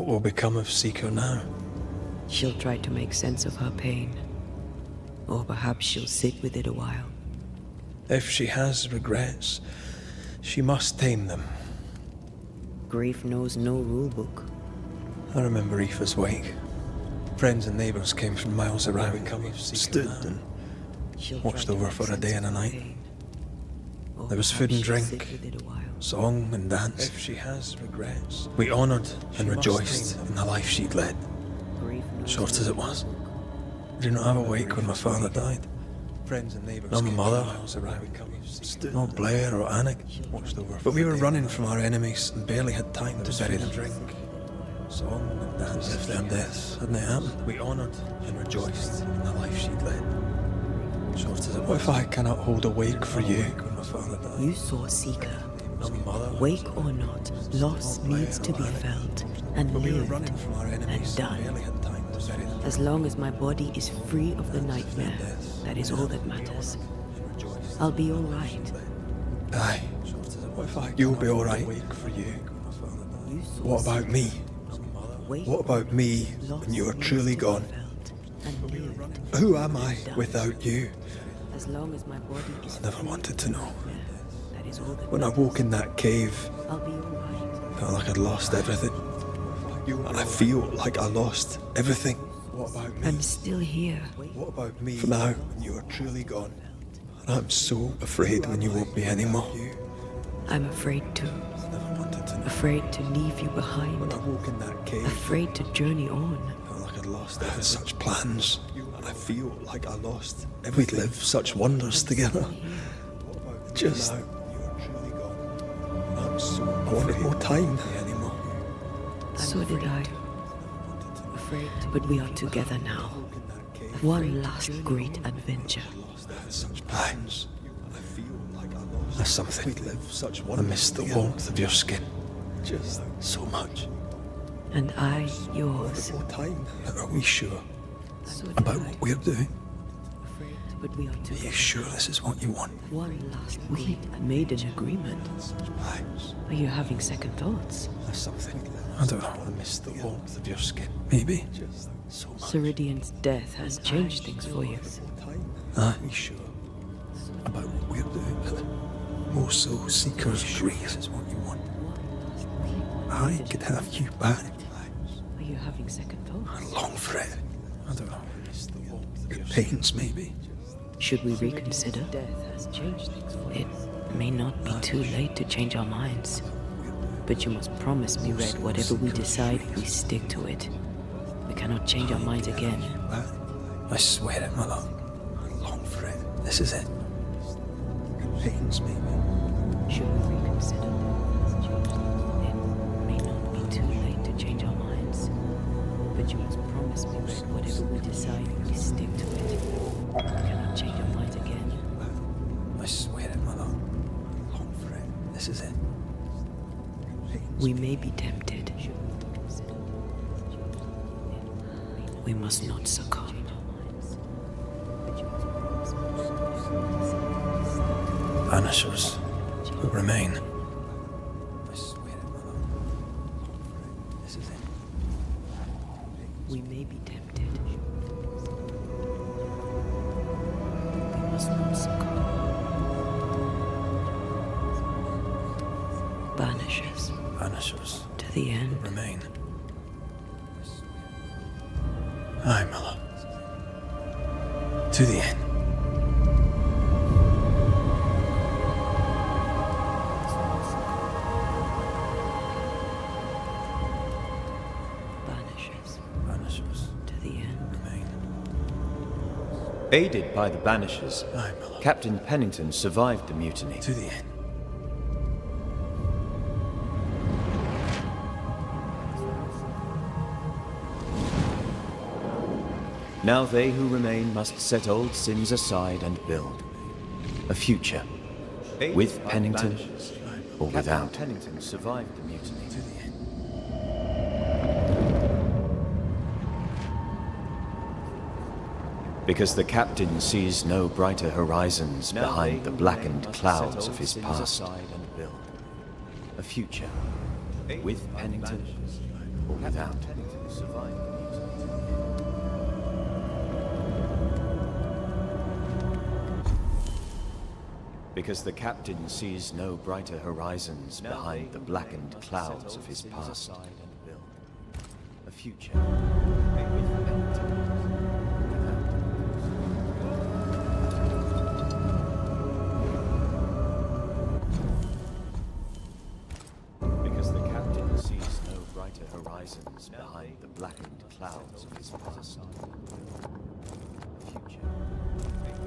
What will become of Seeker now? She'll try to make sense of her pain. Or perhaps she'll sit with it a while. If she has regrets, she must tame them. Grief knows no rulebook. I remember Aoife's wake. Friends and neighbours came from miles around, stood and watched over for a day and a night. There was food and drink, song and dance. If she has regrets, we honoured and rejoiced in the life she'd led, short as it was. I did not have a wake when my father died. Friends and neighbours, no mother, no Blair or Anik. But we were running from our enemies and barely had time to bury them. Drink, song and dance. As if their deaths hadn't happened. We honoured and rejoiced in the life she'd led. Short as it was. What if I cannot hold a wake for you when my father died? You saw Seeker. Wake or not, loss needs to be felt and lived and done. As long as my body is free of the nightmare, that is all that matters. I'll be all right. Aye. You'll be all right. What about me? What about me when you are truly gone? Who am I without you? As long as my body is I never wanted to know. that is all that When I woke in that cave, I'll be all right. I felt like I'd lost everything. And I feel like I lost everything. What about me? I'm still here. What about me? For now, when you are truly gone. And I'm so afraid when you won't be anymore. I'm afraid too. I never wanted to know. Afraid to leave you behind. When I woke in that cave, Afraid to journey on. I felt like I'd lost everything. I had such plans. And I feel like I lost everything. We'd live such wonders together. Just... I wanted more time. So did I. But we are together now. One last great adventure. Aye. There's something. I miss the warmth of your skin. Just so much. And I yours. But are we sure about what we're doing? But we are Are you together. sure this is what you want? One last we made an agreement. Aye. Are you having second thoughts? There's something. I don't know. I miss the warmth of your skin. Maybe. So much. Ceridian's death has changed things for you. Are we sure about what we're doing? More so, Seeker's grief is what you want. I could have you back. Are you having second thoughts? I long for it. I don't know. It pains, maybe. Should we reconsider? It may not be too late to change our minds. But you must promise me, Red, whatever we decide, we stick to it. We cannot change our minds again. I swear it, my love. I long for it. This is it. It pains me. Should we reconsider? It may not be too late to change our minds. But you must promise me, Red, whatever we decide, we stick to it. We cannot change our minds again. I swear it, my love. I long for it. This is it. We may be tempted. We must not succumb. Banishers will remain. I swear it, my love. This is it. We may be tempted. We must not succumb. Banishers Banishers to the end. remain. Aye, my love. To the end. Banishers Banishers to the end. remain. Aided by the banishers, Aye, my love. Captain Pennington survived the mutiny. To the end. Now they who remain must set old sins aside and build a future, with Pennington or without. Pennington survived the mutiny. To the end. Because the captain sees no brighter horizons behind the blackened clouds of his past. A future, with Pennington or without. Because the captain sees no brighter horizons behind the blackened clouds of his past. A future. Because the captain sees no brighter horizons behind the blackened clouds of his past. A future.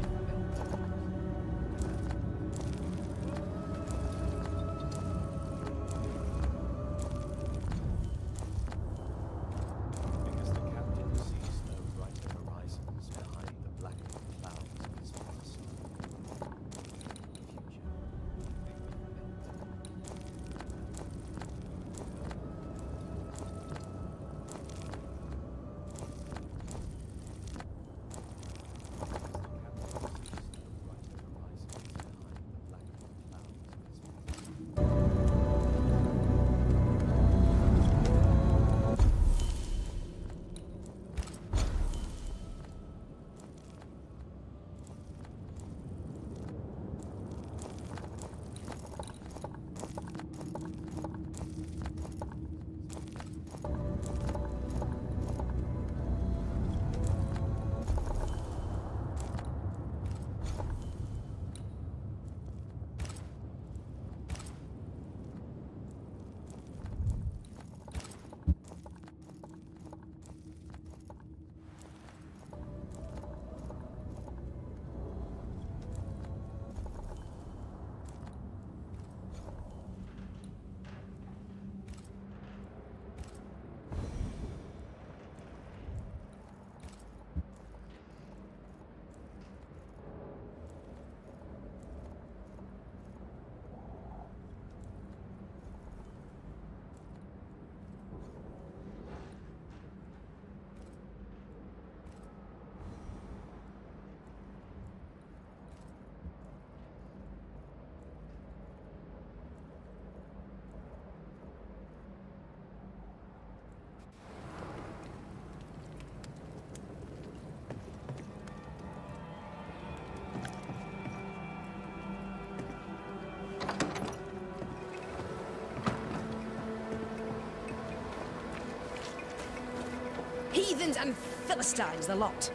Heathens and Philistines, the lot.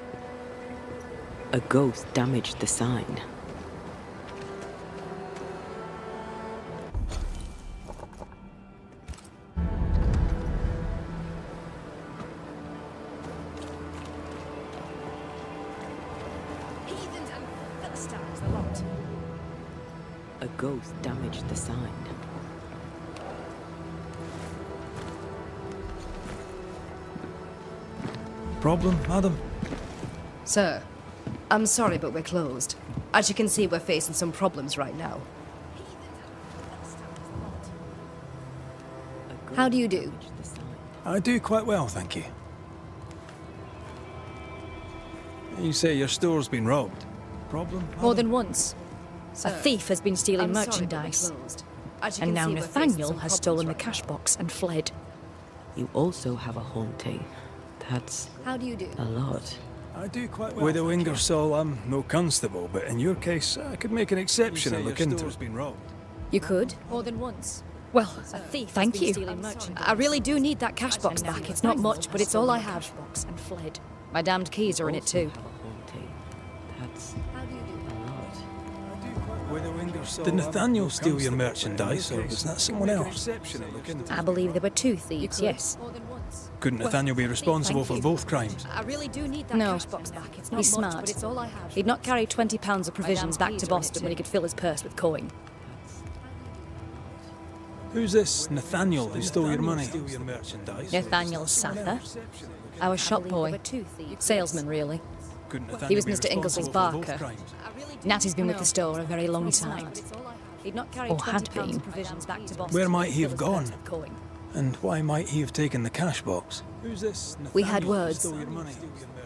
A ghost damaged the sign. Heathens and Philistines, the lot. A ghost damaged the sign. Problem, madam? Sir, I'm sorry, but we're closed. As you can see, we're facing some problems right now. How do you do? I do quite well, thank you. You say your store's been robbed. Problem, madam? More than once. Sir, A thief has been stealing I'm sorry, but we're merchandise. closed. As you And can now see, we're facing Nathaniel some has problems stolen the right cash now. box and fled. You also have a haunting. That's How do you do? a lot. I do quite well. Widow Ingersoll, I'm no constable, but in your case, I could make an exception and look into it. Been robbed. You could? More than once. Well, A thief has thank been you. stealing merchandise. I really do need that cash box And now back. It's not much, Nathaniel but has it's all I stolen the have. cash box and fled. My damned keys are in it Also too. have a haunting. That's How do you do? a lot. Widow Ingersoll, did Nathaniel steal your merchandise, or was that someone else? I believe there were two thieves, yes. More than once. Couldn't Nathaniel be responsible for you. both crimes? I really do need that No. cash box back. It's not He's much, smart. but it's all I have. He'd not carry £20 of provisions back keys to are in it Boston when he too. could fill his purse with coin. Who's this Nathaniel who stole your money? Nathaniel Sather, our shop There boy. were two thieves. Salesman, really. Couldn't Nathaniel He was be Mr. Ingersoll's responsible for both barker. crimes? Natty's been with the store a very long time. He'd not carry Or had £20 been. of provisions back to Boston. Where might when he have filled his purse gone? with coin. And why might he have taken the cash box? Who's this We had Nathaniel who words. stole your money?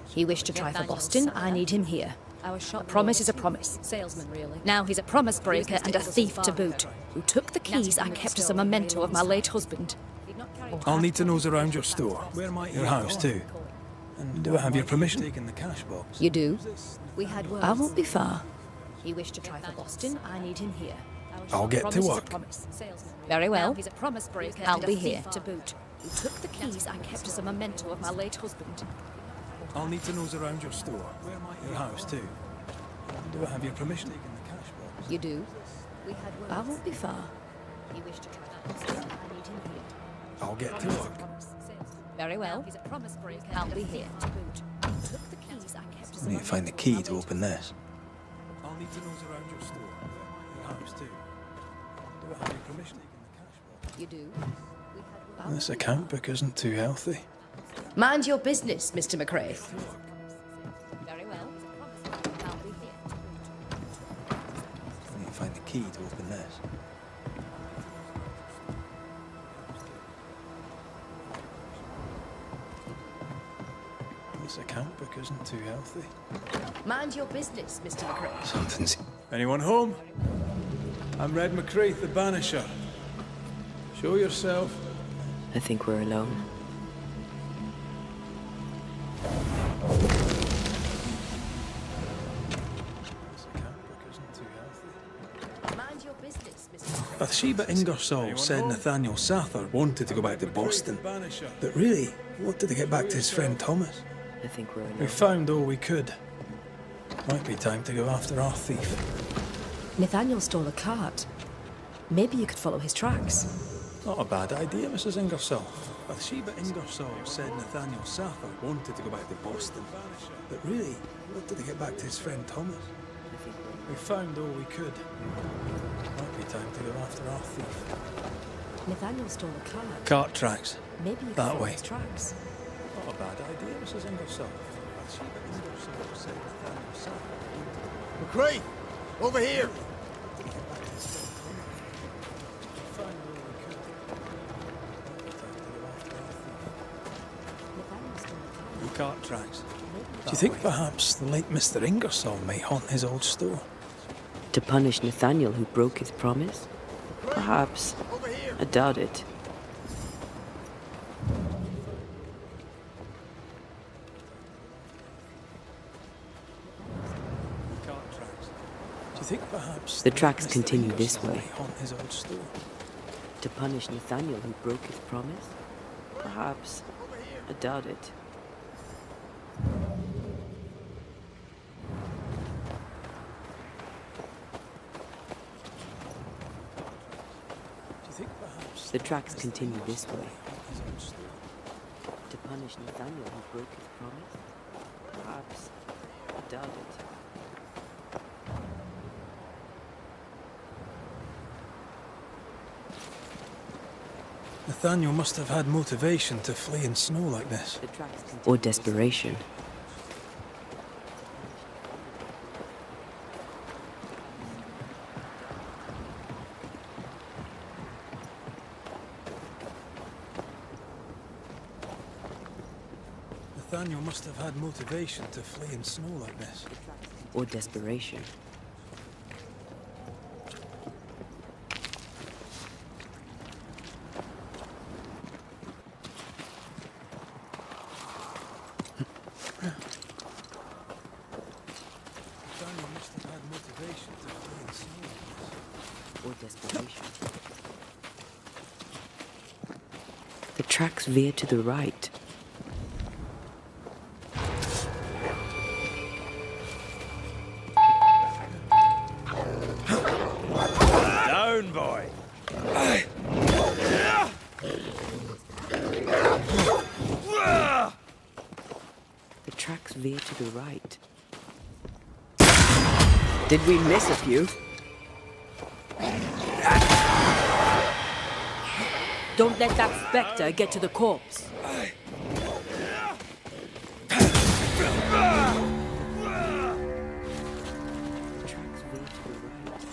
He wished to try for Boston. I need him here. Our shop A promise is a promise. Salesman, really. Now he's a promise breaker Mr. and a Ingersoll's thief to barker. boot, who took the keys I kept as a memento of my late husband. He'd not carry I'll need to nose around your store. Your house too. And do I have your permission? Taking the cash box. You do? We had words. I won't be far. He wished to try for Boston. I need him here. I'll get to work. Very well. He's a promise breaker. I'll and a be thief here. to boot. He took the keys I kept as a memento of my late husband. I'll need to nose around your store. Your house too. And do I have your permission? Taking the cash box. You do? We had words. I won't be far. He wished to try for Boston. I need him here. I'll get to work. Very well. He's a promise breaker. I'll and a be thief here. to boot. He took the keys I kept as a I need to find the memento key of to my open this. I'll need to nose around your store. Your house too. Do I have your permission? Taking the cash box. You do? We had words. This account book isn't too healthy. Mind your business, Mr. McRae. Very well. I'll be here. I need to find the key to open this. This account book isn't too healthy. Mind your business, Mr. McRae. Something's... Anyone home? I'm Red McCraith, the Banisher. Show yourself. I think we're alone. This account book isn't too healthy. Mind your business, Mr. McRae. Bathsheba Ingersoll said Nathaniel Sather wanted to go back to Boston, but really wanted to get back to his friend Thomas. I think we're We alone. found all we could. Might be time to go after our thief. Nathaniel stole a cart. Maybe you could follow his tracks. Not a bad idea, Mrs. Ingersoll. Bathsheba Ingersoll said Nathaniel Sather wanted to go back to Boston, but really wanted to get back to his friend Thomas. We found all we could. Might be time to go after our thief. Nathaniel stole a cart. Cart tracks. Maybe you could That follow way. his tracks. Not a bad idea, Mrs. Ingersoll. Bathsheba Ingersoll said Nathaniel Sather McCrae, over here. wanted to get back to his friend Thomas. We found all we could. Might be time to go after our thief. Nathaniel stole a cart. Cart tracks. Maybe you Do you think perhaps the late Mr. Ingersoll may haunt his old store? To punish Nathaniel who broke his promise? Perhaps. Over here. I doubt it. Cart tracks. Do you think perhaps The late tracks Mr. continue this Ingersoll way. may haunt his old store? To punish Nathaniel who broke his promise? Perhaps. I doubt it. Do you think perhaps The tracks Mr. continue this Ingersoll way. may haunt his old store? To punish Nathaniel who broke his promise? Perhaps. I doubt it. Nathaniel must have had motivation to flee in snow like this. The tracks continue. Or desperation. Nathaniel must have had motivation to flee in snow like this. Or desperation. Nathaniel must have had motivation to flee in snow like this. Or desperation. The tracks veer to the right. Down, boy. The tracks veer to the right. Did we miss a few? Don't let that spectre get to the corpse. Tracks veer to the right.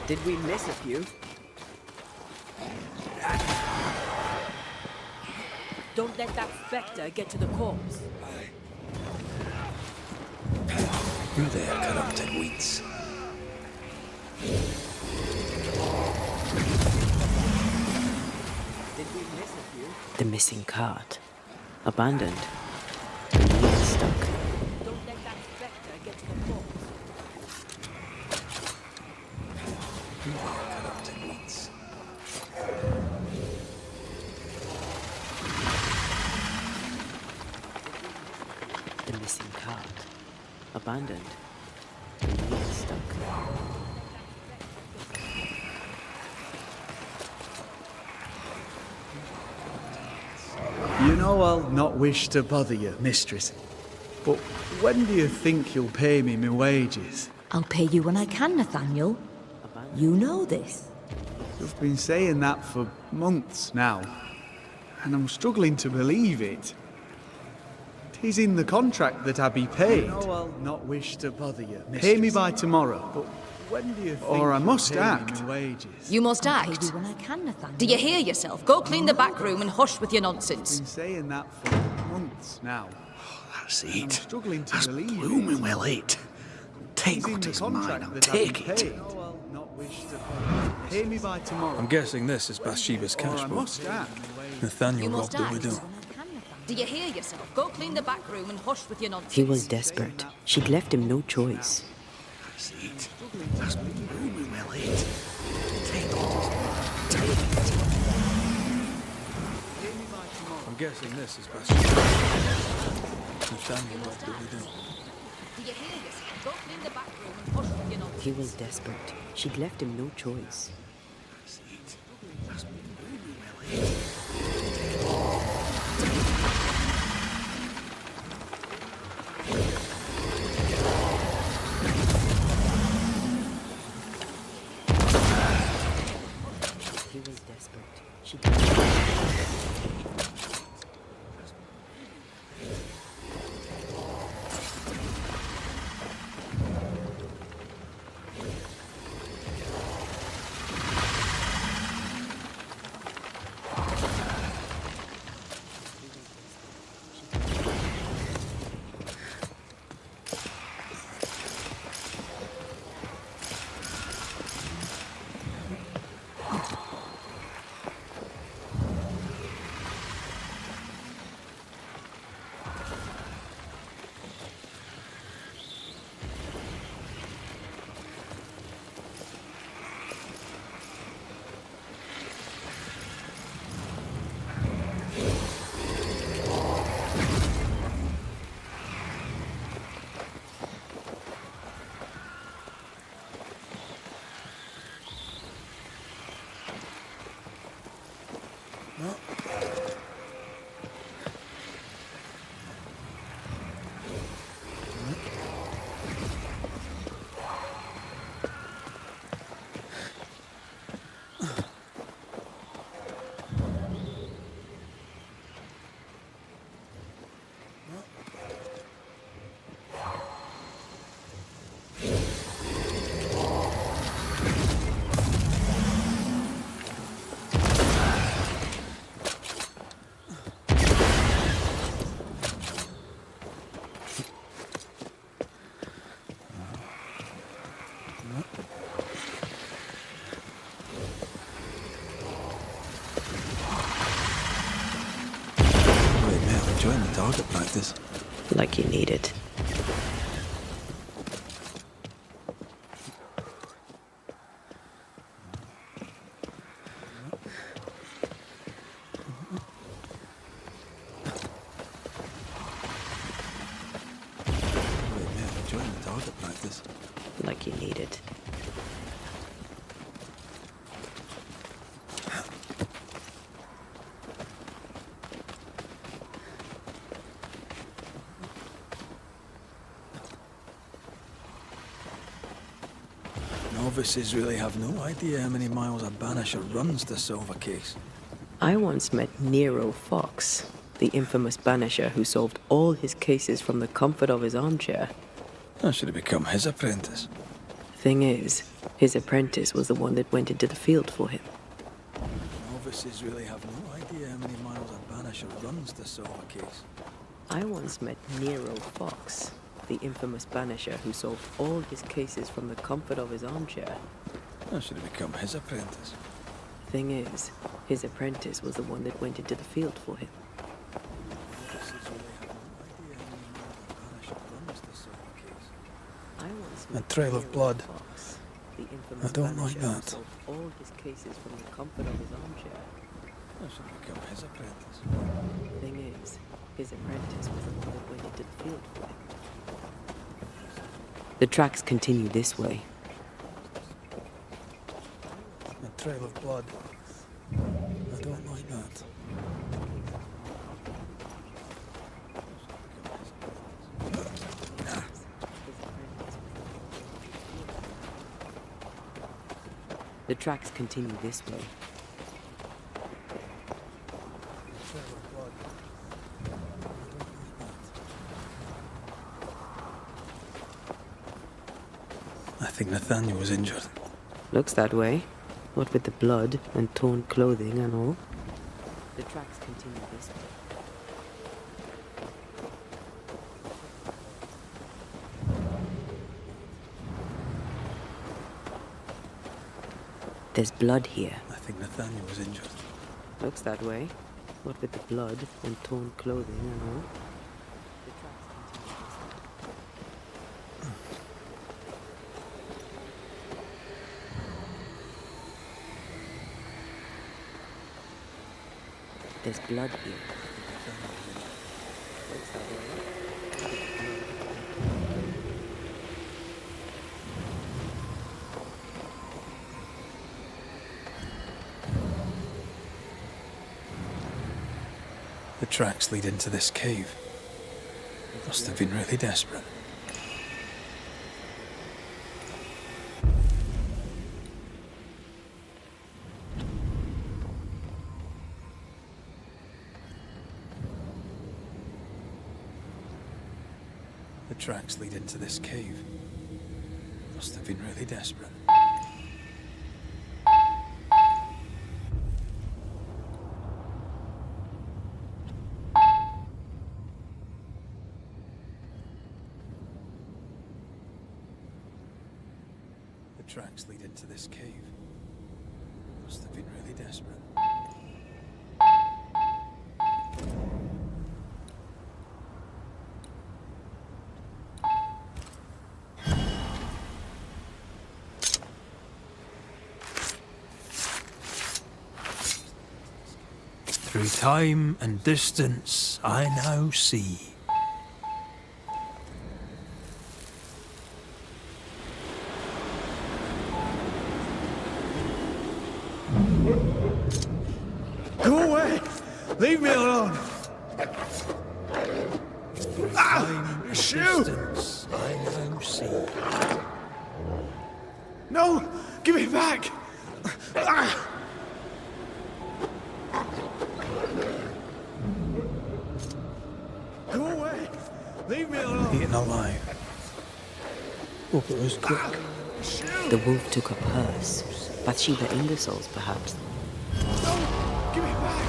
Did we miss a few? Don't let that spectre get to the corpse. You there, corrupted weeds. The missing cart. Abandoned. The wheel stuck. Don't let that spectre get to the box. The missing cart. Abandoned. The wheel stuck. You know I'll not wish to bother you, mistress. But when do you think you'll pay me my wages? I'll pay you when I can, Nathaniel. You know this. You've been saying that for months now, and I'm struggling to believe it. 'Tis in the contract that I be paid. You know I'll not wish to bother you, mistress. Pay me by tomorrow. But when do you think or I must act. My wages? You must I'll pay act. you when I can, Nathaniel. Do you hear yourself? Go clean the back room and hush with your nonsense. Been saying that for months now. That's And I'm it. struggling to That's believe blooming it. well it. Take It's in what the is mine contract and that I be take it. paid. You know I'll not wish to bother you. Pay me by tomorrow. I'm guessing this is Bathsheba's or cash I box. must act. Nathaniel You robbed must the act. widow. When I can, Nathaniel. Do you hear yourself? Go clean the back room and hush with your nonsense. He was desperate. She'd left him no choice. That's it. That's blooming well it. Take what is mine. Take it. I'm guessing this is Bathsheba. Nathaniel robbed the widow. Do you hear yourself? Go clean the back room and hush with your nonsense. He was desperate. She'd left him no choice. That's it. That's blooming well it. He was desperate. She'd Enjoying the target practice. like you need it. Enjoying the target practice. Like you need it. Novices really have no idea how many miles a banisher runs the silver case. I once met Nero Fox, the infamous banisher who solved all his cases from the comfort of his armchair. I should have become his apprentice. Thing is, his apprentice was the one that went into the field for him. Novices really have no idea how many miles a banisher runs the silver case. I once met Nero Fox, the infamous banisher who solved all his cases from the comfort of his armchair. I should have become his apprentice. Thing is, his apprentice was the one that went into the field for him. A trail of blood. I don't like that. All his cases from the comfort of his armchair. I should become his apprentice. Thing is, his apprentice was the one that went into the field for him. The tracks continue this way. A trail of blood. I don't like that. The tracks continue this way. I think Nathaniel was injured. Looks that way. What with the blood and torn clothing and all. The tracks continue this way. There's blood here. I think Nathaniel was injured. Looks that way. What with the blood and torn clothing and all. The tracks continue this way. There's blood here. Looks that way. The tracks lead into this cave. Must have been really desperate. The tracks lead into this cave. Must have been really desperate. The tracks lead into this cave. Must have been really desperate. Through time and distance, I now see. Go away! Leave me alone! Time Shoot! distance, I now see. No! Give it back! Ah! Go away! Leave me alone! Eaten alive. Hope it was quick. The wolf took up hers. Bathsheba Ingersoll's, perhaps. No! Give it back!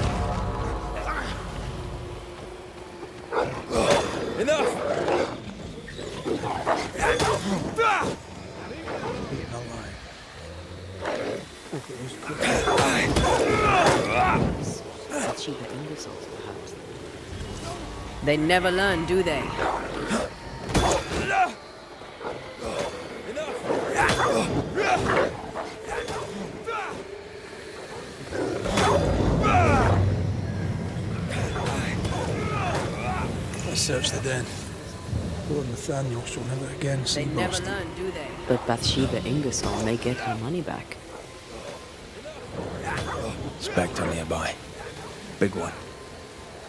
Enough! Ah! Eaten alive. Hope it was quick. Bathsheba Ingersoll's, perhaps. They never learn, do they? I searched the den. Poor Nathaniel shall never again see They never Boston. learn, do they? But Bathsheba Ingersoll may get her money back. Spectre nearby. Big one.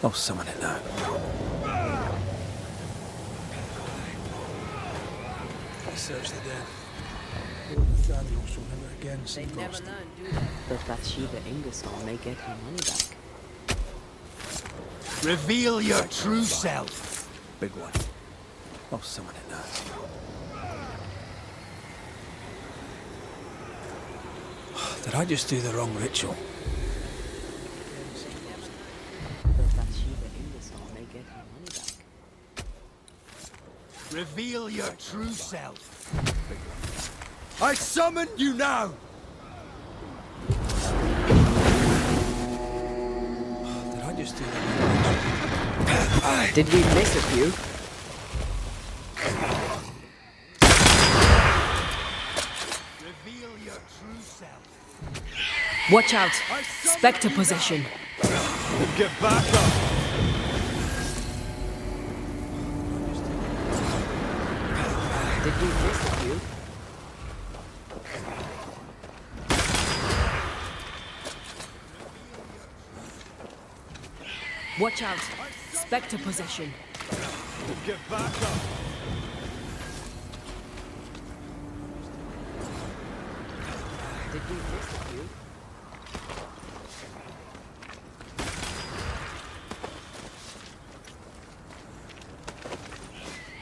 I'll summon it now. I searched the den. Poor Nathaniel shall never again see They never Boston. learn, do they? But Bathsheba Ingersoll may get her money back. Reveal your true self. Big one. I'll summon it now. Did I just do the wrong ritual? But Bathsheba Ingersoll may get her money back. Reveal your true self. I summon you now. Did we miss a few? Reveal your true self. Watch out! Spectre possession. Get back up. Did we miss a few? Watch out! Spectre possession. Get back up. Did we miss a few?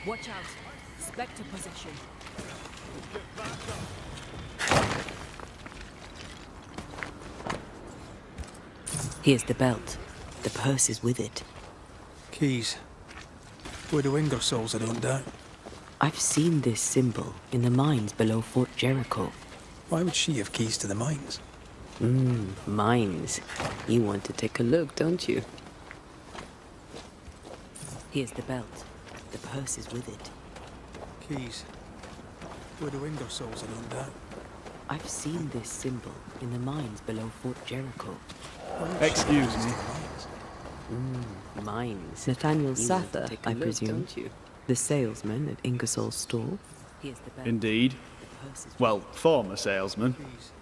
Watch out! Spectre possession. Here's the belt. The purse is with it. Keys. Widow Ingersoll's, I don't doubt. I've seen this symbol in the mines below Fort Jericho. Why would she have keys to the mines? Mines. You want to take a look, don't you? Here's the belt. The purse is with it. Keys. Widow Ingersoll's, I don't doubt. I've seen this symbol in the mines below Fort Jericho. Excuse me. Mines. Nathaniel Sather, I presume. Don't you? The salesman at Ingersoll's store. Here's the belt. Indeed. The purse is Well, former salesman,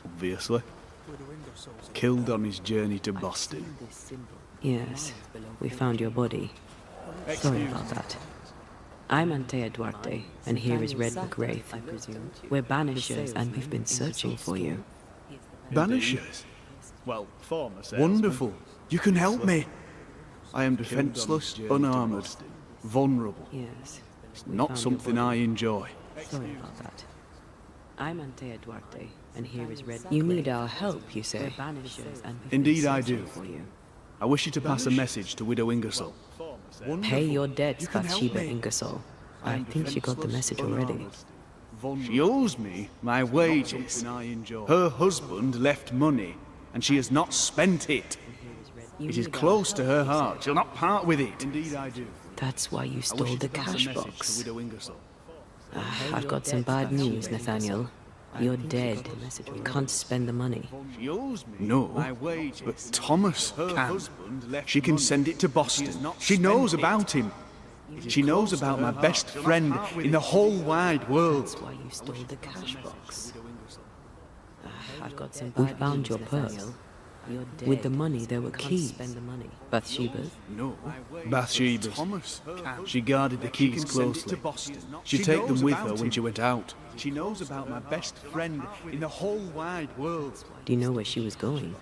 obviously. Widow Ingersoll's. Killed on his journey to I've Boston. seen this symbol. Yes, we found your body. Sorry about that. I'm Antea Duarte, and here is Red McWraith. I presume. We're banishers, and we've been searching for you. Banishers? Well, former salesman. Wonderful. You can help me. I am defenseless, unarmored, vulnerable. Yes. Not something I enjoy. Sorry about that. I'm Antea Duarte, and here is Red. You need our help, you say? We're banishers, and we've Indeed been I searching do. for you. I wish you to pass a message to Widow Ingersoll. Pay your debts, You can help Bathsheba me. Ingersoll. I I am think she got the message already. She owes me my wages. Her husband left money, and she has not spent it. It is close to her heart. She'll not part with it. Indeed I do. That's why you I stole wish you the to pass a cash message box. to Widow Ingersoll. I've got some bad news, Nathaniel. You're dead. You can't spend the money. She owes me no, but Thomas can. She can send it to Boston. She knows about him. She knows about my best friend in the whole wide world. That's why you stole the cash box. I've got some bad news. We found your purse. With the money, there were keys. Bathsheba's. No, Bathsheba's. She guarded the keys closely. She'd take them with her when she went out. She knows about my best friend in the whole wide world. Do you know where she was going?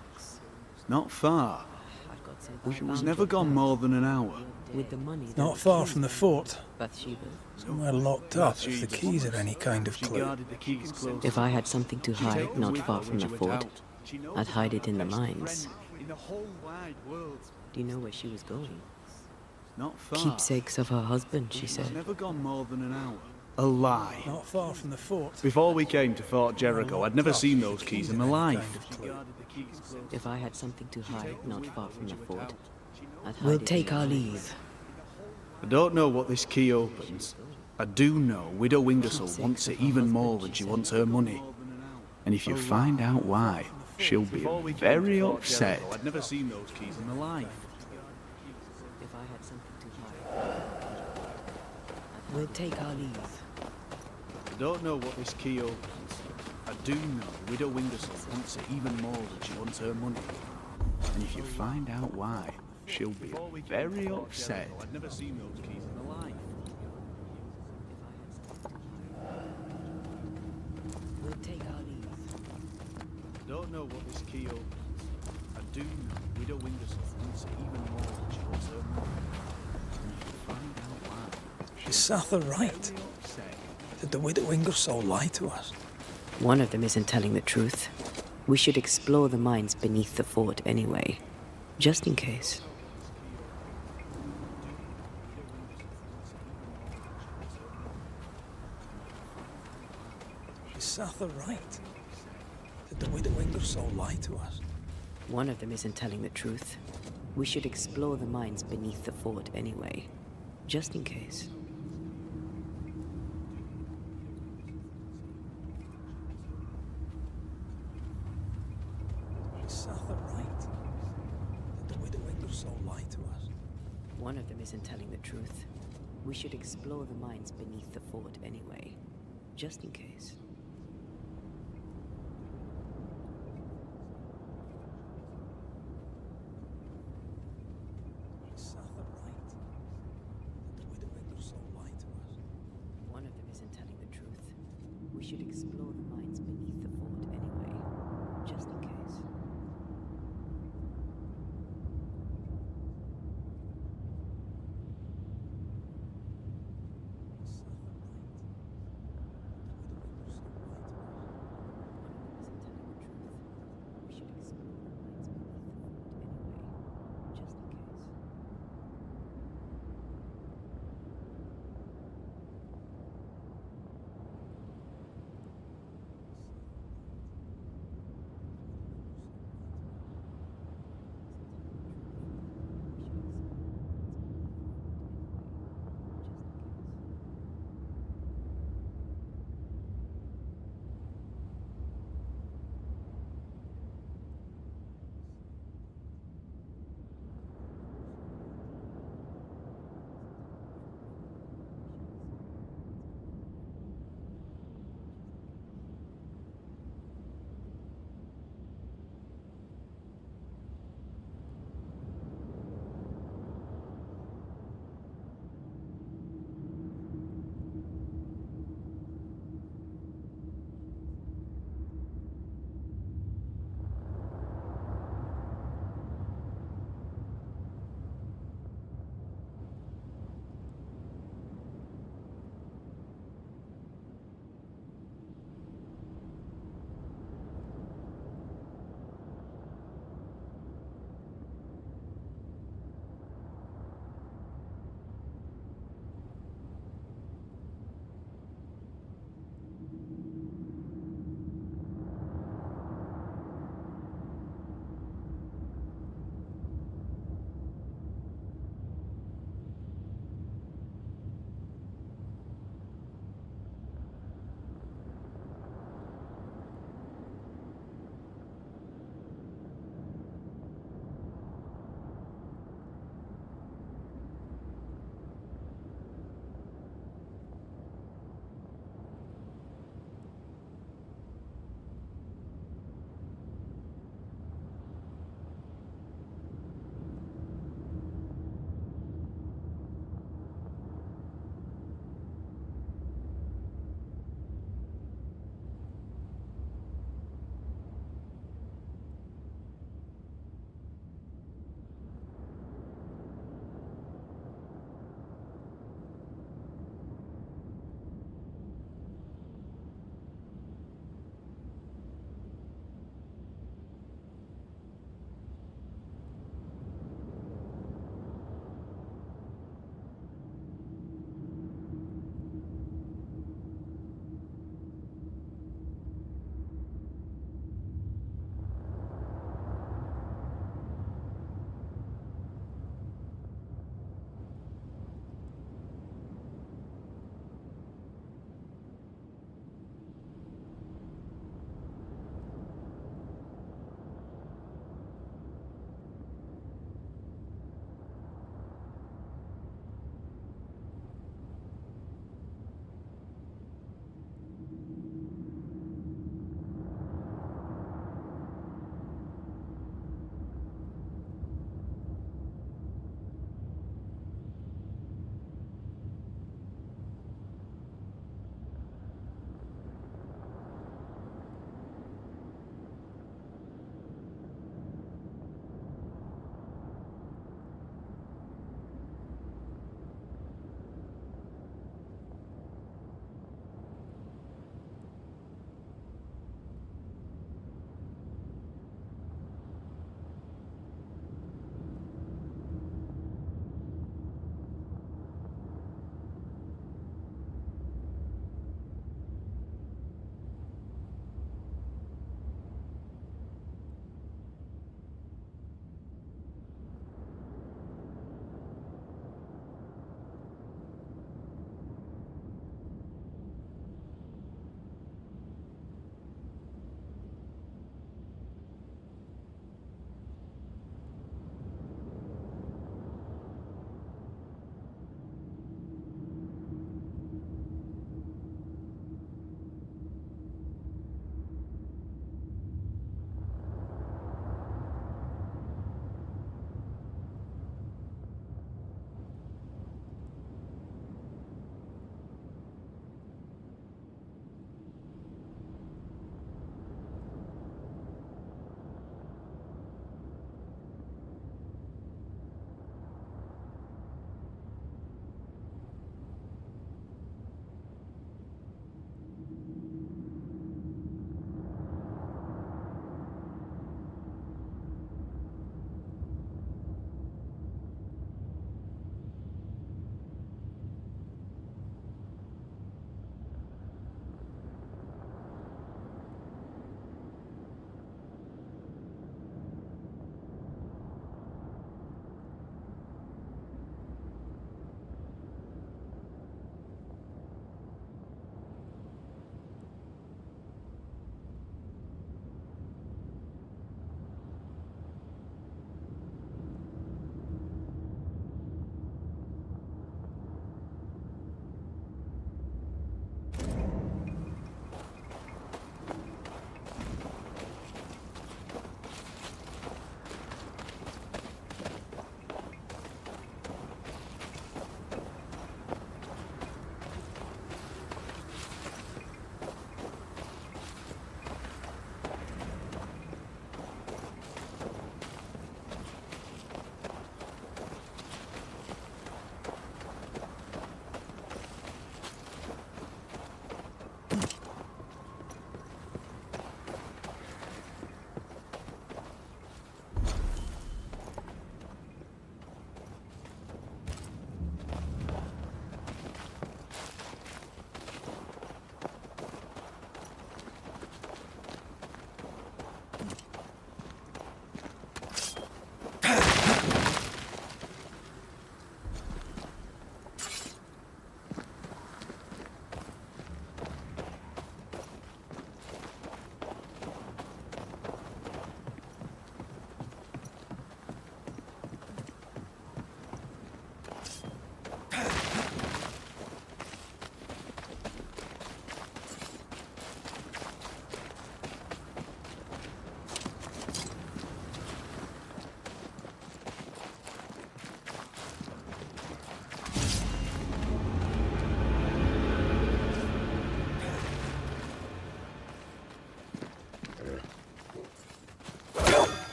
Not far. She was never gone more than an hour. With the money. Not far from the fort. Bathsheba's. Somewhere locked up, if the keys are any kind of She clue. guarded the keys closely. If I had something to hide not far from the fort, I'd hide it in the mines. In the whole wide world. Do you know where she was going? Not far. Keepsakes of her husband, she She's said. never gone more than an hour. A lie. Not far from the fort. Before we came to Fort Jericho, I'd never seen those keys in my life. If I had something to hide not far from the fort, I'd hide We'll it take in our the leave. mines. I don't know what this key opens. I do know Widow Ingersoll wants it even more than she wants her money. And if you find out why, she'll be very upset. I'd never seen those keys in my life. If I had something to hide, We'll take our leave. I don't know what this key opens. I do know Widow Ingersoll wants it even more than she wants her money. And if you find out why, she'll be very upset. I'd never seen those keys in my life. We'll take our leave. I don't know what this key opens. I do know Widow Ingersoll wants it even more than she wants her money. And if you find out why, Is Sather right? Did the Widow Ingersoll lie to us? one of them isn't telling the truth. We should explore the mines beneath the fort anyway, just in case. Is Sather right? Did the Widow Ingersoll lie to us? One of them isn't telling the truth. We should explore the mines beneath the fort anyway, just in case. Something right. That the Widowmakers so lied to us. One of them isn't telling the truth. We should explore the mines beneath the fort anyway, just in case. Something right. That the Widowmakers so lied to us. One of them isn't telling the truth. We should explore the mines beneath the fort anyway, just in case. Something right. The Widowmakers so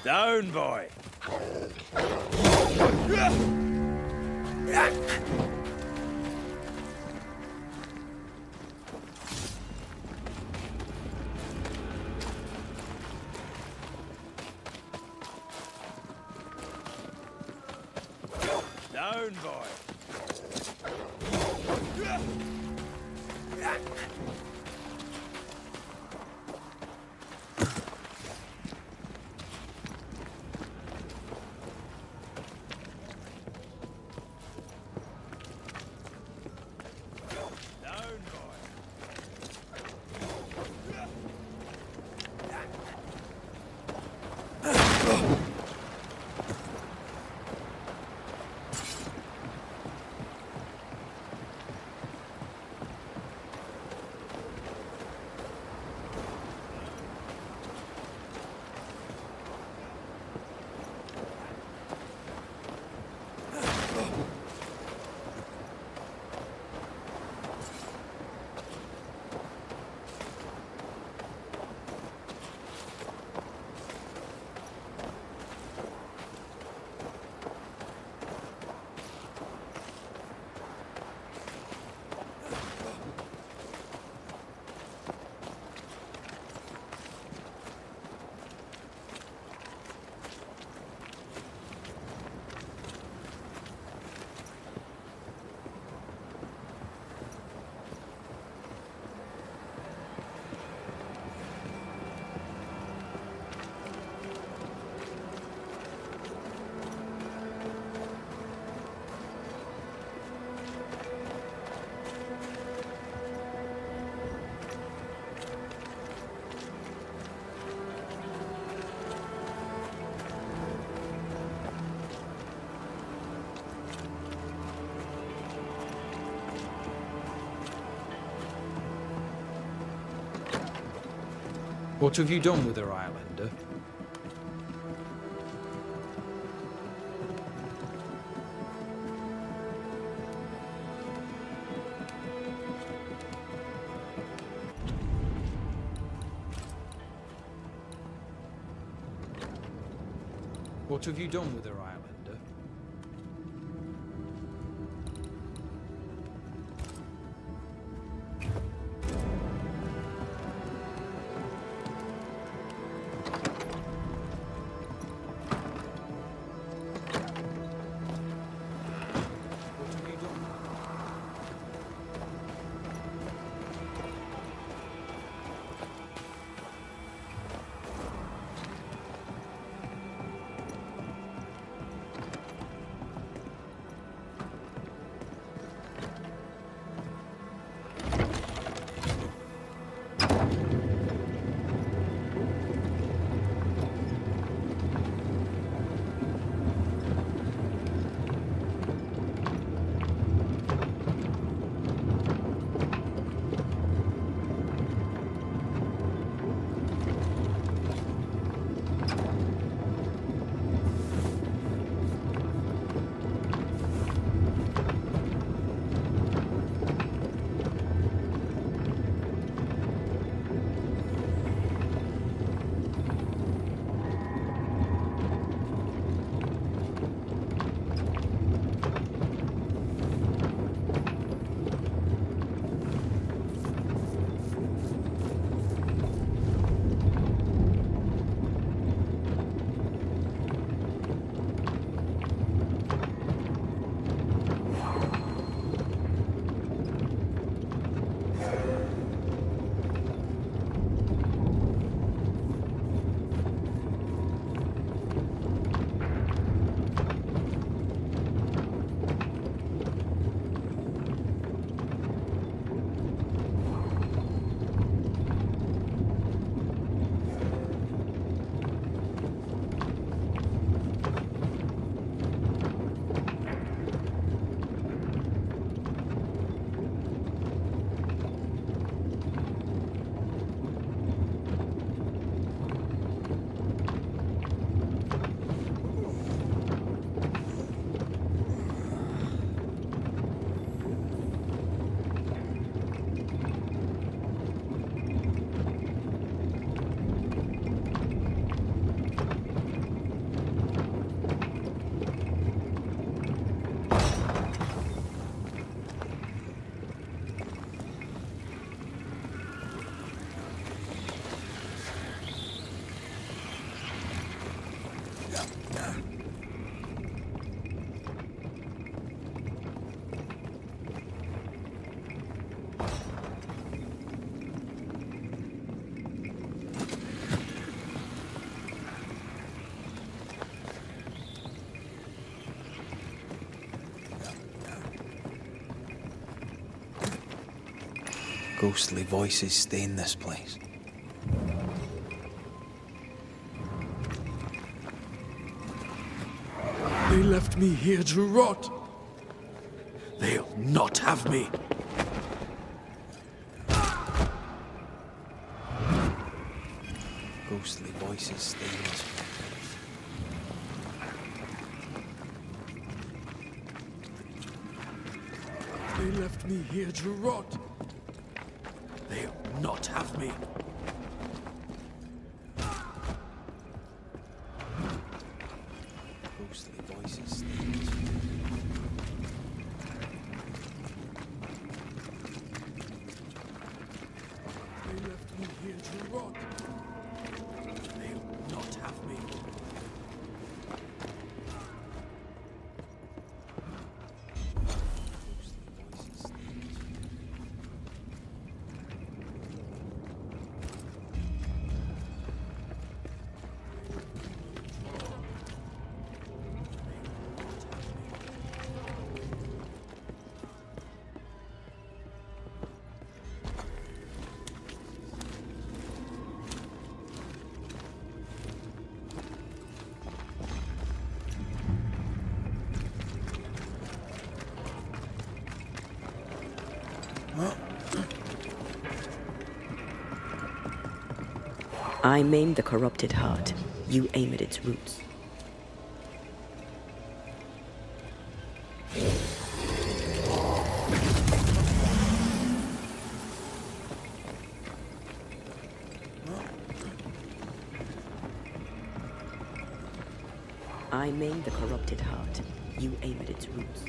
Down, boy. Down, boy. What have you done with her, Islander? What have you done with her, Islander? Ghostly voices stain this place. They left me here to rot. They'll not have me. Ghostly voices stain this place. They left me here to rot. They'll not have me. Ghostly voices stain this place. They left me here to rot. They'll not have me. I maim the corrupted heart. You aim at its roots. I maim the corrupted heart. You aim at its roots.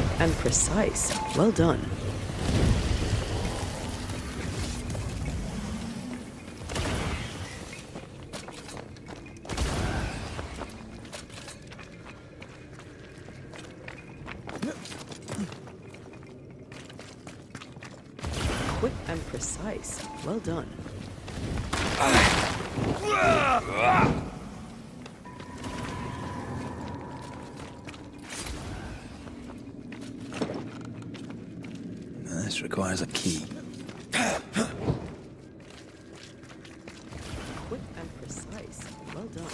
Quick and precise. Well done. Quick and precise. Well done. This requires a key. Quick and precise. Well done.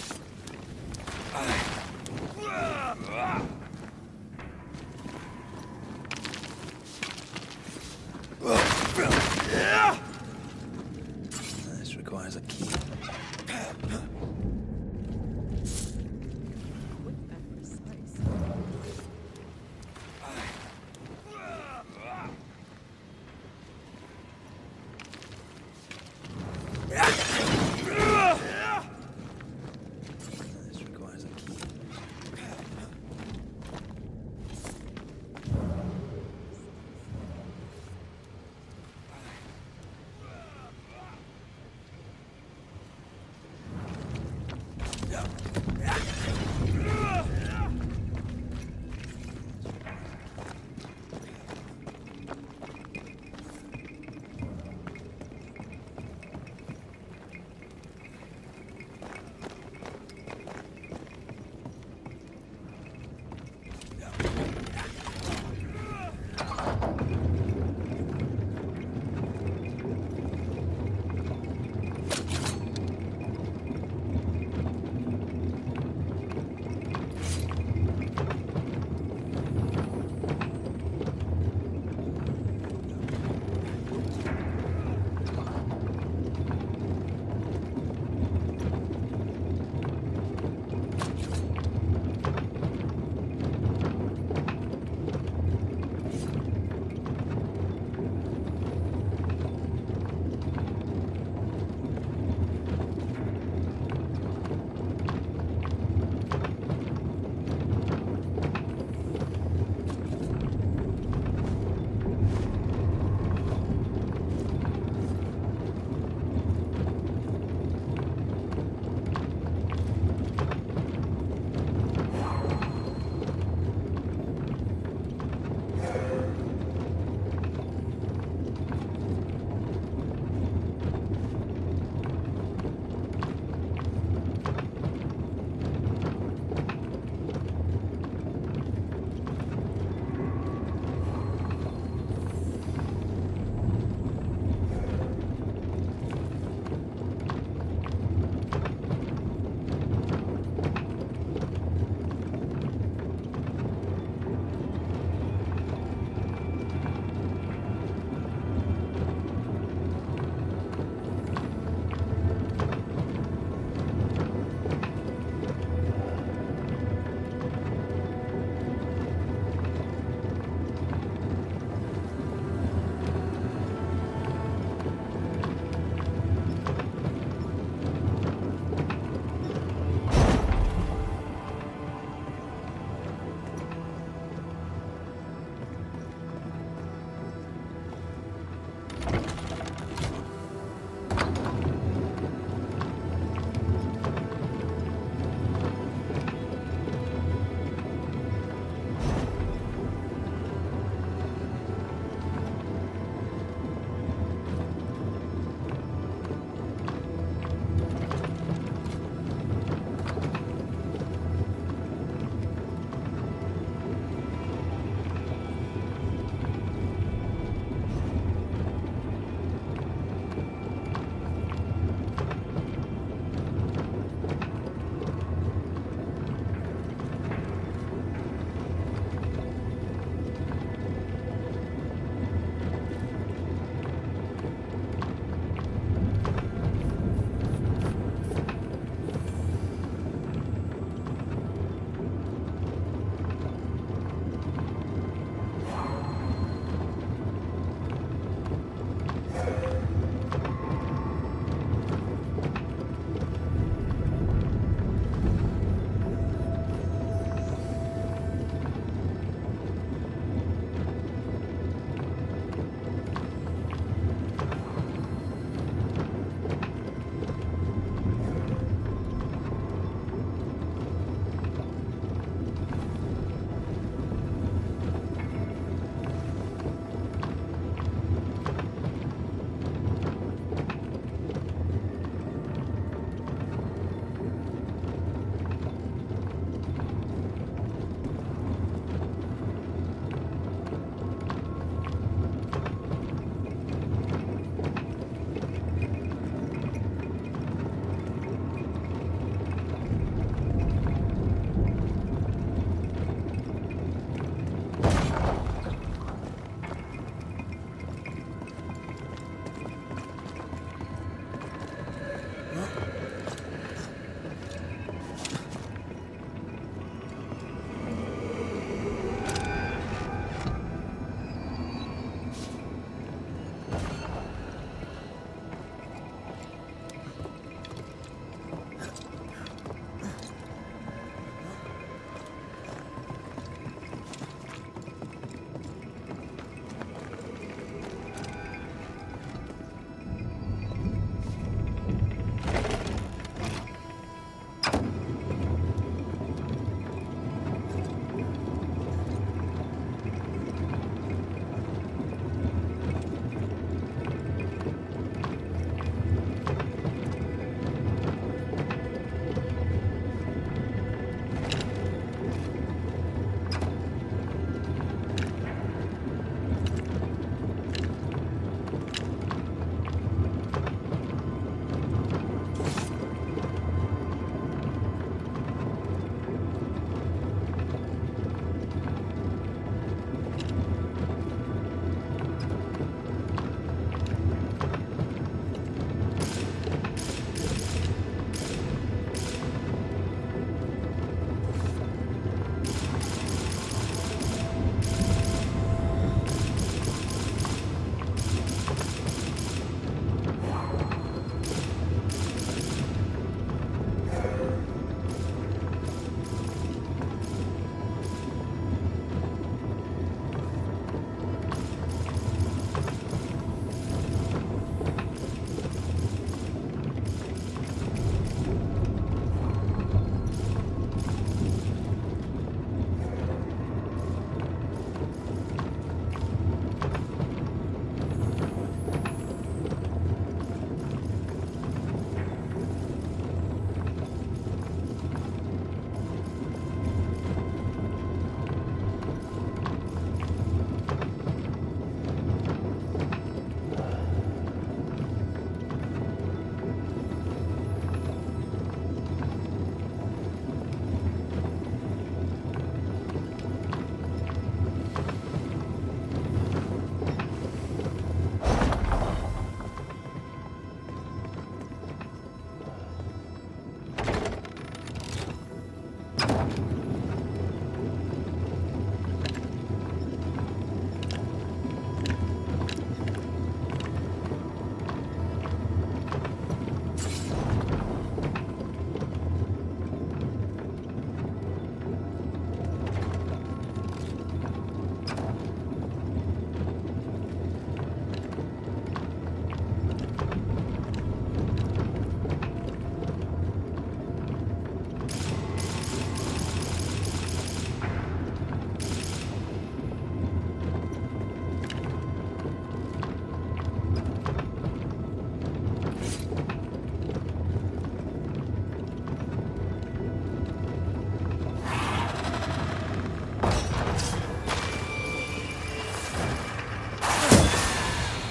This requires a key. Quick and precise. This requires a key.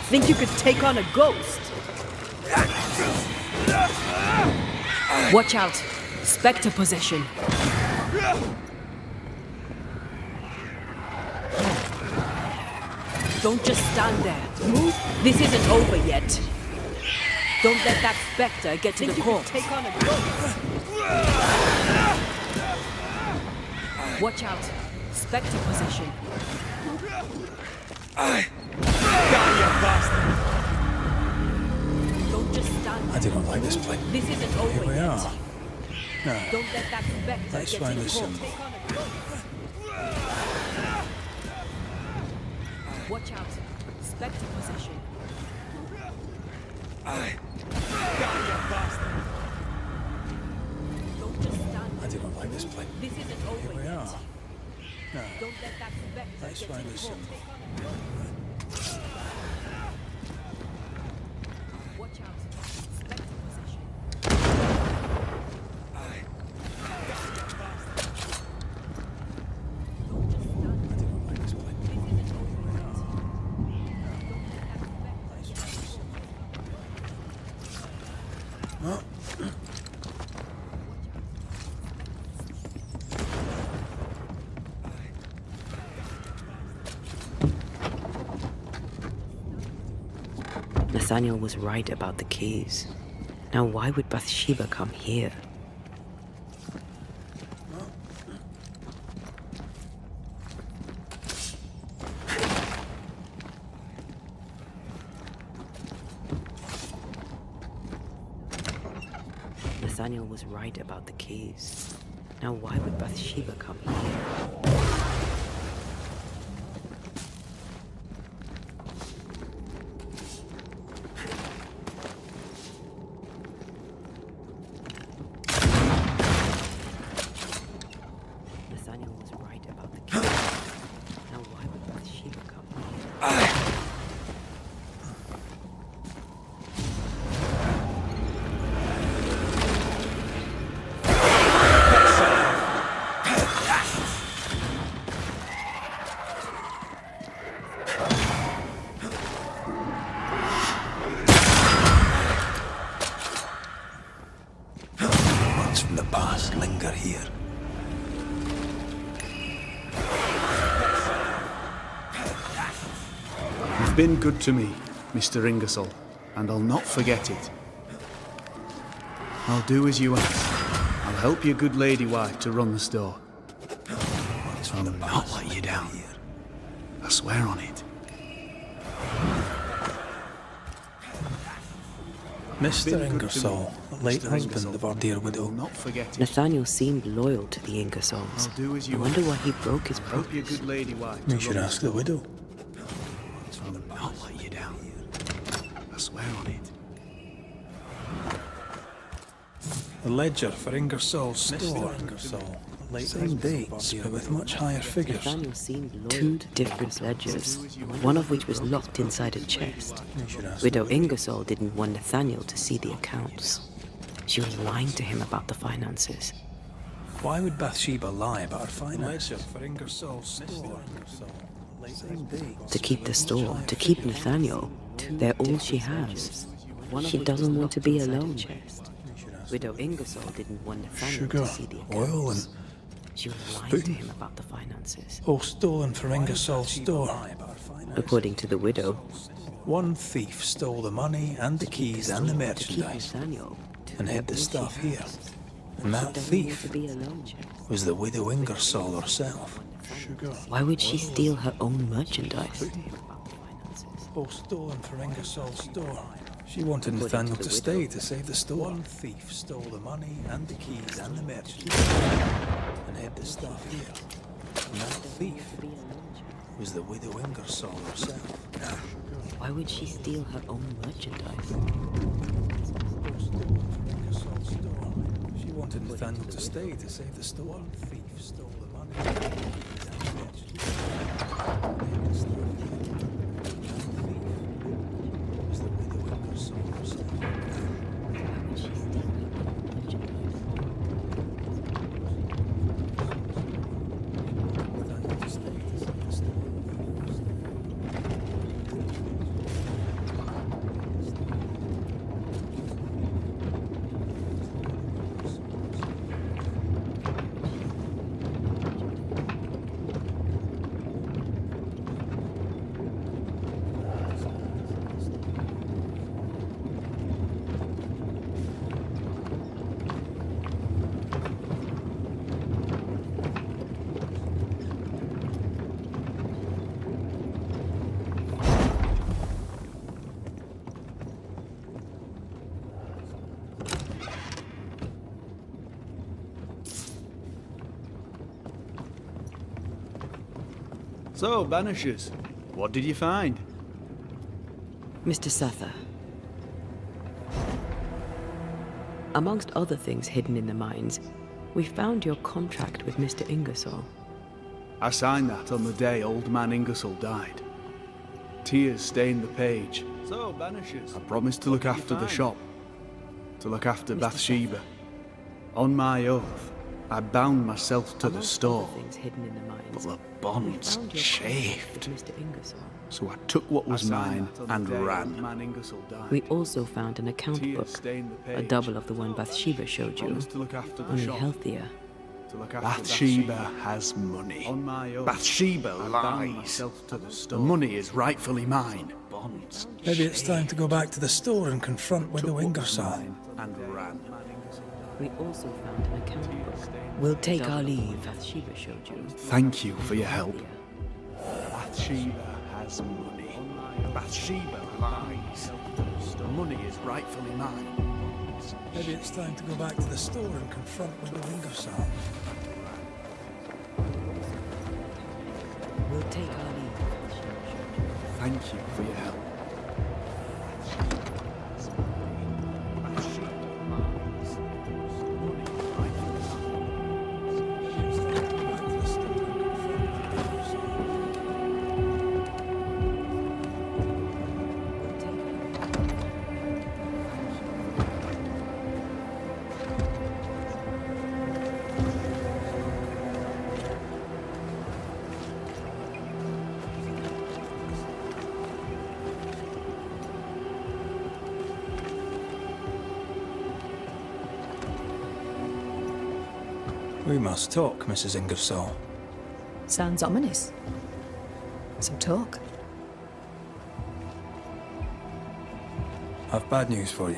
Think you could take on a ghost? Watch out! Spectre possession. Don't just stand there. Move. This isn't over yet. Don't let that spectre get to the corpse. Take on a ghost. Watch out. Spectre possession. Don't just stand there. I do not like this place. This isn't over Here we yet. are. No. Don't let that spectre Let's get to find the the corpse. symbol. Take on a ghost. Watch out. Spectre possession. Don't just stand I do not like this place. This isn't over Here we yet. are. No. Don't let that spectre Let's get find to the the symbol. corpse. Watch out. Spectre possession. Don't just stand I do not like this place. This isn't over yet. Don't let that spectre get to the corpse. Oh. Nathaniel was right about the keys. Now why would Bathsheba come here? Nathaniel was right about the keys. Now why would Bathsheba come here? Nathaniel was right about the keys. Now why would Bathsheba come here? What's from the past linger here. You've been good to me, Mr. Ingersoll, and I'll not forget it. I'll do as you ask. I'll help your good lady wife to run the store. I'll not let you down. I swear on it. Mr. Ingersoll, late husband of our dear widow. I'll not forget it. Nathaniel seemed loyal to the Ingersolls. I'll do as I you wonder ask. why he broke his Help your promise. good lady wife We to should run ask the widow. I'll not let you down. I swear on it. The ledger for Ingersoll's store. Same dates, but with much higher figures. Nathaniel seemed loyal. Two different ledgers, one of which was locked inside a chest. We should ask Widow Ingersoll didn't want Nathaniel to see the accounts. She was lying to him about the finances. Why would Bathsheba lie about her finances? Ledger for Ingersoll's store. Same dates. To keep the store, to keep Nathaniel, they're all she has. She doesn't want to be alone. Widow Ingersoll didn't want Nathaniel Sugar, to see the accounts. oil, and She was lying spoon. to him about the finances. all stolen from Ingersoll's store. According to the widow, One thief stole the money and the keys and the to keep merchandise Nathaniel, and hid the all she stuff here. has. And that Doesn't want thief to be alone. was the widow Ingersoll herself. Why would she steal her own merchandise? All stolen from Ingersoll's store. She wanted According Nathaniel to to the stay widow. to save the store. One thief stole the money and the keys and the merchandise and hid the stuff here. And that thief was the widow Ingersoll herself. Why would she steal her own merchandise? All stolen from Ingersoll's store. She wanted Nathaniel to stay to save the store. One thief stole the money and the keys and the merchandise and hid the stuff here. Was the widow Ingersoll herself. Why would she steal her own merchandise? Nathaniel to stay to save the store. So, banishers, what did you find? Mr. Sather. Amongst other things hidden in the mines, we found your contract with Mr. Ingersoll. I signed that on the day old man Ingersoll died. Tears stained the page. So, banishers, I promised to look after the shop, to look after Bathsheba. On my oath, I bound myself to the store, but the bonds chafed. So I took what was mine and ran. We also found an account book, a double of the one Bathsheba showed you, only healthier. Bathsheba has money. Bathsheba lies. The money is rightfully mine. Maybe it's time to go back to the store and confront Widow Ingersoll. And ran. We also found an account book. We'll take our leave. Bathsheba showed you. Thank you for your help. Bathsheba has money. Bathsheba lies. The money is rightfully mine. Maybe it's time to go back to the store and confront Widow Ingersoll. We'll take our leave. Thank you for your help. We must talk, Mrs. Ingersoll. Sounds ominous. Some talk. I've bad news for you.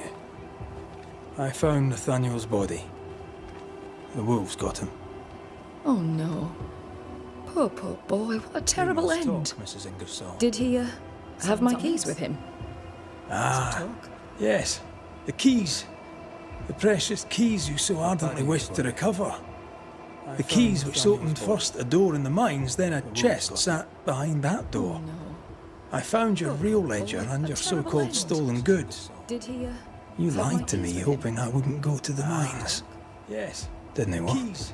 I found Nathaniel's body. The wolves got him. Oh no. Poor boy, what a terrible we must end. Talk, Mrs. Ingersoll. Did he, have my keys with him? Ah, yes. The keys. The precious keys you so ardently wished to recover. The keys which opened first a door in the mines, then a chest sat behind that door. I found your real ledger and your so-called stolen goods. Did he, You lied to me, hoping I wouldn't go to the mines. Yes. Didn't they what?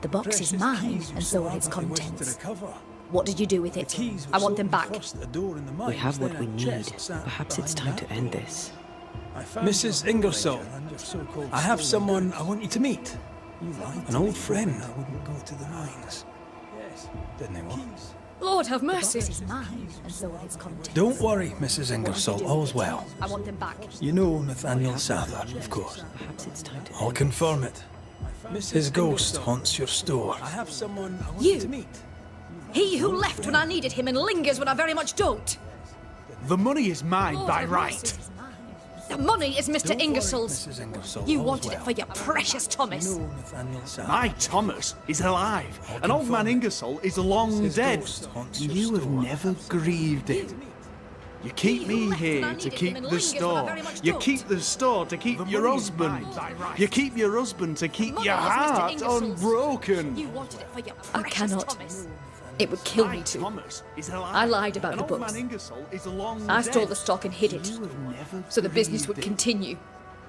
The box is mine, and so are its contents. What did you do with it? I want them back. We have what we need. Perhaps it's time to end this. Mrs. Ingersoll, I have someone I want you to meet. An old friend. I wouldn't go to the mines. Yes. Didn't they what? Lord have The mercy. box is mine, and so are its contents. Don't worry, Mrs. Ingersoll, all's well. I want them back. You know Nathaniel Sather, of course. Perhaps it's time to I'll confirm it. His ghost haunts your store. I have someone I want you to meet. He who left when I needed him and lingers when I very much don't. The money is mine Lord by have right. mercy. The money is Mr. Ingersoll's. Mrs. Ingersoll, You all's wanted it well. for your precious Thomas. You know Nathaniel Sather. My Thomas is alive, and old man Ingersoll is long His dead. ghost haunts your You have store. never grieved it. You keep He who me left when I here to needed him keep and the lingers when I store. very much You don't. keep the store to keep your husband. You keep your husband to keep Money your is Mr. heart Ingersoll's. unbroken. You wanted it for your I precious cannot. Thomas. It would kill My me to. Thomas is alive. I lied about and the old books. man Ingersoll is long I stole dead. the stock and hid it, You have never so the business would grieved it. continue.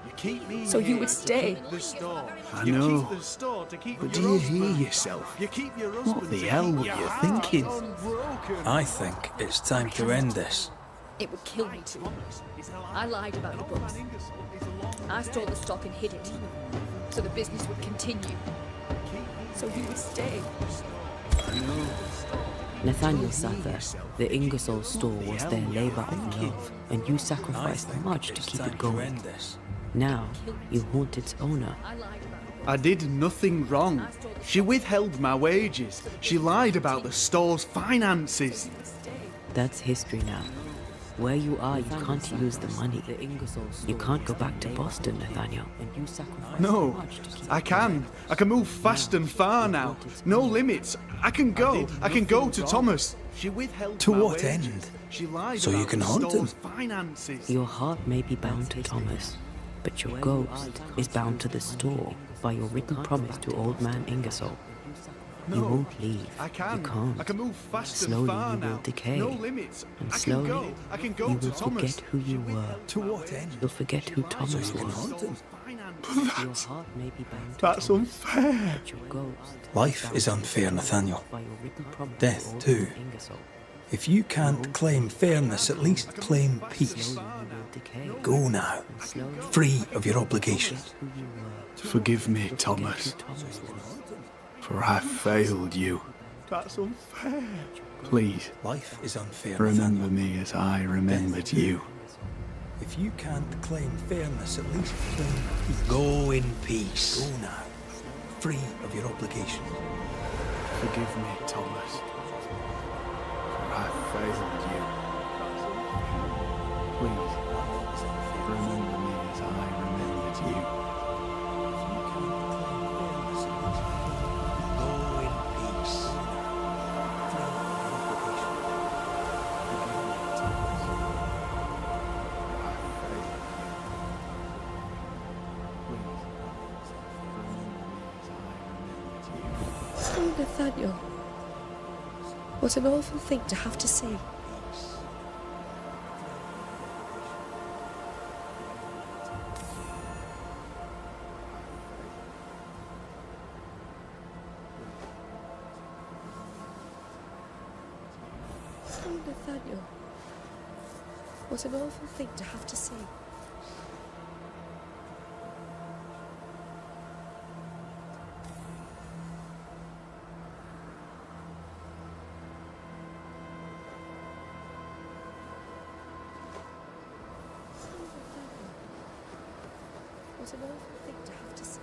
You keep me So you here would to stay. keep the store. I You know. keep the store to keep But your do you husband. hear yourself? You keep your husband What the to hell keep were your you heart thinking? unbroken. I think it's time to end this. It would kill me to. I lied about the books. I stole the stock and hid it, so the business would continue. So you would stay. Nathaniel Sather, the Ingersoll store was their labor of love, and you sacrificed much to keep it going. Now, you haunt its owner. I did nothing wrong. She withheld my wages. She lied about the store's finances. That's history now. Where you are, you can't use the money. You can't go back to Boston, Nathaniel. No, I can. I can move fast and far now. No limits. I can go. I can go to Thomas. She withheld To my what wages. end? She lied So you about can the haunt store's him? finances. Your heart may be bound to Thomas, but your ghost is bound to the store by your written promise to old man Ingersoll. No, You won't leave. I can. You can't. I can move fast Slowly and far you will now. decay. No limits. And I slowly, can go. I can go you to will Thomas. forget who you were. To what end? You'll forget who Thomas you can was. haunt him. Your heart may be bound to That's Thomas, unfair. but your ghost Life bound is to unfair, Thomas Nathaniel. by your written promise Death, to Alderman too. Ingersoll. If you can't claim fairness, at least claim peace. Slowly you will decay. Go now, And slowly free of your obligations. who you were. Forgive me, You'll Thomas, forget who Thomas was. for I failed you. That's unfair. Please, Life is unfair, remember Nathaniel. me as I remembered you. If you can't claim fairness, at least claim peace. Go in peace. Go now, free of your obligations. Forgive me, Thomas, for I failed you. Please, remember me as I remembered you. Go in peace. Free of your obligations. Oh, Nathaniel. What an awful thing to have to say. Oh, Nathaniel. What an awful thing to have to say. What an awful thing to have to say.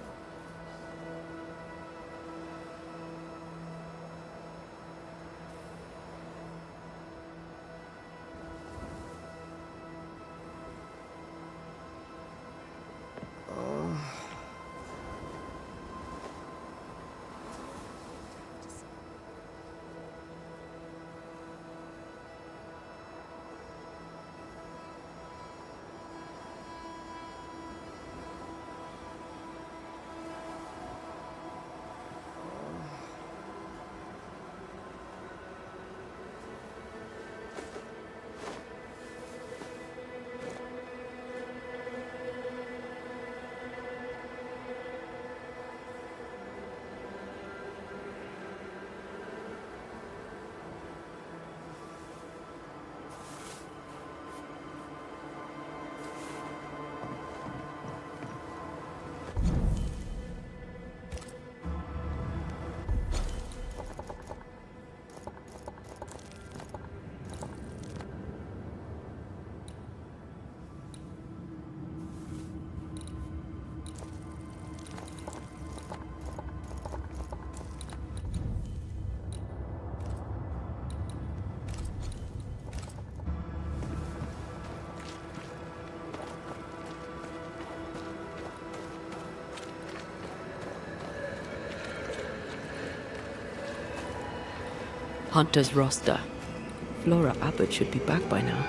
Hunter's roster. Flora Abbott should be back by now.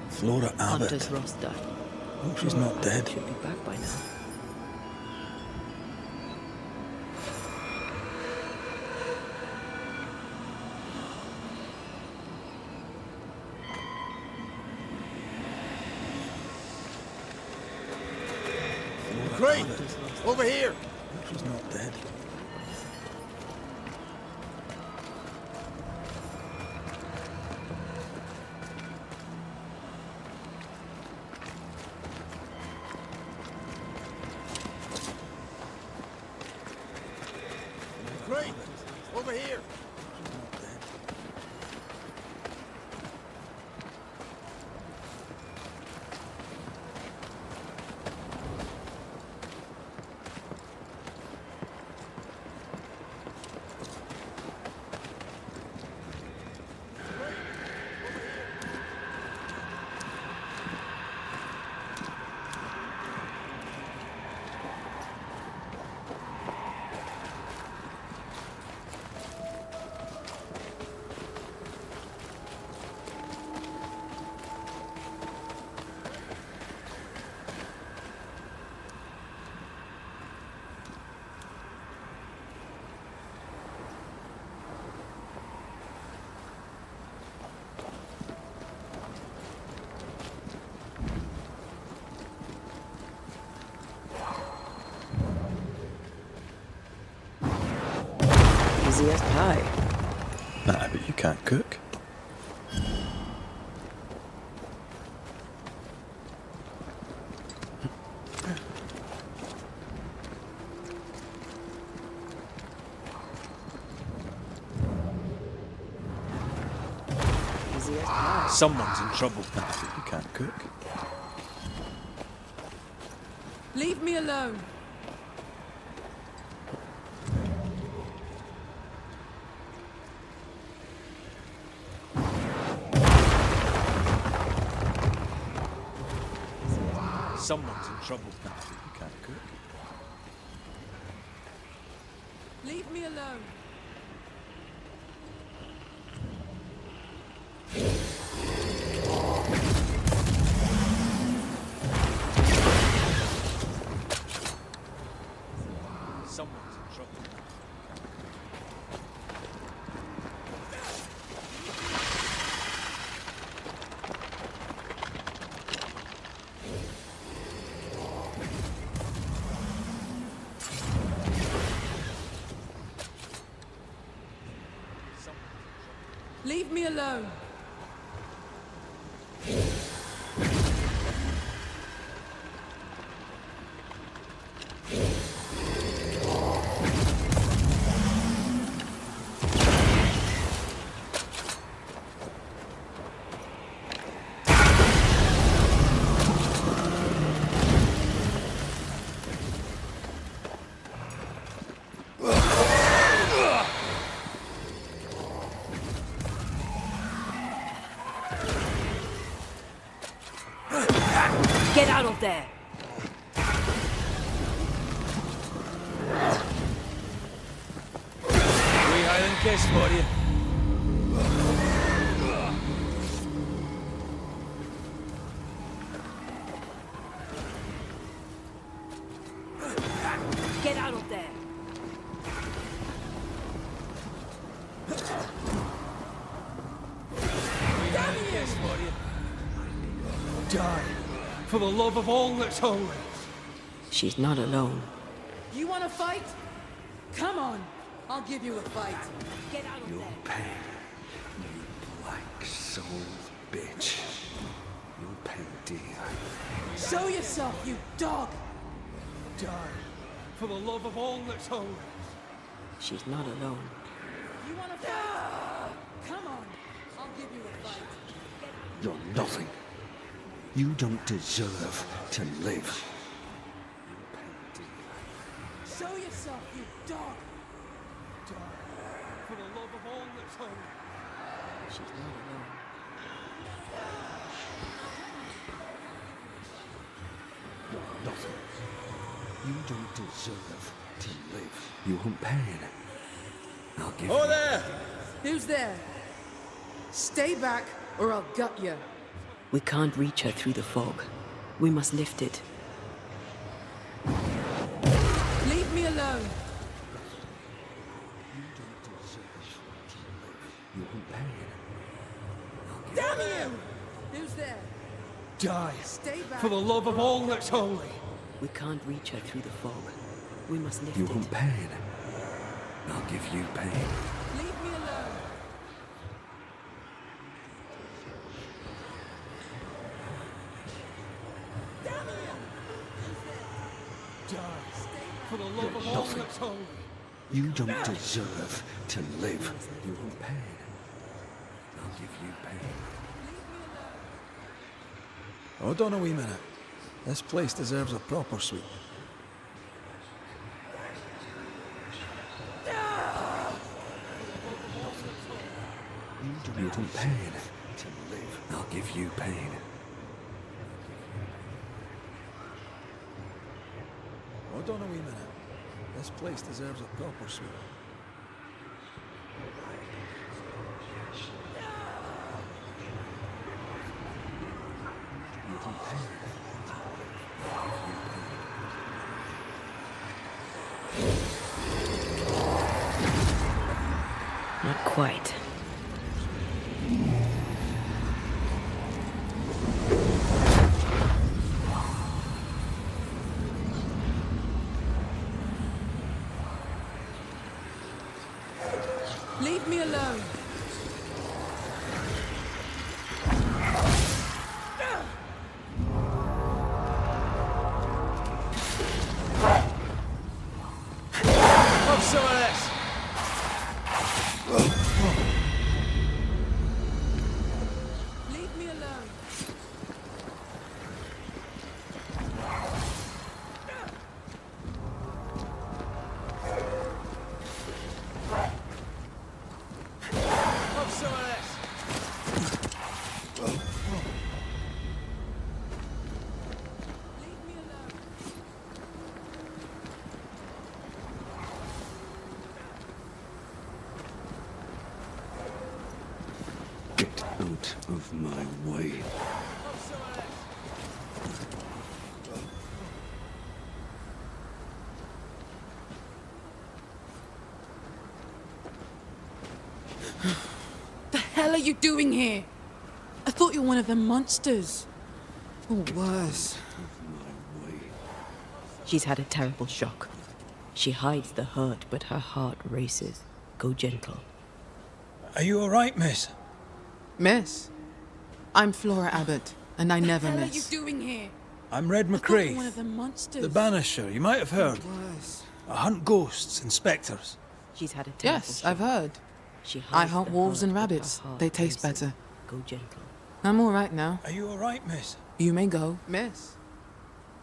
Flora Abbott. Hunter's roster. Oh, she's not dead. Should be back by now. Crane! Over here! She's not dead. Crane! Over here! She's not dead. Easy as pie. Nah, but you can't cook. Easy as pie. Someone's in trouble. Nah, but you can't cook. Leave me alone. Someone's in trouble. Nah, but you can't cook. Leave me alone. Someone's in trouble. Leave me alone. Get out of there! Three Highland kiss for you. Get out of there! Three Highland kiss for you. Die, for the love of all that's holy. She's not alone. You want to fight? Come on. I'll give you a fight. Get out of You'll there! pay, you black-souled bitch. You'll pay dear. Show yourself, you dog. Die, for the love of all that's holy. She's not alone. You want to fight? Come on. I'll give you a fight. You're nothing. You don't deserve to live. Show yourself, you dog. Die, for the love of all that's holy. She's not alone. You're nothing. You don't deserve to live. You want pain? I'll give you... there! Who's there? Stay back, or I'll gut you. We can't reach her through the fog. We must lift it. Leave me alone. You don't deserve to live. You want pain? I'll give Damn you! Who's there? Die, Stay back. for the love of all that's holy. We can't reach her through the fog. We must lift You it. want pain? I'll give you pain. Leave me alone. Damn you! Die, for the love of all Nothing. that's holy. You don't deserve to live. You want pain? I'll give you pain. Hold on a wee minute. This place deserves a proper sweep. You want pain? To live. I'll give you pain. Hold on a wee minute. This place deserves a proper sweep. You want pain? Not quite. Leave me alone. Have some of this. Leave me alone. Have some of this. Leave me alone. Get out of my way. Have some of this. The hell are you doing here? I thought you were one of them monsters. Or worse. She's had a terrible shock. She hides the hurt, but her heart races. Go gentle. Are you all right, miss? Miss? I'm Flora Abbott, and I never What are you miss. doing here? I'm Red I thought you were one McCree, of them monsters. the banisher. You might have heard. Worse. I hunt ghosts and spectres. She's had a terrible Yes, shock. I've heard. She I hides hunt the wolves and hurt, but her rabbits. heart They taste races. better. Go gentle. I'm all right now. Are you all right, miss? You may go. Miss?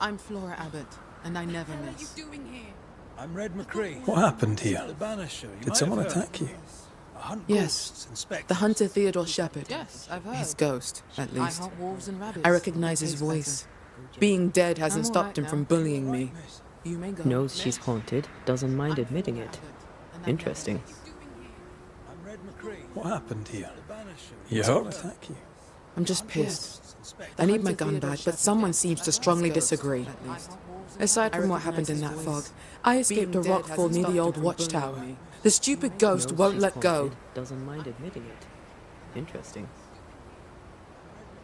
I'm Flora Abbott, and I never What are you miss. doing here? I'm Red McCree. What happened here? The banisher. You Did might someone have heard. attack you? I hunt Yes. ghosts and spectres. The hunter Theodore Shepard. Yes, I've heard. His ghost, at least. I hunt wolves and rabbits. I recognize his voice. Being dead hasn't I'm all stopped right him now. from bullying me. Miss, You may go. Knows she's haunted, doesn't mind admitting it. Interesting. I'm Red McCree. What happened here? The banisher. You hurt? Attack you? I'm just pissed. Ghosts and spectres. I need my gun back, but someone seems to strongly disagree. Aside from what happened in that fog, I escaped a rockfall near the old watchtower. The stupid ghost Knows won't she's let go. haunted, doesn't mind admitting it. Interesting.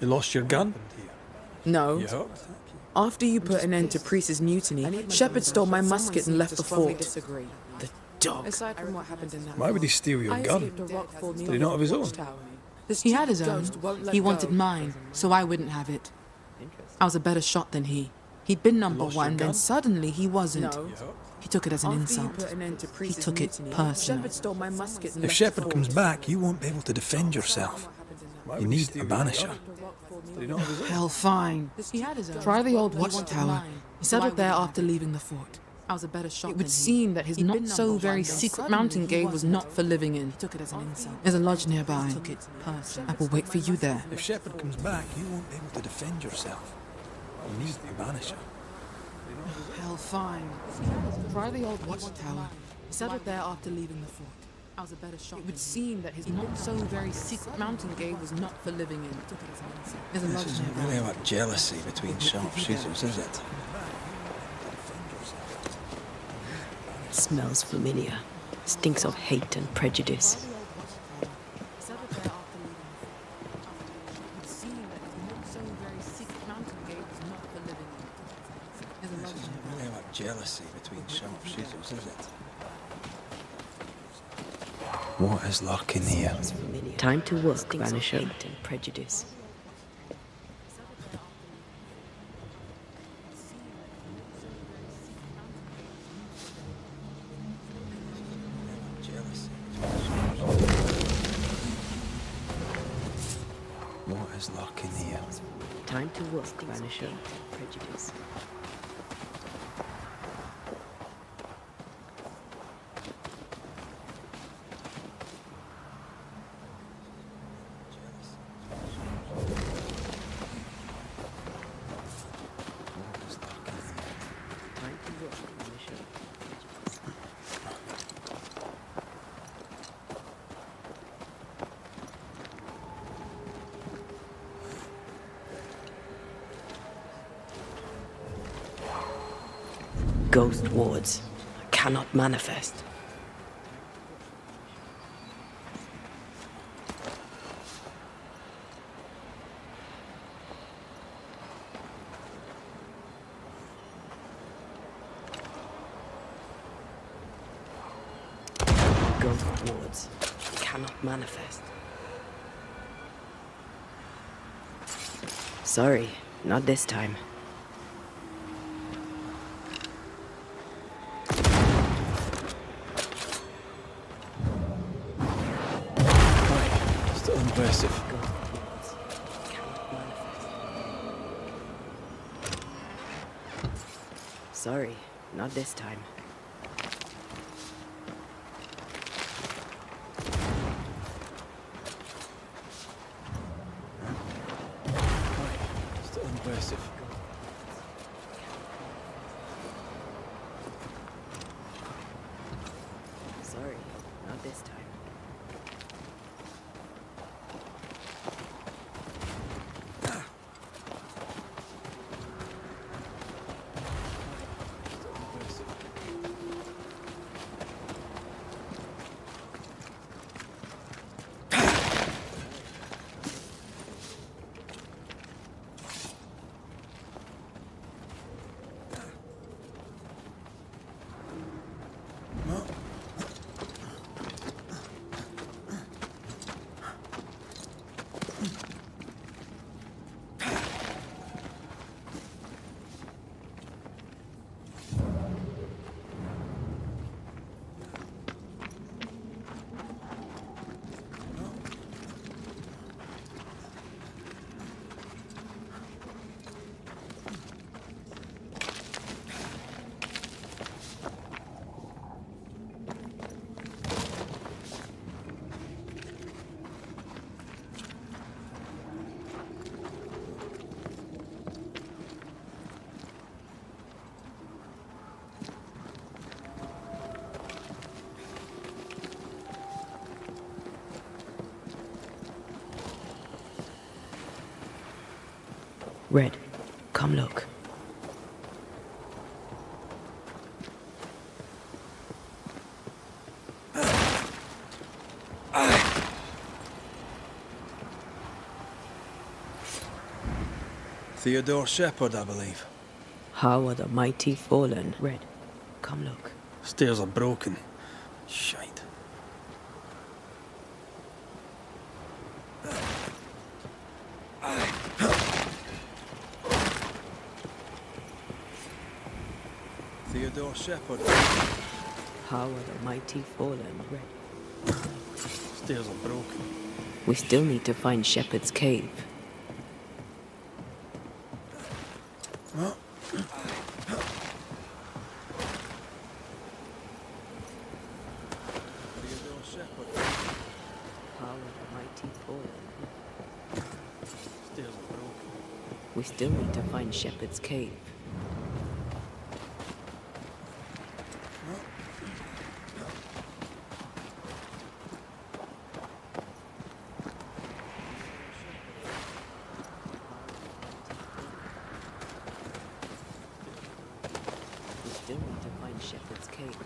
You lost your gun? No. You hurt? After you put an end to Priest's mutiny, Shepard stole my musket and left the fort. The dog. Aside from what happened in that Why would he steal your gun? Did he not have his own? He had his own. He wanted mine, so I wouldn't have it. I was a better shot than he. He'd been number lost your one, then gun? suddenly he wasn't. You hurt? He took it as an insult. He took it personal. If Shepard comes back, you won't be able to defend yourself. Why You would he need steal a your banisher. gun? Did he not have his own? Hell, fine. Try the old watchtower. He settled there after leaving the fort. It would seem that his not so very secret mountain cave was not for living in. There's a lodge nearby. I will wait for you there. If Shepard comes back, you won't be able to defend yourself. You need a banisher. Hell, fine. Try the old watchtower. He settled there after leaving the fort. It would seem that his not so very secret mountain cave was not for living in. There's a This lodge isn't nearby. really about jealousy between sharpshooters, is it? Smells familiar. Stinks of hate and prejudice. This isn't really about jealousy between sharpshooters, is it? What is lurking here? Time to work, Banisher. Hate and prejudice. Jealousy. What is lurking here? Time to work, Banisher. Prejudice. Time to work, Banisher. Ghost wards cannot manifest. Ghost wards cannot manifest. Sorry, not this time. Still impressive. Sorry, not this time. Still impressive. Sorry, not this time. Red, come look. Theodore Shepherd, I believe. How are the mighty fallen? Red, come look. Stairs are broken. Shite. Theodore Shepherd. How are the mighty fallen? Red. Stairs are broken. We still need to find Shepherd's cave. What? Theodore Shepherd. How are the mighty fallen? Stairs are broken. We still need to find Shepherd's cave. We still need to find Shepherd's cave.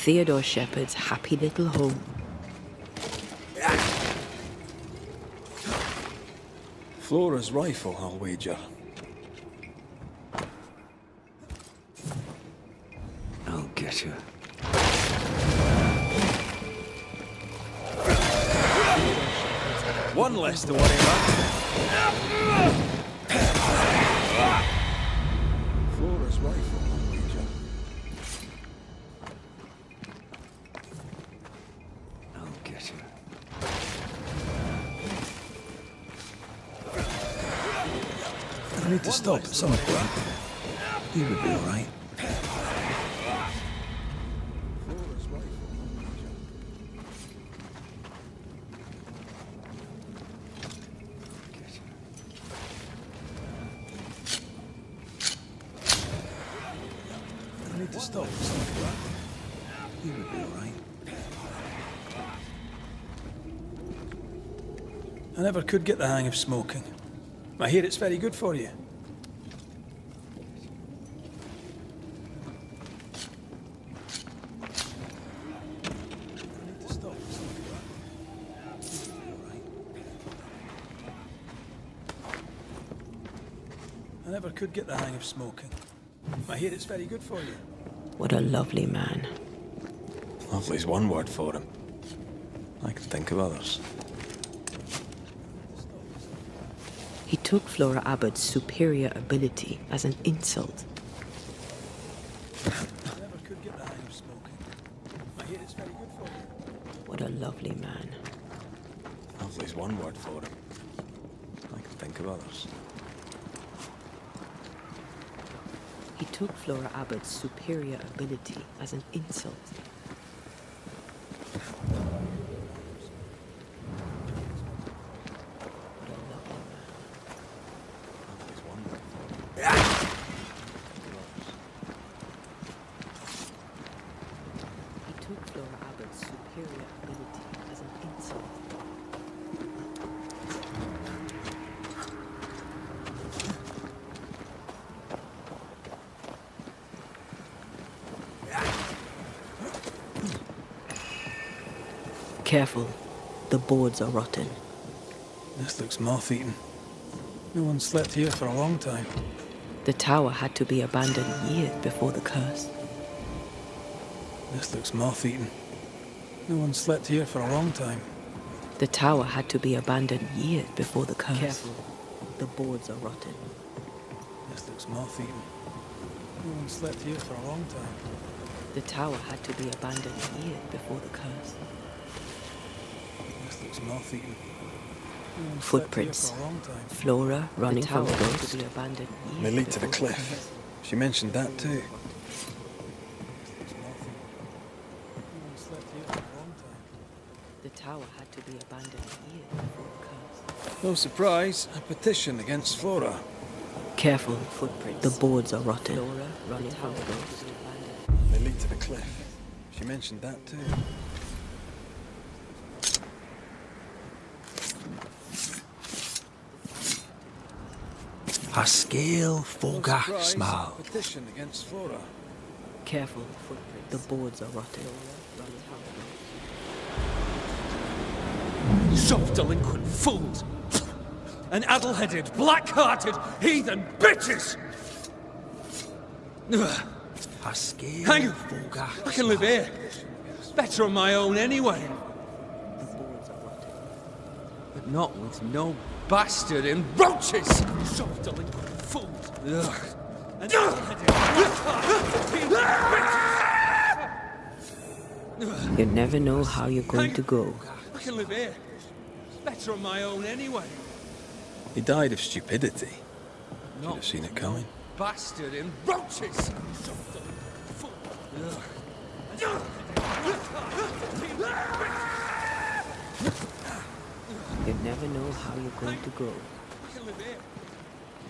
Theodore Shepard's happy little home. Flora's rifle, I'll wager. I'll get you. One less to worry about. Flora's rifle, I'll wager. I'll get you. I need to stop at some point. He would be alright. I need to stop at some point. He would be alright. I never could get the hang of smoking. I hear it's very good for you. I never could get the hang of smoking. I hear it's very good for you. What a lovely man. Lovely's one word for him. I can think of others. He took Flora Abbott's superior ability as an insult. I never could get the hang of smoking. I hear it's very good for you. What a lovely man. Lovely's one word for him. I can think of others. He took Flora Abbott's superior ability as an insult. He took Flora Abbott's superior ability as an insult. Careful, the boards are rotten. This looks moth-eaten. No one slept here for a long time. The tower had to be abandoned years before the curse. This looks moth-eaten. No one slept here for a long time. The tower had to be abandoned years before the curse. Careful, the boards are rotten. This looks moth-eaten. No one slept here for a long time. The tower had to be abandoned years before the curse. This looks moth-eaten. No one slept Footprints. here for a long time. Flora running from a had ghost. to be abandoned They lead to the cliff. She mentioned that too. The tower had to be abandoned years before the curse. No surprise, a petition against Flora. Careful, footprints. The boards are rotten. Flora running from a ghost. They lead to the cliff. She mentioned that too. A scale fogach No surprise, smile. a petition against Flora. Careful, footprints. The boards are rotten. Soft delinquent fools! And addle-headed, black-hearted, heathen bitches! Ugh. A scale Hang on. fogach I can live here. Better on my own anyway. But not with no bastard in roaches! Soft delinquent fools! Ugh. And addle-headed, black-hearted, heathen bitches! You never know how you're going to go. I can live here. Better on my own anyway. He died of stupidity. Should Not have seen it coming. bastard in roaches! You never know how you're going to go. I can live here.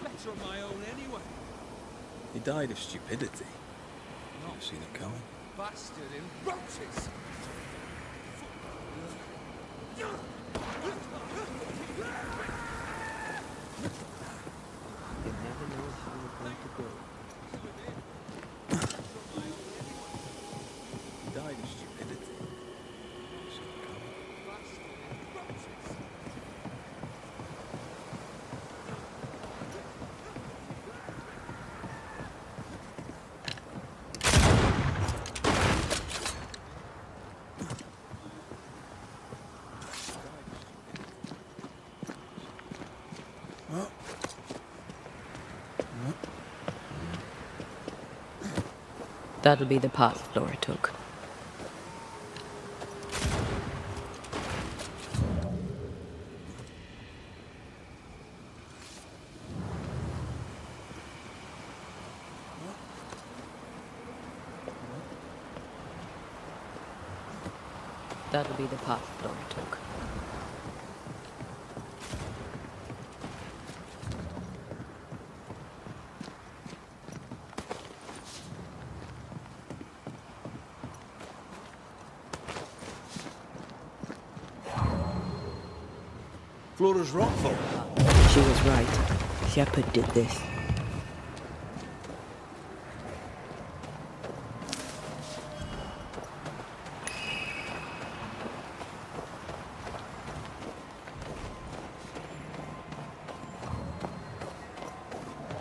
Better on my own anyway. He died of stupidity. Should have seen it coming. Bastard in roaches! You never know how you're going to go. He died That'll be the path Flora took. That'll be the path Flora took. Flora's rockfall. She was right. Shepard did this.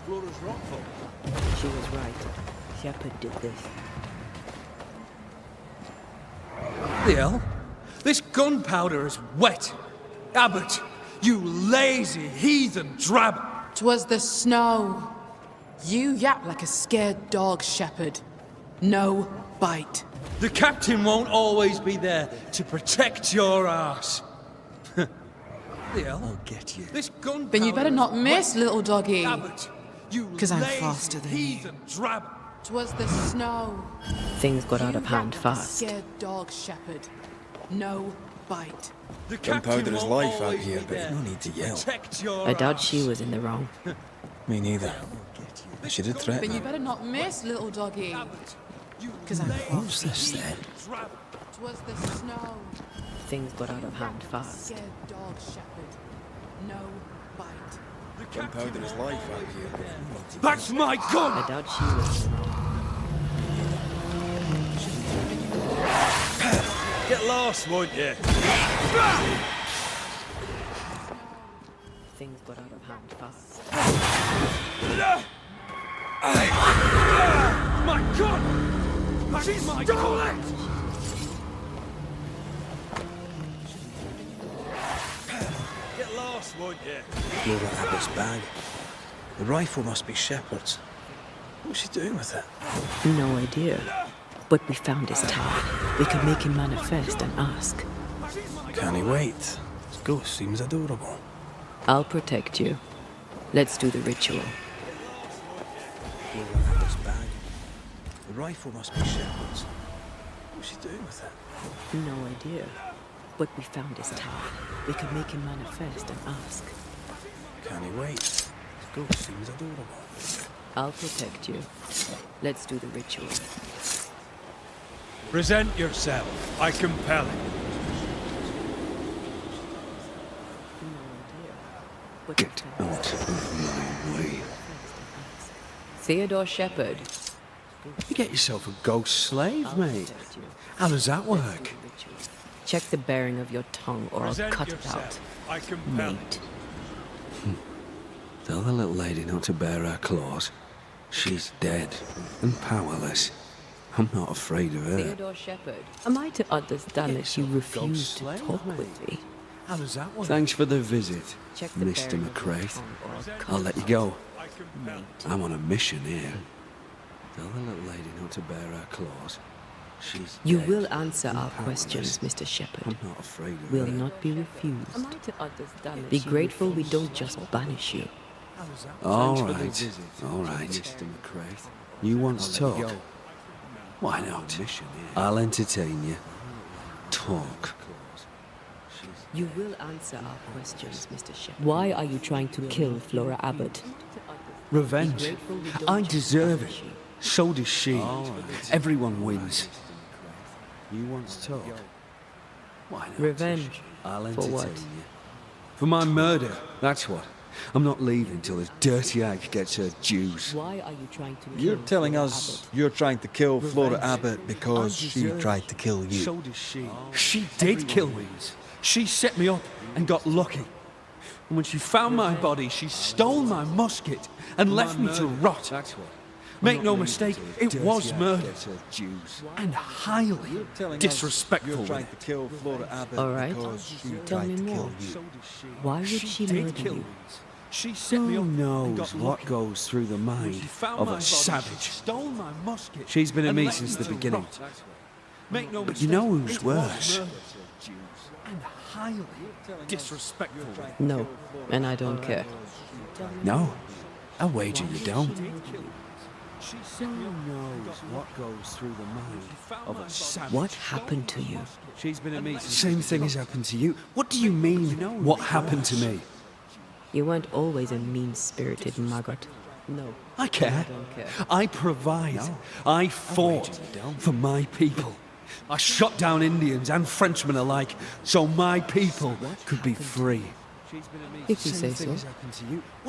Flora's rockfall. She was right. Shepard did this. The hell? This gunpowder is wet. Abbott, you lazy heathen drab. 'Twas the snow. You yap like a scared dog, Shepard. No bite. The captain won't always be there to protect your ass. The hell? I'll get you. This gunpowder. Then you better not miss, little doggy. Abbott, you 'Cause I'm lazy faster than you. heathen drab. 'Twas the snow. Things got out of You hand yap like a fast. scared dog, Shepard. No bite. The Gunpowder captain is won't life out always here, be but there no need to yell. protect your I doubt ass. she was in the wrong. Me neither. She did threaten Then you him. better not miss, little doggy. 'Cause I'm What's this then? 'Twas the snow. Things got out of hand fast. Scared dog, Shepard. No bite. Gunpowder is life out here, but no need to That's my gun! I doubt she was in the wrong. Get lost, won't you? Things got out of hand fast. My gun! She's my gun! Get lost, won't you? Flora Abbott's bag. The rifle must be Shepard's. What's she doing with it? No idea. But we found his tower. We could make him manifest and ask. Can he wait? His ghost seems adorable. I'll protect you. Let's do the ritual. Flora Abbott's bag. The rifle must be Shepard's. What's she doing with it? No idea. But we found his tower. We could make him manifest and ask. Can he wait? His ghost seems adorable. I'll protect you. Let's do the ritual. Present yourself. I compel it. Get out of my way. Theodore Shepard. You get yourself a ghost slave, mate. How does that work? Check the bearing of your tongue or I'll Present cut it yourself. out. I compel it. Mate. Tell the little lady not to bare her claws. She's dead and powerless. I'm not afraid of her. Theodore Shepard. Am I to understand that you refuse to talk with me? How does that work? Thanks for the visit, Check the Mr. bearing of your McCraith. tongue or I'll cut I'll it let you out. go. I compel it. I'm on a mission here. Tell the little lady not to bare her claws. She's You dead will answer and our powerless. questions, Mr. Shepard. I'm not afraid of Will her. not be refused. Am I to understand that Be grateful we don't just banish you. All Thanks for the right, visit, all right, Mr. McCraith. You want to talk? Why not? I'll entertain you. Talk. You will answer our questions, Mr. Shepard. Why are you trying to kill Flora Abbott? Revenge. I deserve it. So does she. Everyone wins. You want to talk? Why not? Revenge. I'll For entertain what? you. For my murder, that's what. I'm not leaving till this dirty hag gets her dues. Why are you trying to You're kill telling Flora us Abbott? you're trying to kill Flora Revenge. Abbott because she Undeserved. tried to kill you. So does she. She did kill me. She set me up and got lucky. And when she found my body, she stole my musket and left me to rot. That's what. Make no mistake, it was murder. And highly disrespectful. You're trying to kill Flora Abbott All right. because she Tell tried me to more. kill you. Why would she murder you? She set me up knows what goes through the mind of a savage. Stole my musket. She's been at and me left since me the to beginning. rot. Make no But you mistake, know who's it was worse? murder. And highly disrespectful. No, and I don't care. No, I wager you don't. She set me up. Knows what goes through the mind of a savage. What happened to you? She's been at me. Same thing has happened to you. What do you mean? What happened to me? You weren't always a mean-spirited maggot. No. I care. I don't care. I provide. I fought for my people. I shot down Indians and Frenchmen alike so my people could be free. If you say so.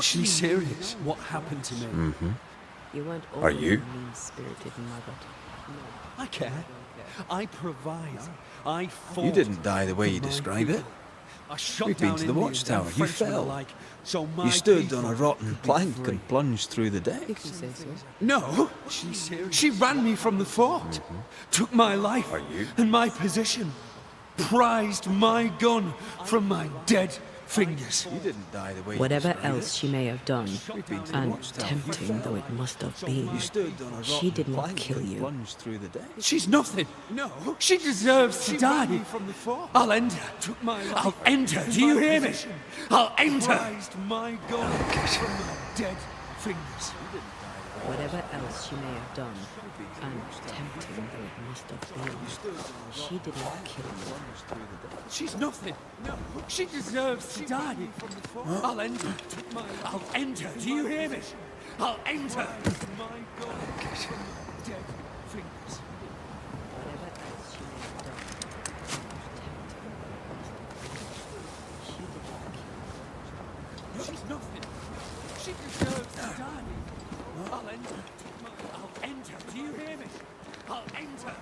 She's serious. What happened to me? Mm-hmm. You weren't Are always you? a mean-spirited maggot. I care. I provide. I fought. You didn't die the way for you my describe it. people. I shot We've been down to the Indians watchtower. and You Frenchmen fell. alike so my You stood people on a rotten could be plank free. and plunged through the decks. If you say so. No, she ran me from the fort, took my life Are you? and my position, prized my gun from my dead fingers. You didn't die the way Whatever you described else it. she may have done, We've been to the and watchtower. tempting though it must have been, You stood on a she rotten did not plank kill and you. plunged through the decks. She's nothing. No, she deserves to die. I'll end her. I'll end her. Do you hear me? I'll end her. Prized my gun from my dead fingers. Whatever else she may have done, and tempting though it must have been, she did not kill you. She's nothing. No, she deserves to die. I'll end her. I'll end her. Do you hear me? I'll end her. My God, from my dead fingers. Whatever else she may have done, and tempting though it must have been, she did not kill you. She's nothing. She deserves to die. I'll end her. I'll end her. Do you hear me? I'll end her.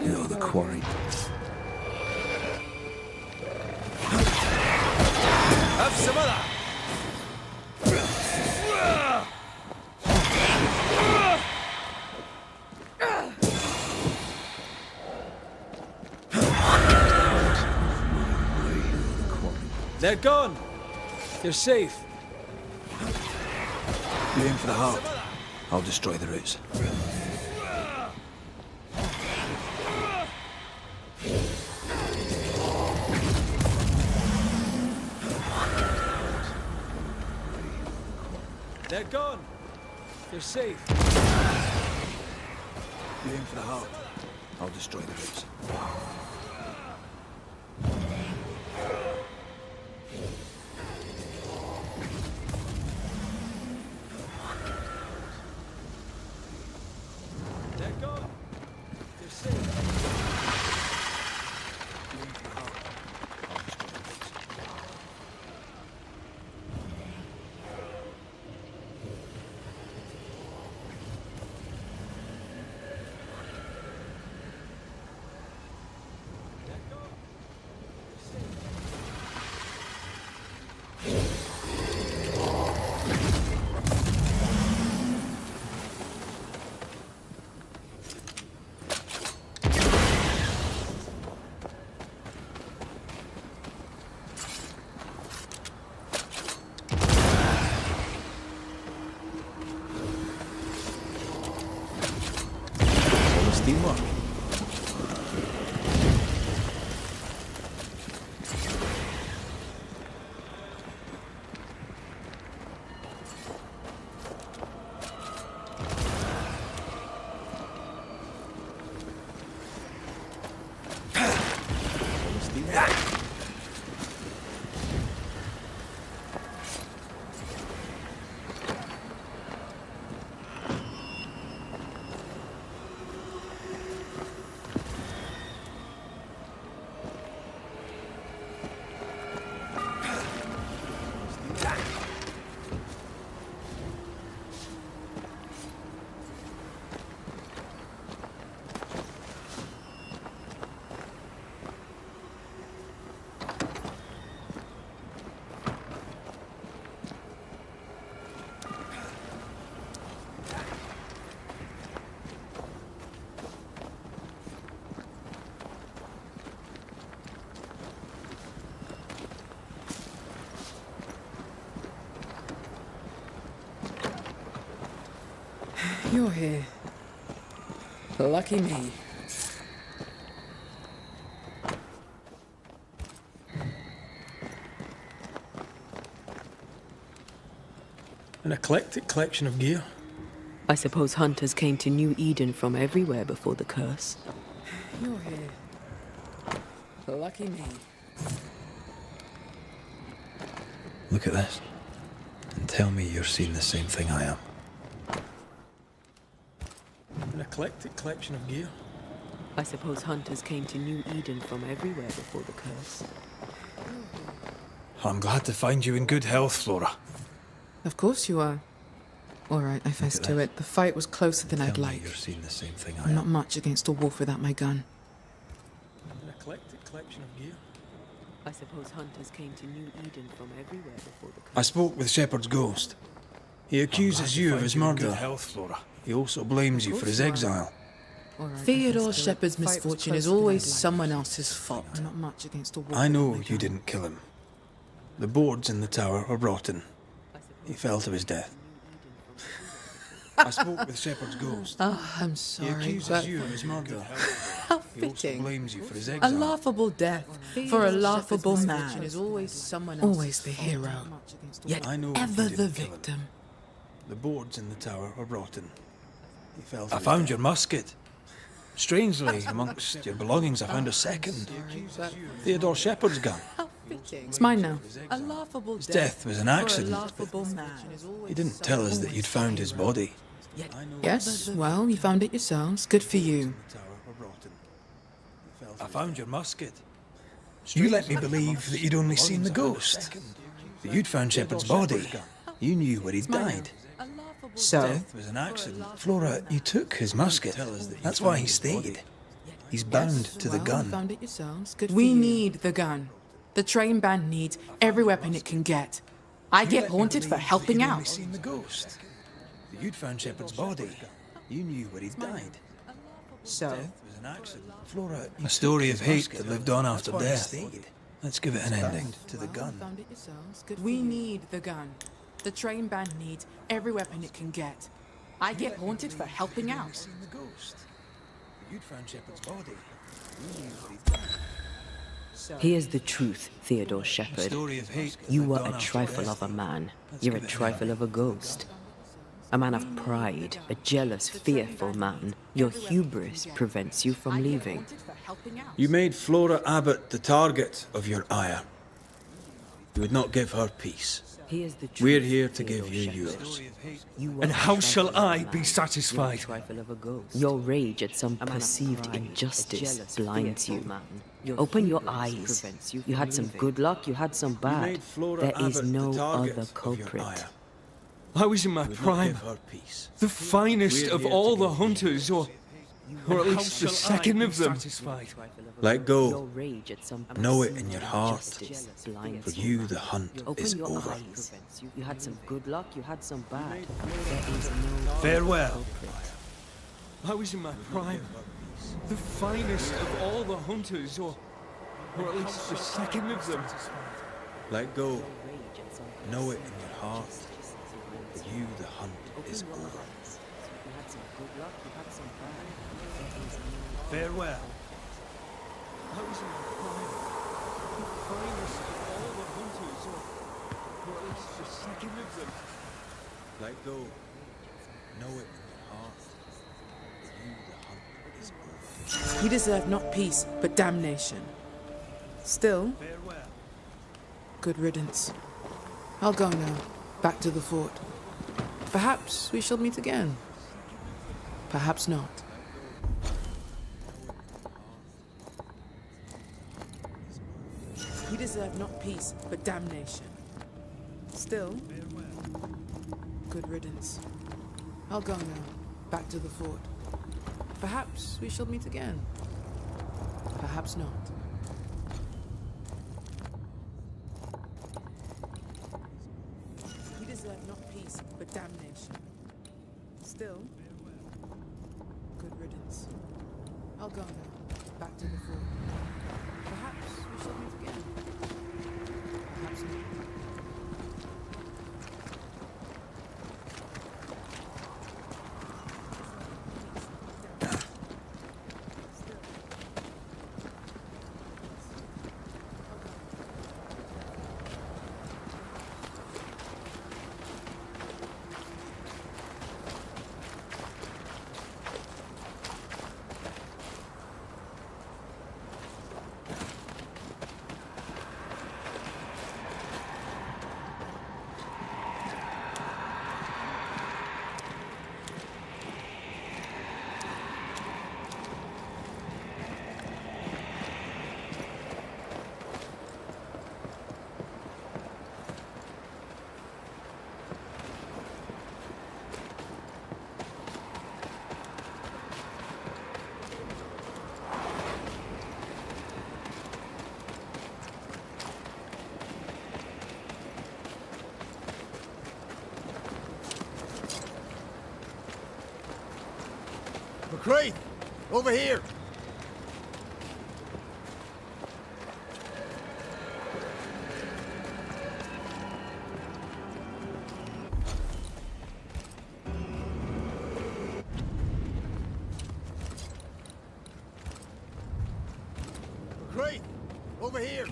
You're the quarry. Have some of that. They're gone. You're safe. You aim for the heart. I'll destroy the roots. They're gone. You're safe. You aim for the heart. I'll destroy the roots. They're gone. You're safe. You aim for the heart. I'll destroy the roots. You're here. Lucky me. An eclectic collection of gear. I suppose hunters came to New Eden from everywhere before the curse. You're here. Lucky me. Look at this. And tell me you're seeing the same thing I am. An eclectic collection of gear. I suppose hunters came to New Eden from everywhere before the curse. I'm glad to find you in good health, Flora. Of course you are. All right, I fess to it. The fight was closer than I'd like. You're seeing the same thing I I'm am. not much against a wolf without my gun. An eclectic collection of gear. I suppose hunters came to New Eden from everywhere before the curse. I spoke with Shepherd's ghost. He accuses you of his murder. Good health, Flora. He also blames you for his exile. Theodore Shepherd's misfortune is always someone else's fault. I'm not much against a wolf. I know you didn't kill him. The boards in the tower are rotten. He fell to his death. I spoke with Shepherd's ghost. Oh, I'm sorry, He accuses but you of his murder. how He also fitting. blames you for his A exile. laughable death for a laughable man. Is always someone else's always the hero, yet I know ever you the didn't kill him. victim. The boards in the tower are rotten. He fell to I found your musket. Strangely, amongst your belongings, I found a second. Theodore Shepherd's gun. It's mine now. A laughable His death was an accident. laughable man. He didn't tell us that you'd found his body. Yes, well, you found it yourselves. Good for you. I found your musket. You let me believe that you'd only seen the ghost. That you'd found Shepherd's body. You knew where he'd died. So? Death was an accident. Flora, you took his musket. That's why he stayed. He's bound to the You gun. found it yourselves. Good we need the gun. The train band needs every weapon it can get. I get haunted for helping out. Seen the ghost. That you'd found Shepherd's body. You knew where he'd died. So? Death was an accident. Flora, a story of hate that lived on after death. Let's give it an ending. To the gun. Found it yourselves. Good we need the gun. The train band needs every weapon it can get. I get haunted for helping out. Seen the ghost. That you'd found Shepherd's body. You knew where he'd died. Here's the truth, Theodore Shepherd. Story of hate that You lived were on a after trifle death. of a man. Let's You're a give it an trifle of a ghost. A man of pride, a jealous, fearful man. Your hubris prevents you from leaving. You made Flora Abbott the target of your ire. You would not give her peace. Here's the truth, We're here to Theodore give you Shepherd. yours. You were And a how trifle shall of a I man. be You're a satisfied? trifle of a ghost. Your rage at some perceived injustice blinds you. Open your eyes. You had some good luck, you had some You bad. made Flora There is Abbott the no target other of your culprit. ire. I was in my You would not prime, give her peace. the finest We're of here all to the give you hunters, or at least the second of them. Let go. Your rage at some Know it in perceived your heart. injustice blinds For you, the hunt Open is your over. eyes. You had some good luck, you had some bad. There is no Farewell. culprit. I was in my prime, the finest of all the hunters, or at least the second of them. Let go. Know it in your heart. For you, the hunt is over. You had some good luck, you had some bad. There is no Farewell. I was in my prime, the finest of all the hunters, or at least the second of them. Let go. Know it in your heart. For you, the hunt is over. He deserved not peace, but damnation. Still, good riddance. I'll go now, back to the fort. Perhaps we shall meet again. Perhaps not. He deserved not peace, but damnation. Still, good riddance. I'll go now, back to the fort. Perhaps we shall meet again. Perhaps not. He deserved not peace, but damnation. Still, good riddance. I'll go now, back to the fort. Perhaps we shall meet again. Perhaps not. McCrae! Over here! McCrae! Over here!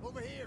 Over here!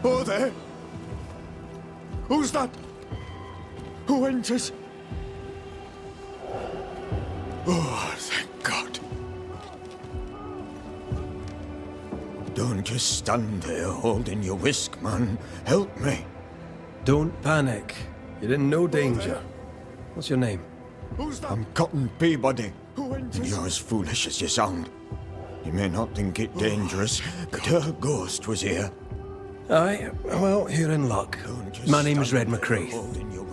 Oh, there! Who's that? Who enters? Oh, thank God. Don't just stand there holding your whisk, man. Help me. Don't panic. You're in no danger. What's your name? I'm Cotton Peabody. And you're as foolish as you sound. You may not think it dangerous, but her ghost was here. Aye, well, you're in luck. My name's Red McCraith,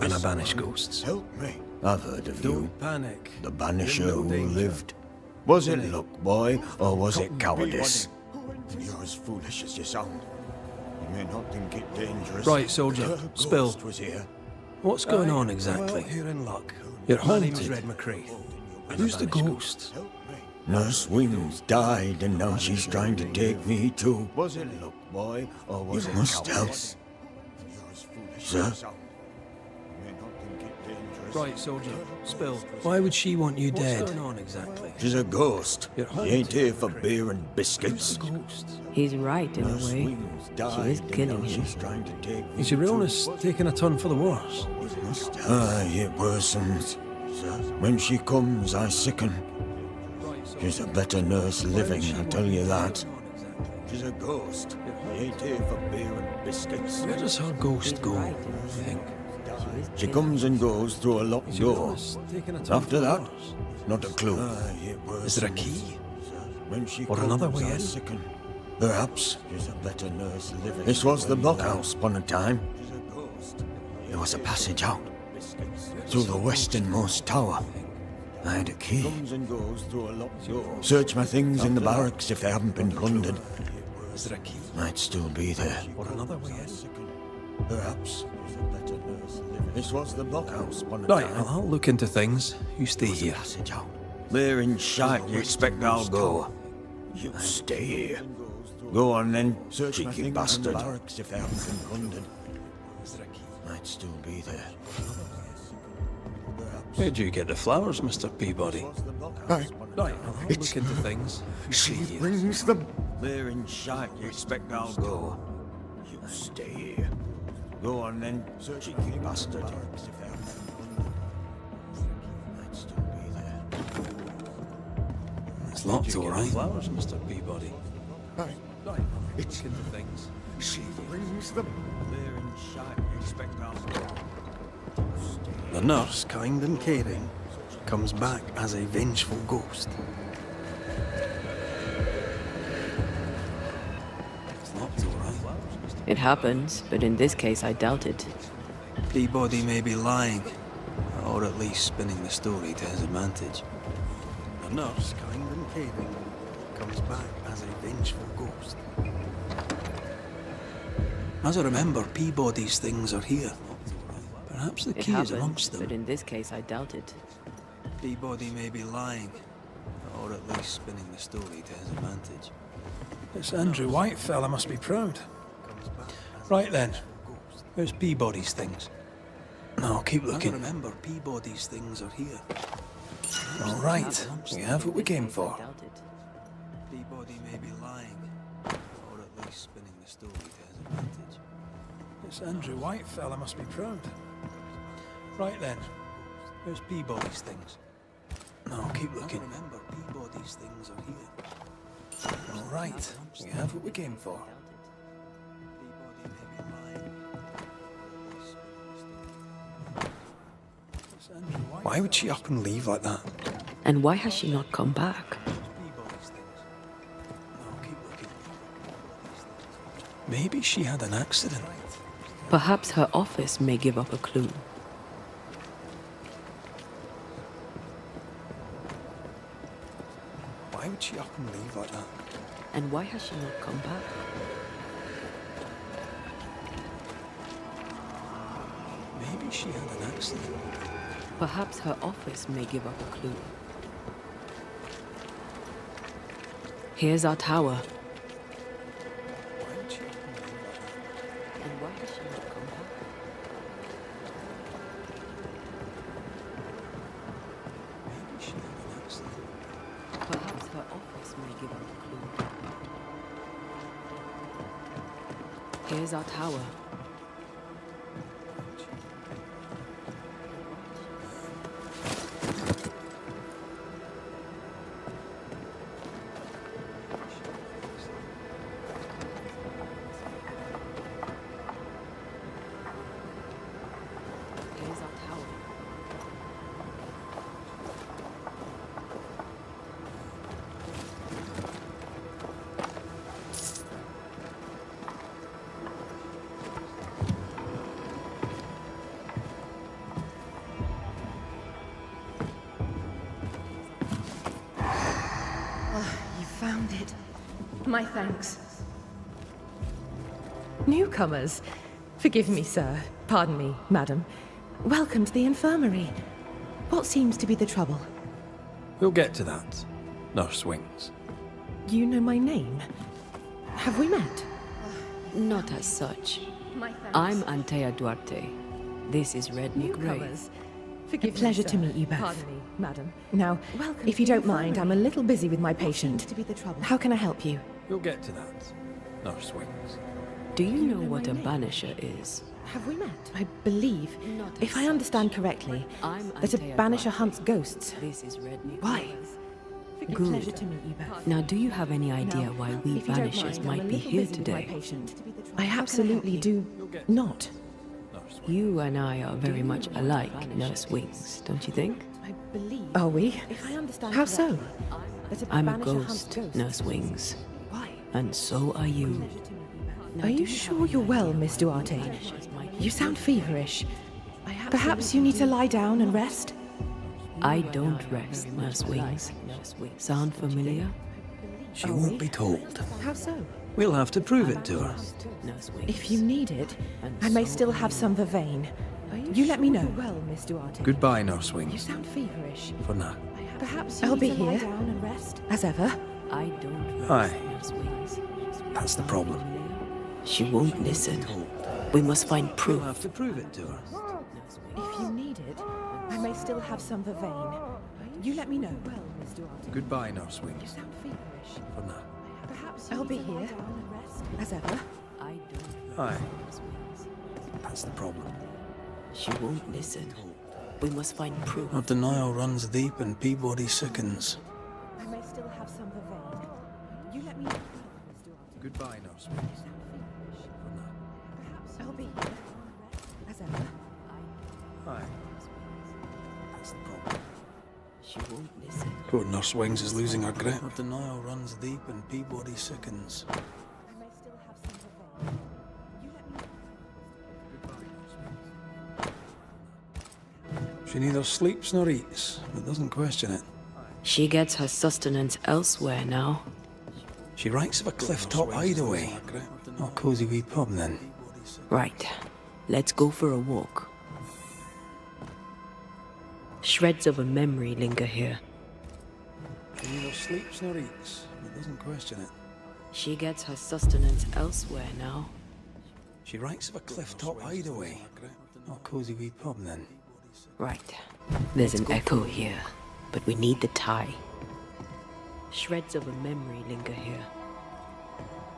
and I banish ghosts. Help me. I've heard of you. Don't panic. The banisher who lived. Was it luck, boy, or was it cowardice? You're as foolish as you sound. You may not think it dangerous. Right, soldier. Her Spill. ghost was here. What's going on exactly? Well, you're in luck. You're My name's haunted. Red McCraith. Who's the ghost? Nurse Wings died, and now she's trying to take me too. Was it luck, boy, or was it must help? Sir? Right, soldier. Spill. Why would she want you dead? What's going on exactly? She's a ghost. She ain't here for beer and biscuits. He's right, in a way. She is killing him. Is your illness taking a turn for the worse? Aye, it worsens. When she comes, I sicken. She's a better nurse living, I tell you that. She's a ghost. She ain't here for beer and biscuits. Where does her ghost go, you think? She comes and goes through a locked door. After that, not a clue. Is there a key? When she Or another way I in? sicken. Perhaps she's a better nurse living. This was the blockhouse upon a time. There was a passage out through the westernmost tower. I had a key. Comes and goes through a locked door. Search my things in the barracks if they haven't been plundered. Is there a key? Might still be there. Or another way in? Perhaps she's a better nurse living. This was the blockhouse upon a Right, time. well, I'll look into things. You stay here. Passage out. There in shite, you expect I'll go. You stay here. Go on then, cheeky bastard. If they haven't been plundered. Might still be there. Where'd you get the flowers, Mr. Peabody? Aye. Right, I'll look into things. You She stay here. brings them. There in shite, you expect I'll go. You stay here. Go on then, cheeky bastard. Might still be there. It's locked, all right. Flowers, Mr. Peabody. Aye. Right, I'll look into things. She brings them. There in shite, you expect I'll go. The nurse, kind and caring, comes back as a vengeful ghost. It's locked, all right. It happens, but in this case, I doubt it. Peabody may be lying, or at least spinning the story to his advantage. The nurse, kind and caring, comes back as a vengeful ghost. As I remember, Peabody's things are here. Perhaps the It key is happens, amongst them. but in this case, I doubt it. Peabody may be lying, or at least spinning the story to his advantage. This Andrew White fella must be proud. Right then, where's Peabody's things? No, keep looking. I remember, Peabody's things are here. All right, we have what we came for. Peabody may be lying, or at least spinning the story to his advantage. This Andrew White fella must be proud. Right then, where's Peabody's things? No, keep looking. I remember, Peabody's things are here. All right, we have what we came for. Peabody may be lying. This Andrew White Why would she up and leave like that? And why has she not come back? Peabody's things. No, keep looking. Maybe she had an accident. Perhaps her office may give up a clue. Why would she up and leave like that? And why has she not come back? Maybe she had an accident. Perhaps her office may give up a clue. Here's our tower. Why would she up and leave like that? And why has she not come back? Maybe she had an accident. Perhaps her office may give up a clue. Here's our tower. Here's our tower. You found it. My thanks. Newcomers. Forgive me, sir. Pardon me, madam. Welcome to the infirmary. What seems to be the trouble? We'll get to that, Nurse Wings. You know my name? Have we met? Not as such. My thanks. I'm Antea Duarte. This is Rednick Ray. Newcomers. Forgive me, pleasure sir. to meet you both. Pardon me, madam. Now, Welcome if you to the don't mind, I'm a little busy with my patient. To be the trouble. How can I help you? We'll get to that, Nurse Wings. Do you know what a banisher is? Have we met? I believe, Not if as I understand such. correctly, I'm that a Antea banisher Duarte. hunts ghosts. This is Rednick Why? Ray. Pleasure Good. to meet you both. Now, do you have any idea Now, why we if you don't banishers mind, I'm might a be little here busy with my today? patient. I absolutely do not. You and I are very much alike, Nurse Wings, don't you think? Are we? How so? I'm a ghost, Nurse Wings. Why? And so are you. Are you sure you're well, Miss Duarte? You sound feverish. Perhaps you need to lie down and rest? I don't rest, Nurse Wings. Sound familiar? She won't be told. How so? We'll have to prove it to her. If you need it, I may still have some vervain. You let me know. Well, Miss Duarte. Goodbye, Nurse You Wings. sound feverish. For now. Perhaps I'll be here. As ever. I don't rest, Aye. Nurse Wings. That's the problem. She won't listen. We must find We'll proof. have to prove it to her. If you need it, I may still have some vervain. You let me know. Well, Miss Duarte. Goodbye, Nurse You Wings. sound feverish. For now. Perhaps I'll be here. As ever. I don't Aye. rest, Nurse Wings. That's the problem. She won't listen. We must find proof. Our denial runs deep and Peabody sickens. I may still have some vervain. You let me know. Well, Miss Duarte. Goodbye, Nurse You Wings. sound feverish. For now. Perhaps I'll be here. As ever. Aye. That's the problem. She won't listen. Poor Nurse Wings is losing her grip. Our denial runs deep and Peabody sickens. I may still have some vervain. You let me know. Goodbye, Nurse Wings. She neither sleeps nor eats, but doesn't question it. She gets her sustenance elsewhere now. She writes of a cliff-top hideaway. Not cozy wee pub, then. Right. Let's go for a walk. Shreds of a memory linger here. She neither sleeps nor eats, but doesn't question it. She gets her sustenance elsewhere now. She writes of a cliff-top hideaway. Not cozy wee pub, then. Right. There's an echo here, but we need the tie. Shreds of a memory linger here.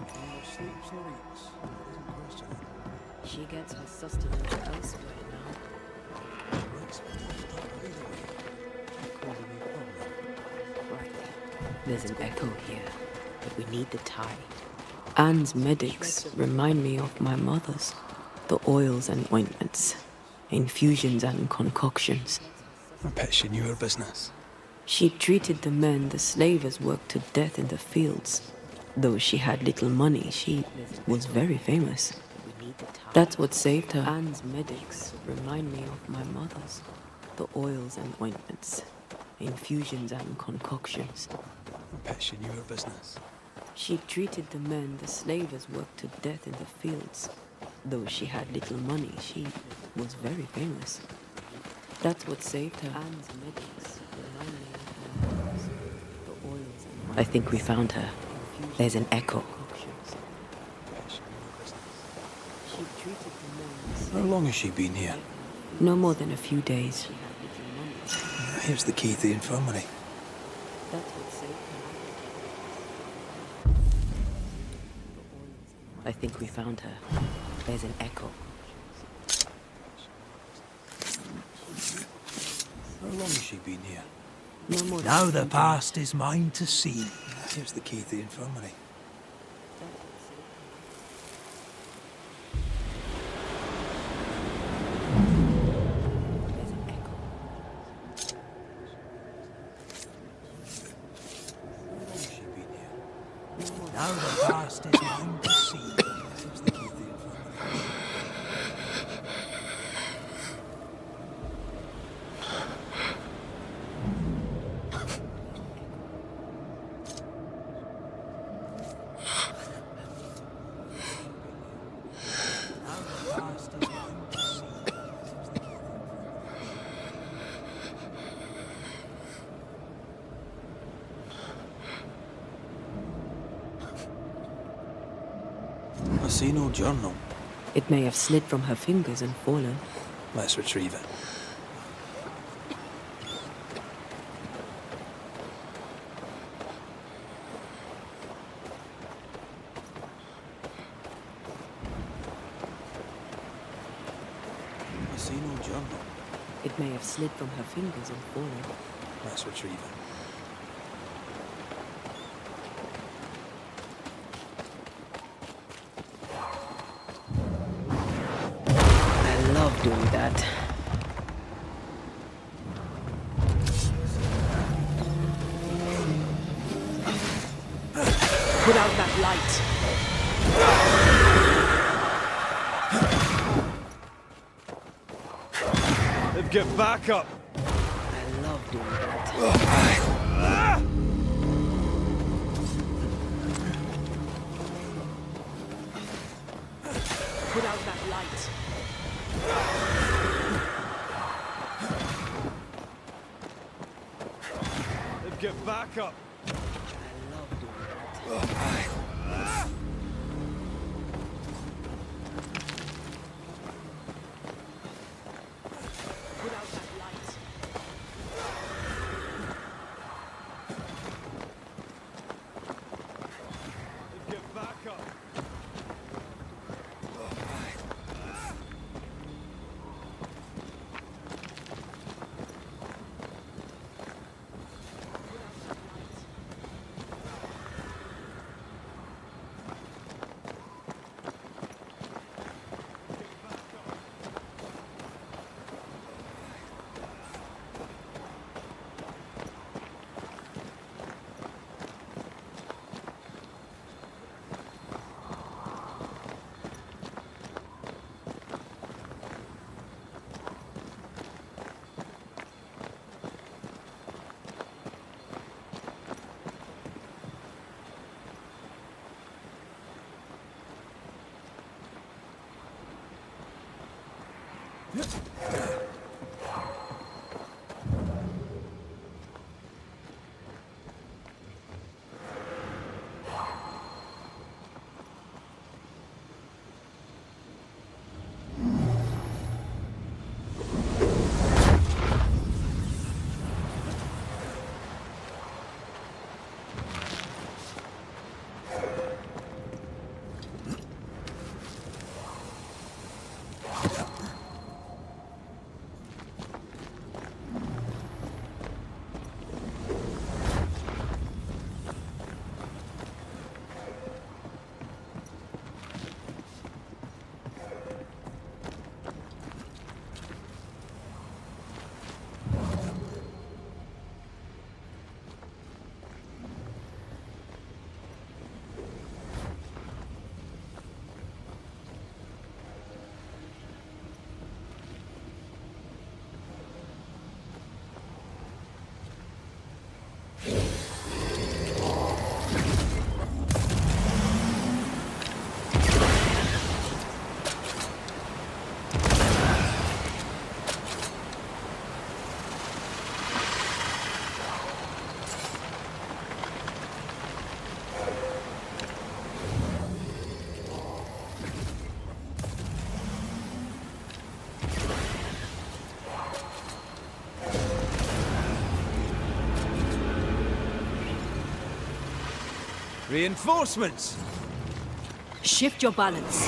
She neither sleeps nor eats, but doesn't question it. She gets her sustenance elsewhere now. She writes of a cliff-top hideaway. Not cozy wee pub, then. Right. There's an echo here, but we need the tie. Anne's medics remind me of my mother's. The oils and ointments, infusions and concoctions. I bet she knew her business. She treated the men the slavers worked to death in the fields. Though she had little money, she was very famous. That's what saved her. Anne's medics remind me of my mother's. The oils and ointments, infusions and concoctions. I bet she knew her business. She treated the men the slavers worked to death in the fields. Though she had little money, she was very famous. That's what saved her. Anne's medics remind me of my mother's. The oils and I think we found her. There's an echo. She treated the men. How long has she been here? No more than a few days. Here's the key to the infirmary. That's what saved her. I think we found her. There's an echo. How long has she been here? No more. Now the past is mine to see. Here's the key to the infirmary. Now the past is mine to see. Here's the key to the infirmary. I see no journal. It may have slid from her fingers and fallen. Let's retrieve it. I see no journal. It may have slid from her fingers and fallen. Let's retrieve it. I love doing that. Put out that light. Get back up! I love doing that. Put out that light. Get back up! I love doing that. Put out that light. Get back up! Reinforcements! Shift your balance.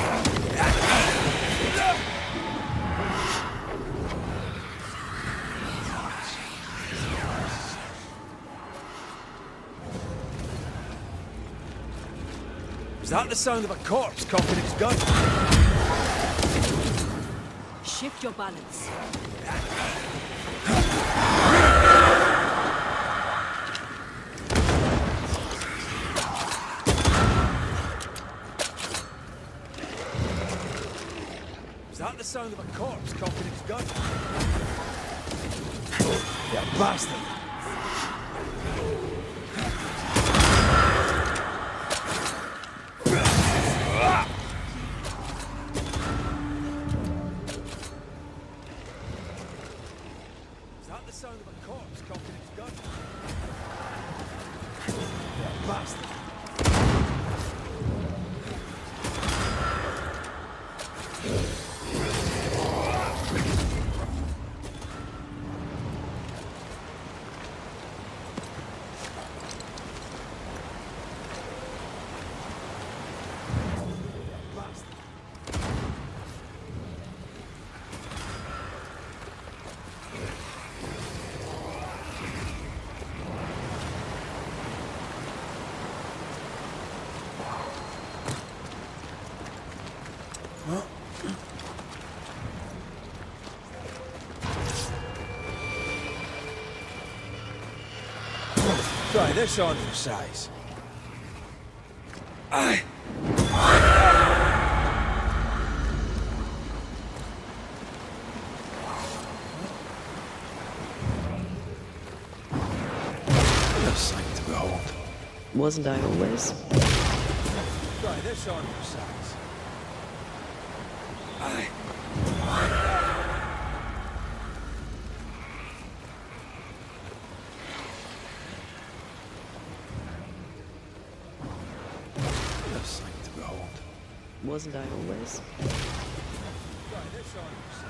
Is that the sound of a corpse cocking its gun? Shift your balance. Is that the sound of a corpse cocking its gun? Yeah, bastard! Is that the sound of a corpse cocking its gun? Yeah, bastard! Try this on for size. Aye. A sight to behold. Wasn't I always? Try this on for size. Aye. A sight to behold. Wasn't I always? Try this on for size.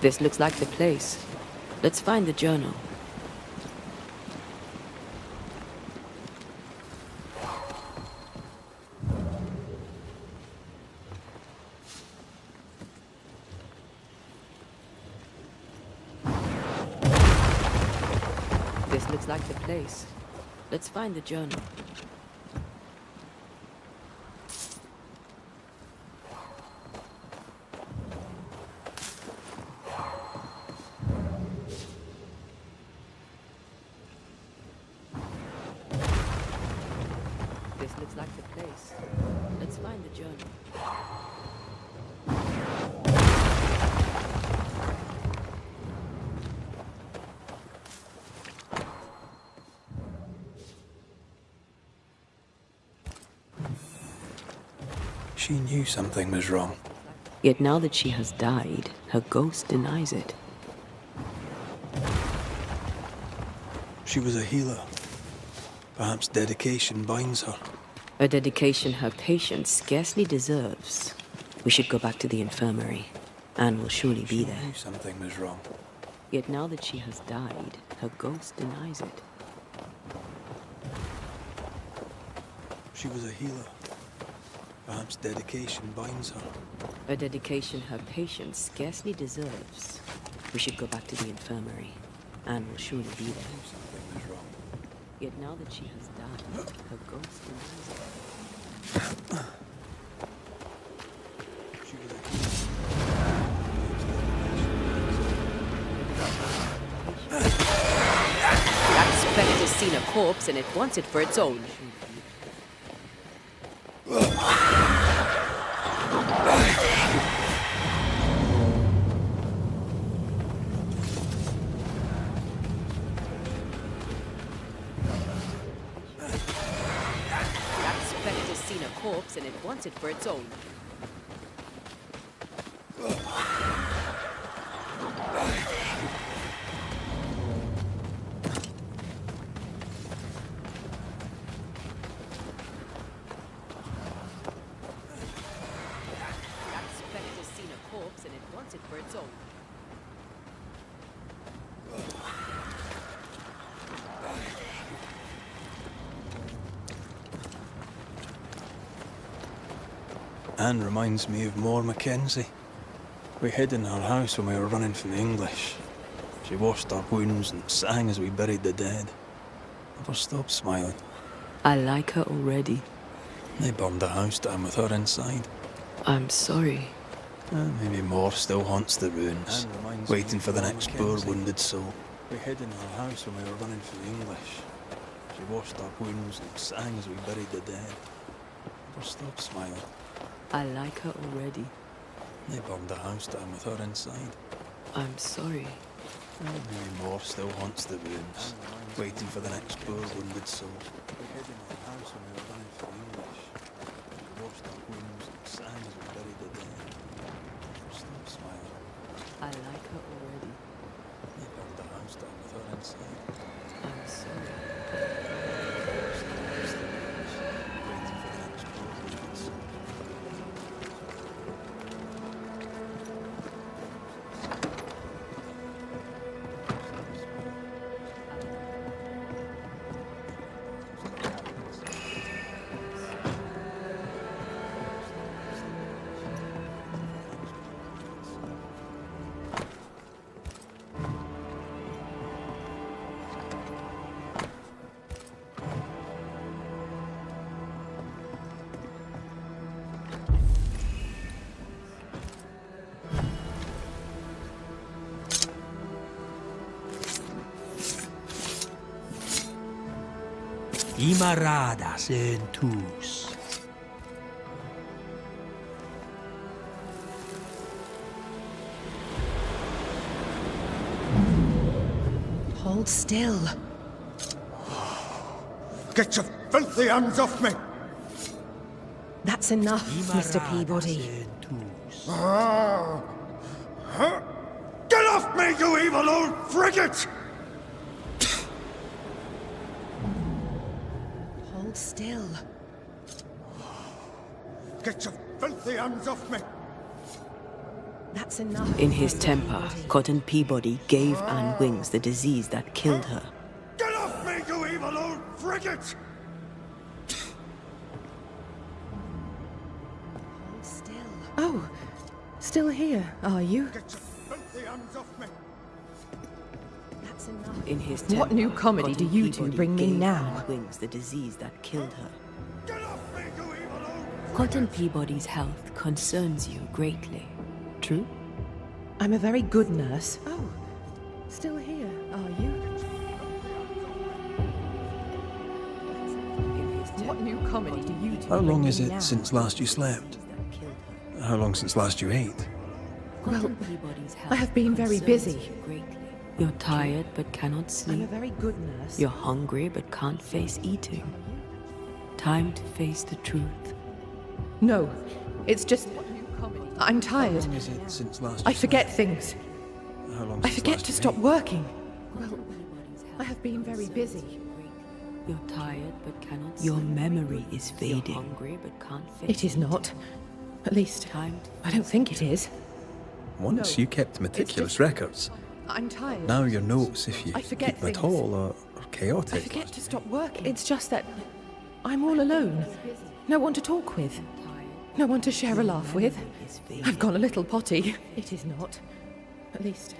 This looks like the place. Let's find the journal. This looks like the place. Let's find the journal. This looks like the place. Let's find the journal. She knew something was wrong. Yet now that she has died, her ghost denies it. She was a healer. Perhaps dedication binds her. A dedication her patient scarcely deserves. We should go back to the infirmary. Anne will surely be there. She knew something was wrong. Yet now that she has died, her ghost denies it. She was a healer. Perhaps dedication binds her. A dedication her patient scarcely deserves. We should go back to the infirmary. Anne will surely be there. Something was wrong. Yet now that she has died, her ghost denies it. That spectre's seen a corpse and it wants it for its own. That spectre's seen a corpse and it wants it for its own. And it wants it for its own. Anne reminds me of More Mackenzie. We hid in her house when we were running from the English. She washed our wounds and sang as we buried the dead. Never stopped smiling. I like her already. They burned the house down with her inside. I'm sorry. Maybe more still haunts the ruins, waiting for the next poor wounded soul. We hid in her house when we were running from the English. She washed our wounds and sang as we buried the dead. Never stopped smiling. I like her already. They burned the house down with her inside. I'm sorry. Maybe more still haunts the ruins, waiting for the next poor wounded soul. We hid in her house when we were running from the English. She washed our wounds and sang as we buried the dead. Stop smiling. I like her already. They burned the house down with her inside. I'm sorry. Waiting for the next poor wounded soul. Imaradas en tus. Hold still. Get your filthy hands off me! That's enough, Mr. Peabody. Get off me, you evil old frigate! Hold still. Get your filthy hands off me! That's enough. In his temper, Cotton Peabody gave Anne Wings the disease that killed her. Get off me, you evil old frigate! Hold still. Oh, still here, are you? Get your filthy hands off me! That's enough. In his temper, What new comedy do you two Peabody bring me gave now? Anne Wings the disease that killed her. Get off me, you evil old... Cotton Peabody's health concerns you greatly. True? I'm a very good nurse. Oh, still here, are you? What new comedy do you two How long is bring me it now? since last you slept? How long since last you ate? Well, I have been very busy. You're tired but cannot I'm a sleep. very good nurse. You're hungry but can't face eating. Time to face the truth. No, it's just... I'm tired. How long is it since last I you forget slept? things. How long I since forget last to you stop ate? working. Well, I have been very busy. You're tired but cannot sleep. Your memory is fading. You're hungry but can't face It is not. At least, I don't think it is. Once you kept meticulous records. I'm tired. Now your notes, if you I forget keep them at things. all, are chaotic. I forget to stop working. It's just that I'm all alone. No one to talk with. No one to share a laugh with. I've gone a little potty. It is not. At least,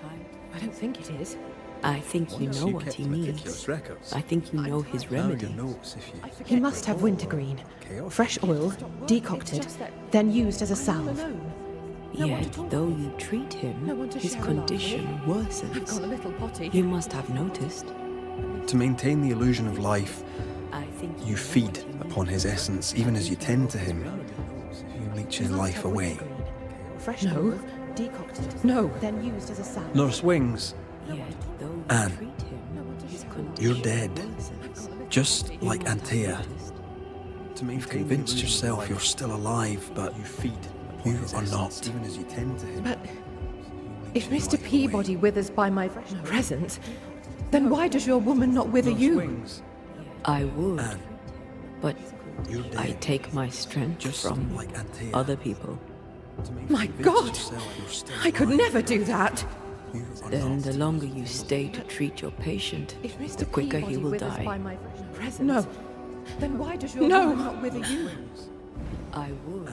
I don't think it is. I think you know what he needs. I think you know his remedy. He must have wintergreen. Fresh oil, decocted, then used as a salve. Yet, though you treat him, his condition worsens. I've got a little potty. You must have noticed. To maintain the illusion of life, I think you feed upon his essence, even as you tend to him. You leech his life away. Fresh oil, decocted, then used as a salve. Nurse Wings, Yet, though you Anne, treat him, his condition you're dead. worsens. Just like Antea. You've convinced yourself you're still alive, but you are not. Even as you tend to him. But if Mr. Peabody withers by my presence, then why does your woman not wither you? I would, but I take my strength from other people. My God! I could never do that! Then the longer you stay to treat your patient, the quicker he will die. No. Then why does your woman not wither you? I would,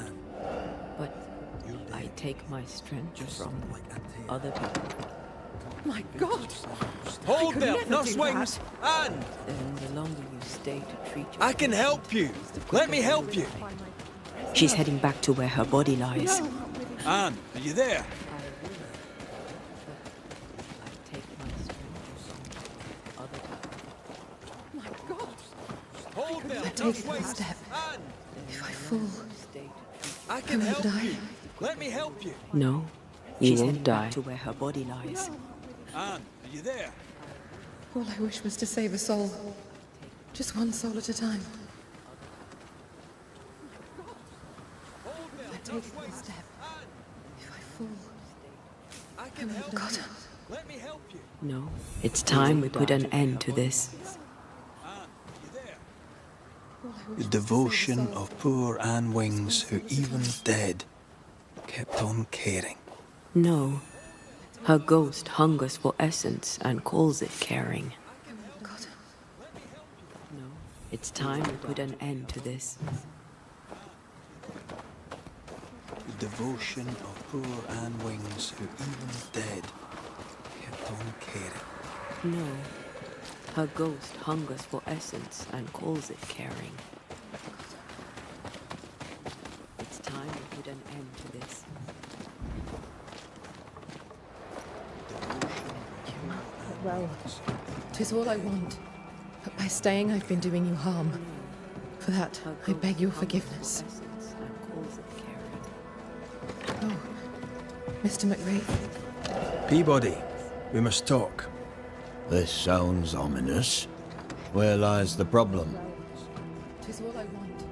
but I take my strength from other people. My God! Hold could there, never Nurse do Wings! Anne! Then the longer you stay to treat your I can help you! Let me help you! She's heading back to where her body lies. Anne, are you there? My God! Hold there, If I Nurse take a Wings! step, Anne! if I fall, I can I help die. you! Let me help you! No, you won't die. To where her body lies. Anne, are you there? All I wish was to save a soul. Just one soul at a time. If I take a step, if I fall, I can help God. you! Let me help you! No, it's time we put an end to this. The devotion of poor Anne Wings, who even dead, kept on caring. No, her ghost hungers for essence and calls it caring. No, it's time we put an end to this. The devotion of poor Anne Wings, who even dead, kept on caring. No, her ghost hungers for essence and calls it caring. It's time we put an end to this. Well, 'tis all I want. But by staying, I've been doing you harm. For that, I beg your forgiveness. Oh, Mr. McRae. Peabody, we must talk. This sounds ominous. Where lies the problem? 'Tis all I want.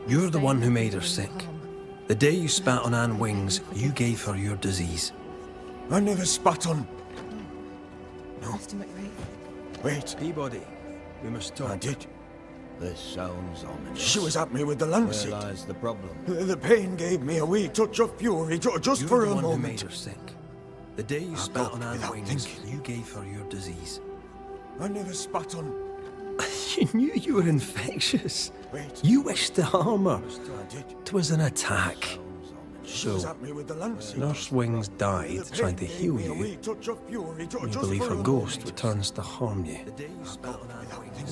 You're the one who made her sick. The day you spat on Anne Wings, you gave her your disease. I never spat on... No. Mr. McRae. Wait. Peabody, we must talk. I did. This sounds ominous. She was at me with the lancet. Where lies the problem? The pain gave me a wee touch of fury, just You're for the a one who made moment. her sick. The day you spat on Anne Wings, you gave her your disease. I never spat on... You knew you were infectious. Wait. You wished to harm her. I did. 'Twas an attack. She was So, at me with the lancet. Nurse Wings died The trying to pain heal gave me a you. wee touch of fury, You just believe for her a ghost moment. returns to harm you.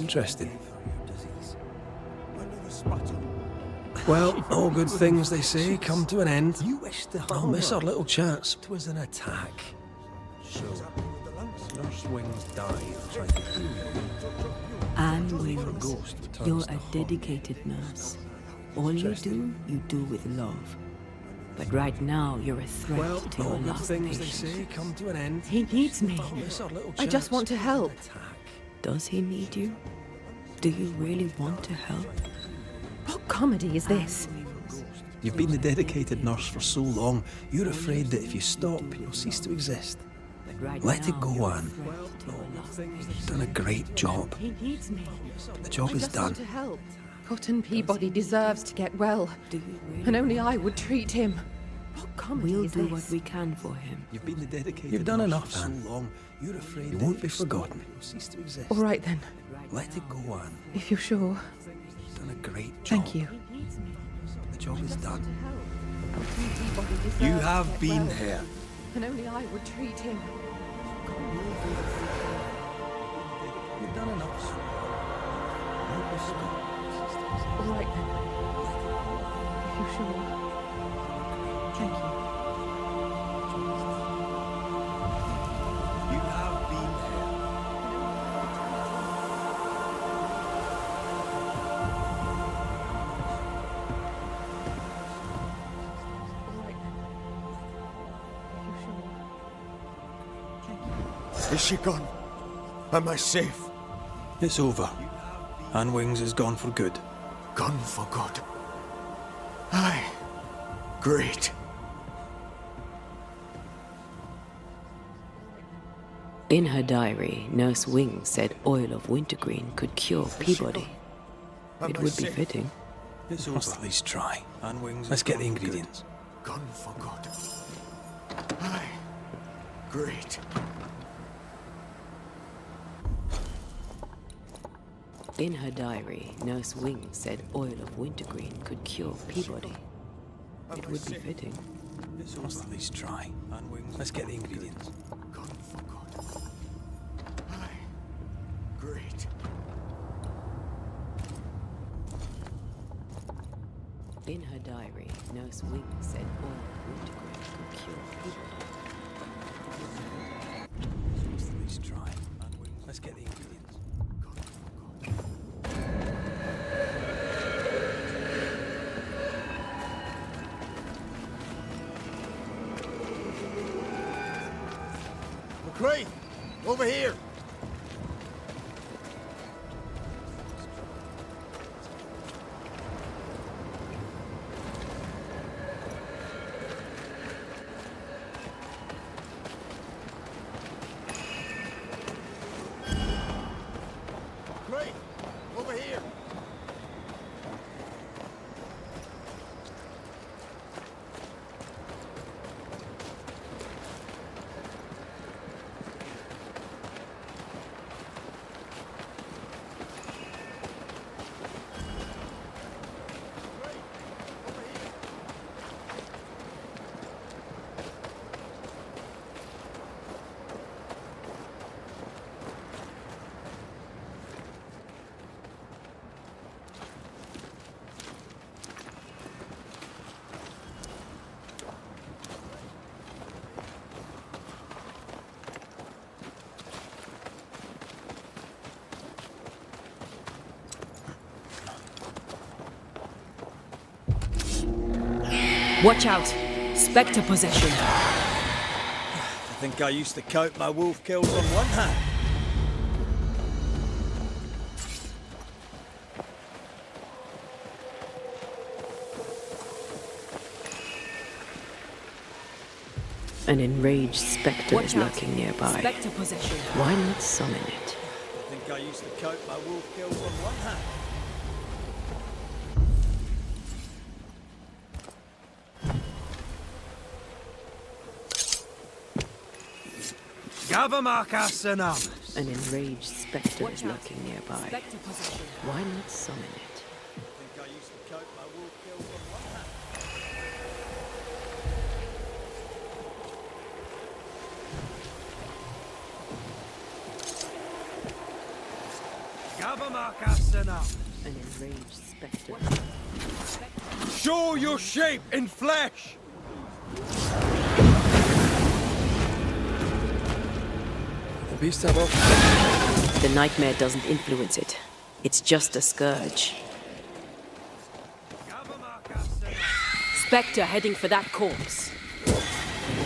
Interesting. I never spat on... Well, all good things, they say, come to an end. I'll miss our little chats. 'Twas an attack. So, Nurse Wings died trying to heal you. Anne Wings, you're a dedicated nurse. All you do with love. But right now, you're a threat Well, to your all good last things, they patient. say, come to an end. He needs me. I'll miss our little I just chats. want to help. Does he need you? Do you really want to help? What comedy is this? You've been the dedicated nurse for so long, you're afraid that if you stop, you'll cease to exist. Let it go, Anne. You've done a great job. He needs me. The job I is just done. want to help. Cotton Peabody deserves to get well. And only I would treat him. What comedy We'll is do this? what we can for him. You've been the dedicated You've done enough, Anne. So long, you're afraid you won't be forgotten. You'll cease to exist. All right then, Let it go, Anne. if you're sure. You've done a great job. Thank you. The job is done. Cotton Peabody deserves You to have get been well. here. And only I would treat him. You've done enough. All right then. If you're sure. Thank you. You have been there. All right then. If you're sure. Thank you. Is she gone? Am I safe? It's over. Anne Wings is gone for good. Gone for good. Aye. Great. In her diary, Nurse Wing said oil of wintergreen could cure Peabody. It would be fitting. It's over. Must at least try. Anne Wings. Let's get the ingredients. Gone for good. Aye. Great. In her diary, Nurse Wing said oil of wintergreen could cure Peabody. It would be fitting. It's must at least try. Anne Wings. Let's get the ingredients. Gone for good. Aye. Great. In her diary, Nurse Wing said oil of wintergreen could cure Peabody. It's must at least try. Anne Wings. Let's get the ingredients. McCree! Over here! McCree! Over here! Watch out! Spectre possession! I think I used to count my wolf kills on one hand. An enraged spectre is lurking nearby. Spectre possession. Why not summon it? I think I used to count my wolf kills on one hand. Gavamarkasanam. An enraged spectre is lurking nearby. Spectre possession. Why not summon it? I think I used to count my wolf kills on one hand. Gavamarkasanam. An enraged spectre. Show your shape in flesh! The beast have off. The nightmare doesn't influence it. It's just a scourge. Spectre heading for that corpse.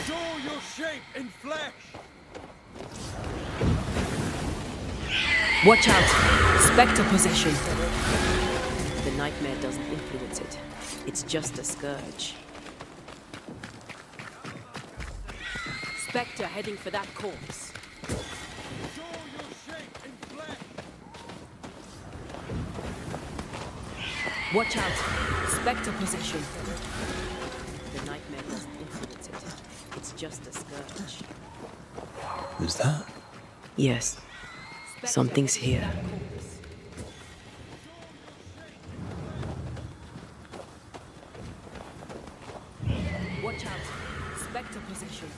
Show your shape in flesh! Watch out! Spectre possession. The nightmare doesn't influence it. It's just a scourge. Spectre heading for that corpse. Show your shape in flesh! Watch out! Spectre possession. The nightmare doesn't influence it. It's just a scourge. Who's that? Yes. Something's here. Watch out! Spectre possession.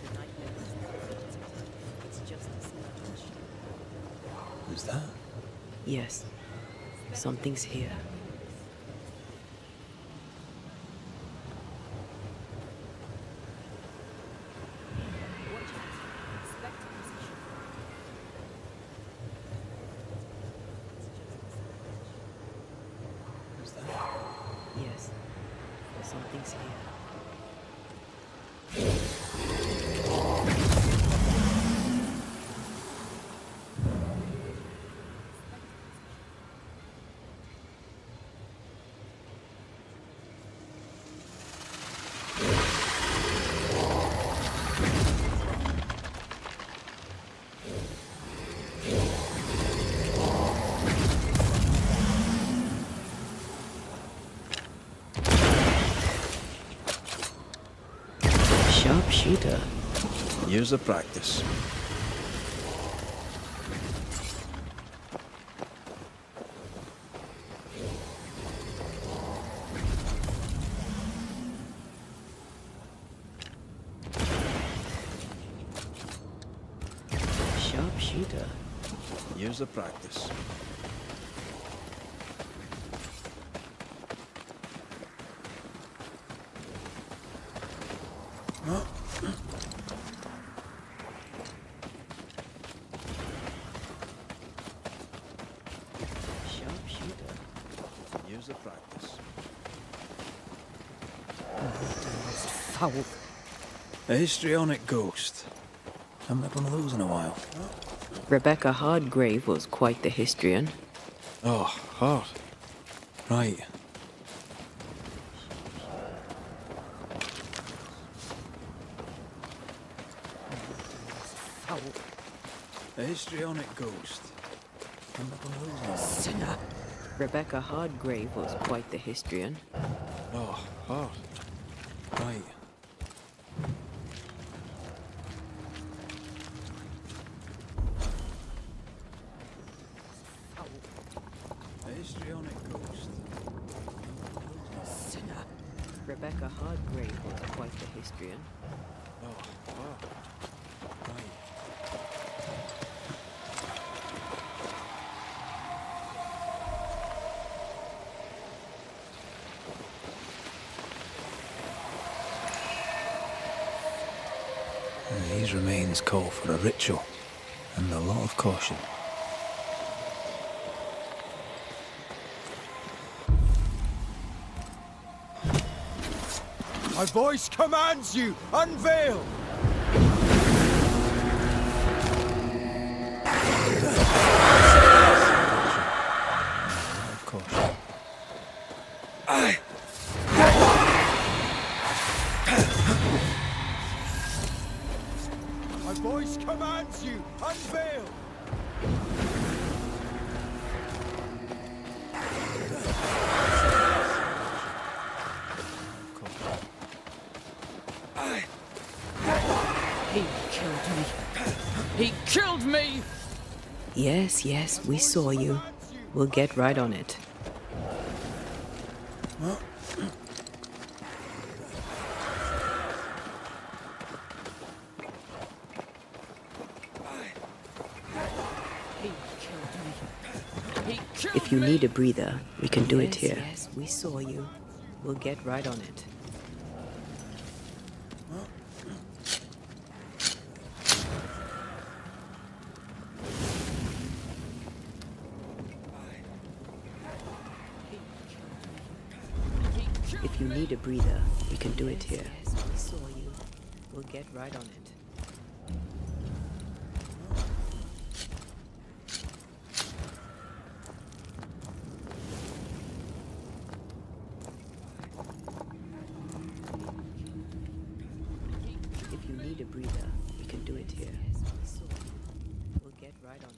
The nightmare doesn't influence it. Yes, something's here. Yes, something's here. Sharpshooter. Years of practice. Sharpshooter. Years of practice. Sharpshooter. Years of practice. Foul. A histrionic ghost. Haven't had one of those in a while. Rebecca Hardgrave was quite the histrion. Oh, hard. Right. Foul. A histrionic ghost. Haven't had one of those in a while. Sinner. Rebecca Hardgrave was quite the histrion. Oh, hard. Right. A histrionic ghost. Sinner. Rebecca Hardgrave was quite the histrion. Oh, hard. Right. These remains call for a ritual and a lot of caution. My voice commands you! Unveil! Of course. My voice commands you! Unveil! He killed me. He killed me! Yes, yes, we saw you. We'll get right on it. He killed me. He killed If you me! need a breather, we can do it here. Yes, we saw you. We'll get right on it. If you need a breather, we can do it here. Yes, we saw you. We'll get right on it. If you need a breather, we can do it here. Yes, we saw you. We'll get right on it.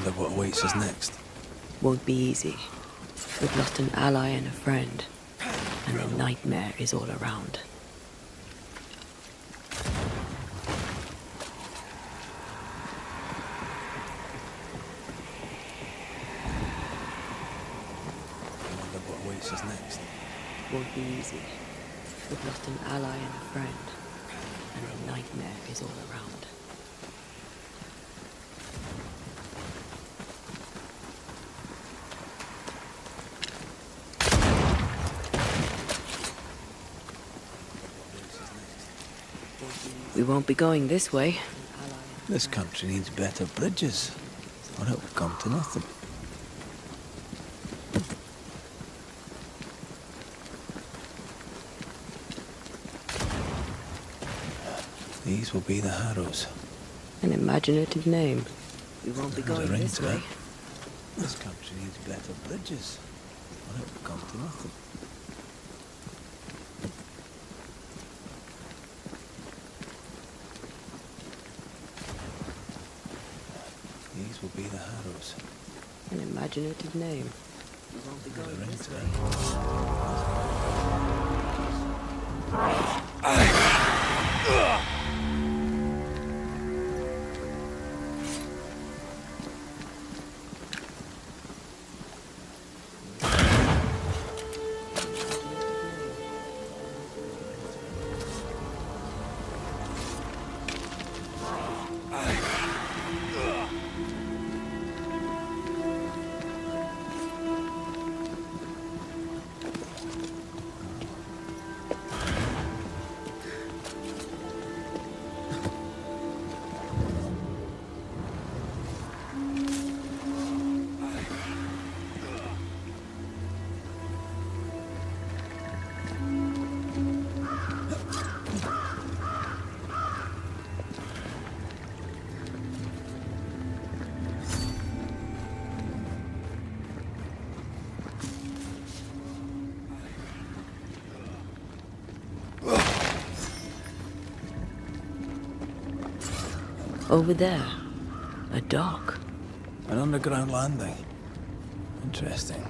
wonder what awaits us next. Won't be easy. We've lost an ally and a friend, and the nightmare is all around. I wonder what awaits us next. Won't be easy. We've lost an ally and a friend, and the nightmare is all around. We won't be going this way. This country needs better bridges, or it will come to nothing. These will be the Harrows. An imaginative name. We won't be There's a going ring this to way. it. This country needs better bridges, or it will come to nothing. These will be the Harrows. An imaginative name. We won't be There's a going ring this to way. Over there, a dock. An underground landing. Interesting.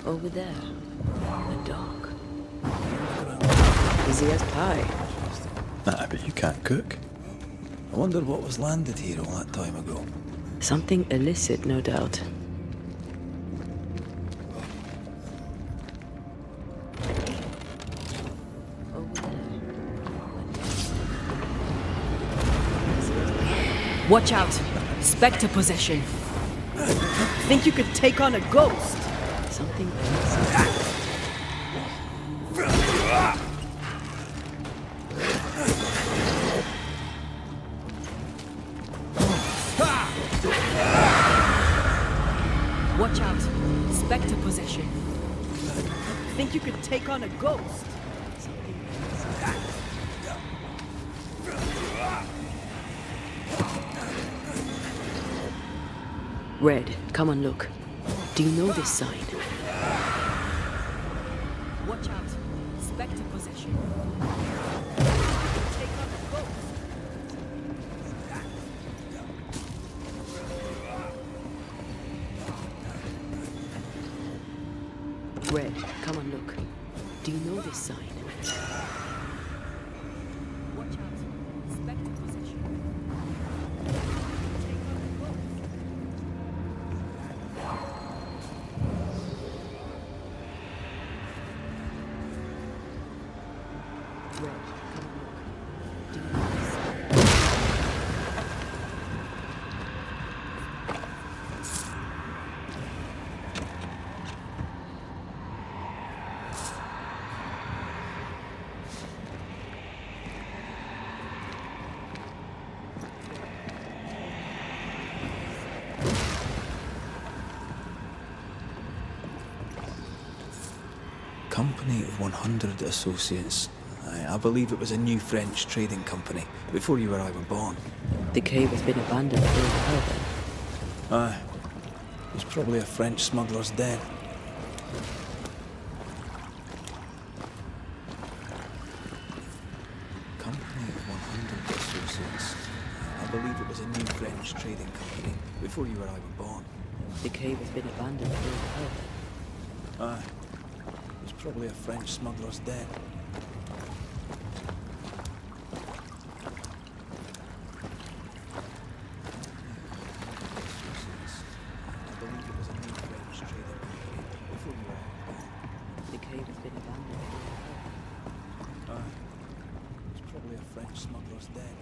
Over there, a dock. Easy as pie. I bet you can't cook. I wonder what was landed here all that time ago. Something illicit, no doubt. Watch out! Spectre possession. Think you could take on a ghost? Something illicit. Watch out! Spectre possession. Think you could take on a ghost? Red, come and look. Do you know this sign? Watch out! Spectre possession. Red, come and look. Do you know this sign? Watch out! Spectre possession. Red, come and look. Do you know this sign? Company of 100 Associates. I believe it was a new French trading company, before you or I were born. The cave has been abandoned for a while then. Aye. was probably a French smuggler's den. Company of 100 Associates. I believe it was a new French trading company before you or I were born. The cave has been abandoned for good health. Aye. It was probably a French smuggler's den. I believe it was a new French trading company before you or I were born. The cave has been abandoned for good health. Aye. It was probably a French smuggler's den.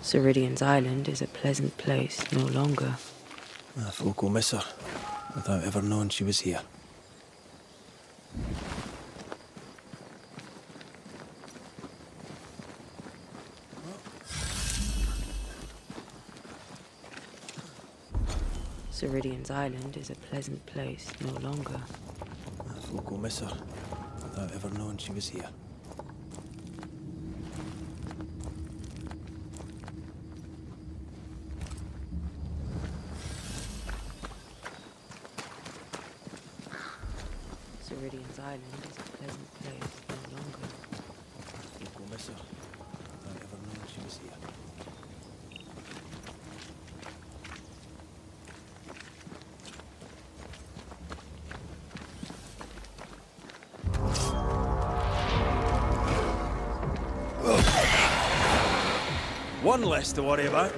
Ceridian's island is a pleasant place no longer. Folk will miss her, without ever knowing she was here. Ceridian's island is a pleasant place no longer. Folk will miss her, without ever knowing she was here. Ceridian's island is a pleasant place no longer. Folk will miss her, without ever knowing she was here. One less to worry about.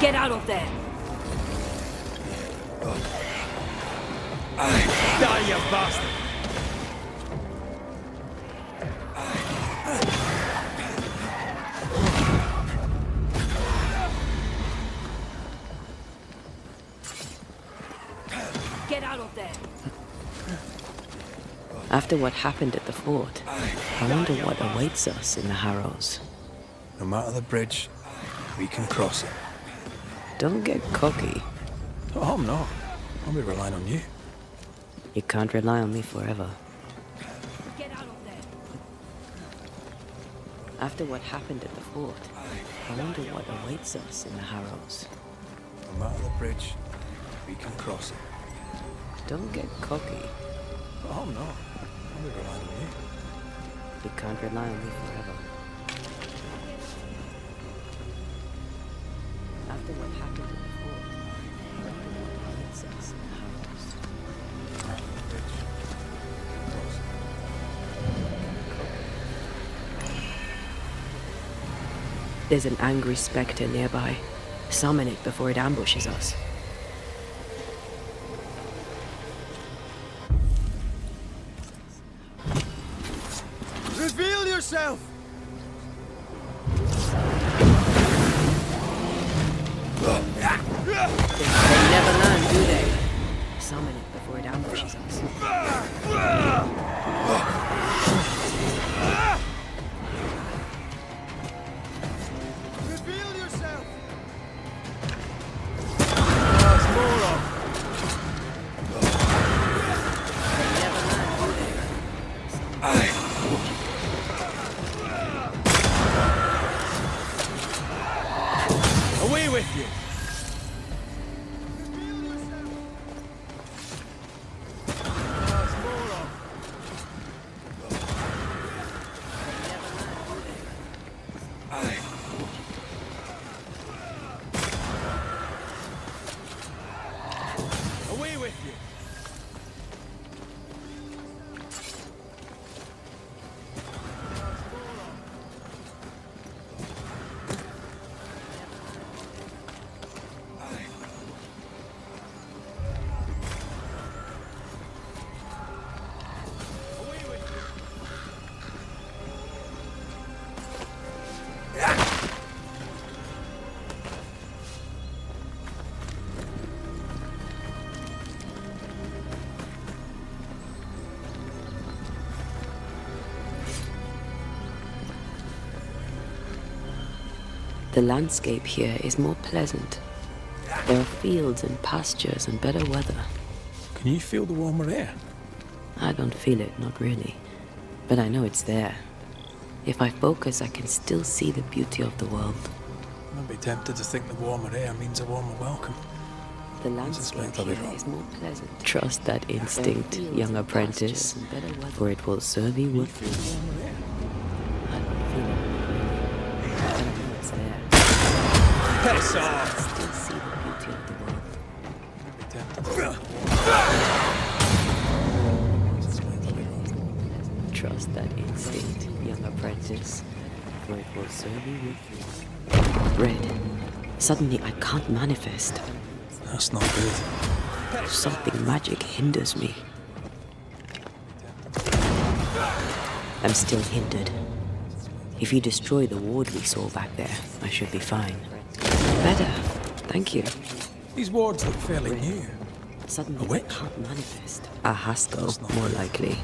Get out of there! Die, you bastard! Get out of there! After what happened at the fort, I wonder what awaits us in the Harrows. No matter the bridge, we can cross it. Don't get cocky. Oh, I'm not. I'll be relying on you. You can't rely on me forever. Get out of there! After what happened at the fort, I wonder what awaits us in the Harrows. No matter the bridge, we can cross it. Don't get cocky. Oh, I'm not. I'll be relying on you. You can't rely on me forever. After what happened at the fort, I wonder what awaits us in the Harrows. There's an angry spectre nearby. Summon it before it ambushes us. Reveal yourself! They never learn, do they? Summon it before it ambushes us. Reveal yourself! That's more of. They never learn, do they? Away with you! The landscape here is more pleasant. There are fields and pastures and better weather. Can you feel the warmer air? I don't feel it, not really. But I know it's there. If I focus, I can still see the beauty of the world. I'd be tempted to think the warmer air means a warmer welcome. The landscape here is more pleasant. Trust that instinct, young apprentice, for it will serve you well. I don't feel it, but I know it's there. Piss off! Still see the beauty of the world. I'd be tempted to think Trust that instinct, young apprentice, for it will serve you well. Red. Suddenly I can't manifest. that's not good. Something magic hinders me. I'm still hindered. If you destroy the ward we saw back there, I should be fine. Better. Thank you. These wards look fairly new. Suddenly I can't manifest. A Haskell, more likely.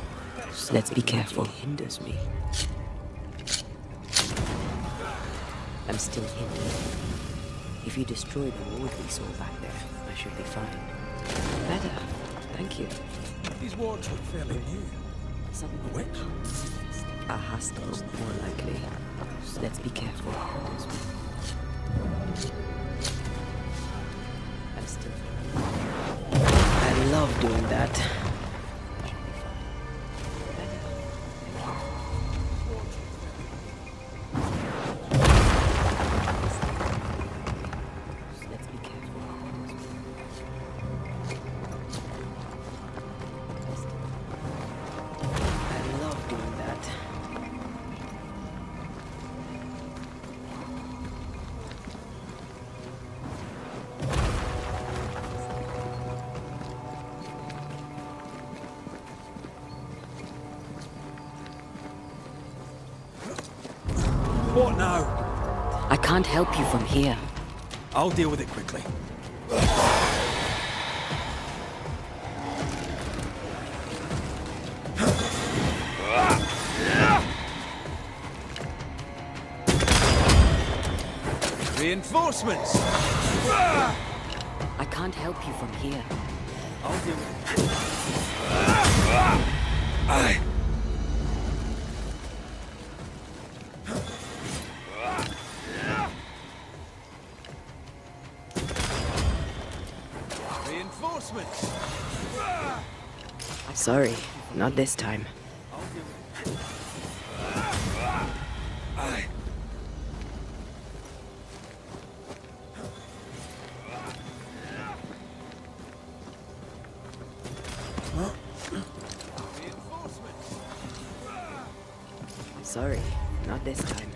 Let's be careful. Hinders me. I'm still hindered. If you destroy the ward we saw back there, I should be fine. Better. Thank you. These wards look fairly new. Suddenly I can't manifest. A Haskell, more likely. Let's be careful. Hinders me. I'm still. I love doing that. What now? I can't help you from here. I'll deal with it quickly. Reinforcements! I can't help you from here. I'll deal with it. Aye. Reinforcements! Sorry, not this time. Aye. Sorry, not this time.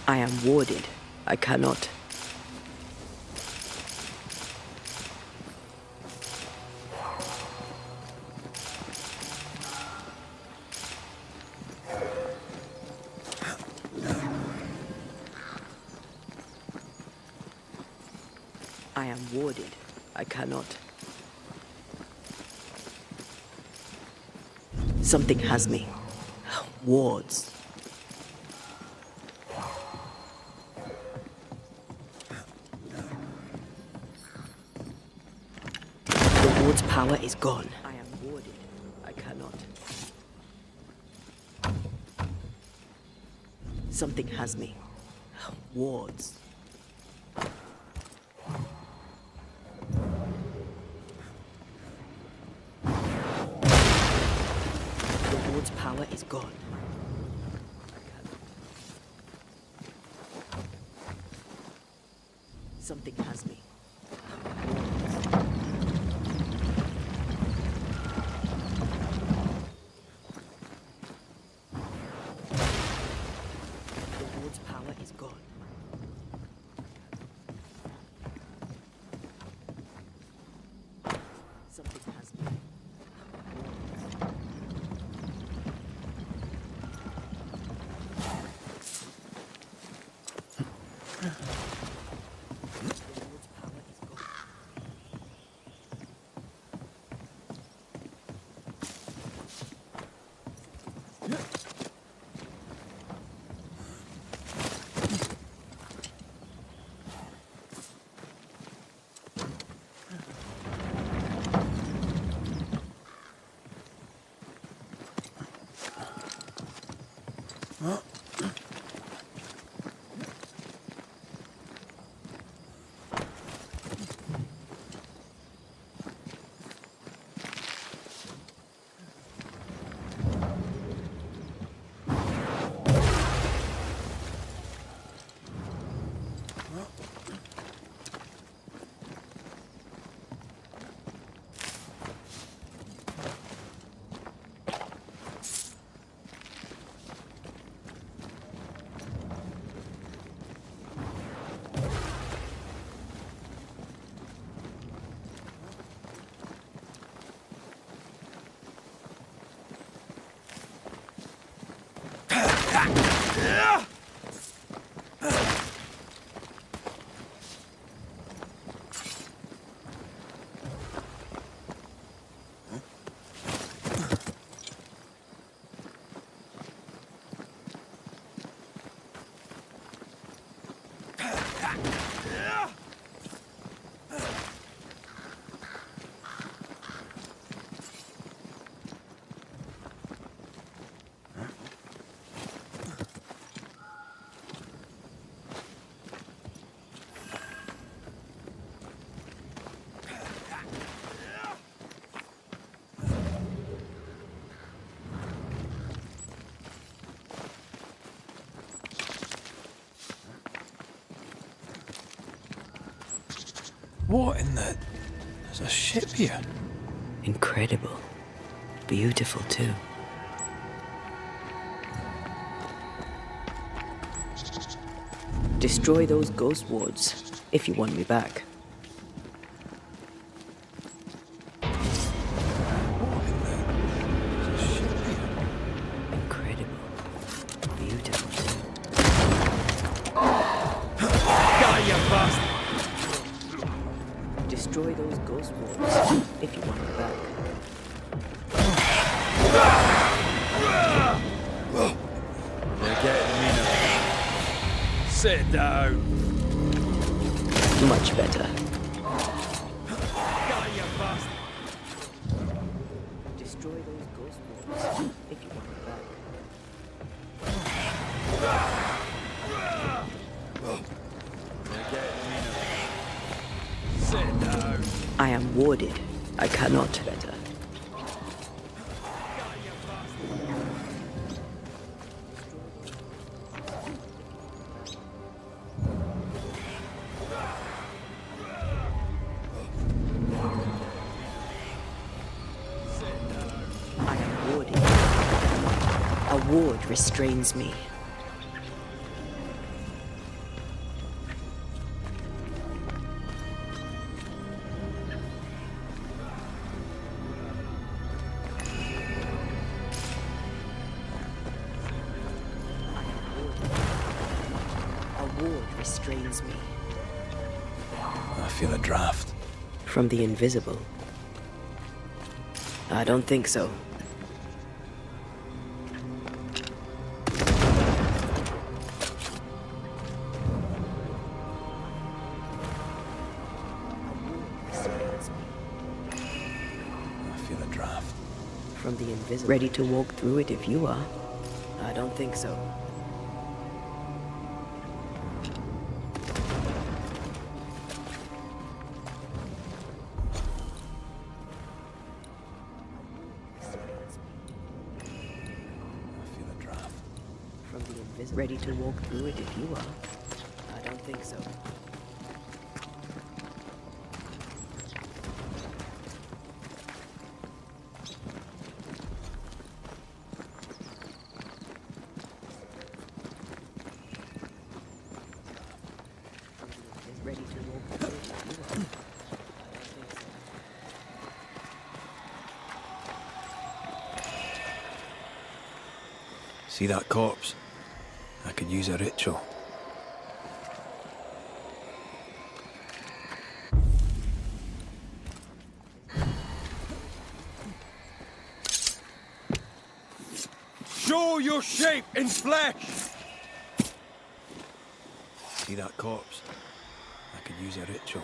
I am warded. I cannot. I am warded. I cannot. Something has me. Wards. The ward's power is gone. I am warded. I cannot. Something has me. Wards. The ward's power is gone. Something has me. The ward's power is gone. Something has me. What in the... There's a ship here. Incredible. Beautiful, too. Destroy those ghost wards if you want me back. Incredible. Beautiful, too. Die, you bastard! Destroy those ghost wards if you want me back. They're getting me now. Sit down. Much better. Die, you bastard! Destroy those ghost wards if you want me back. They're getting me now. Sit down. I am warded. I cannot better. I am warded. A ward restrains me. A ward restrains me. I feel a draft. From the invisible? I don't think so. I feel a draft. From the invisible? Ready to walk through it if you are. I don't think so. Ready to walk through it if you are. I don't think so. Ready to walk through it if you are. I don't think so. See that corpse? I could use a ritual. Show your shape in flesh! See that corpse? I could use a ritual.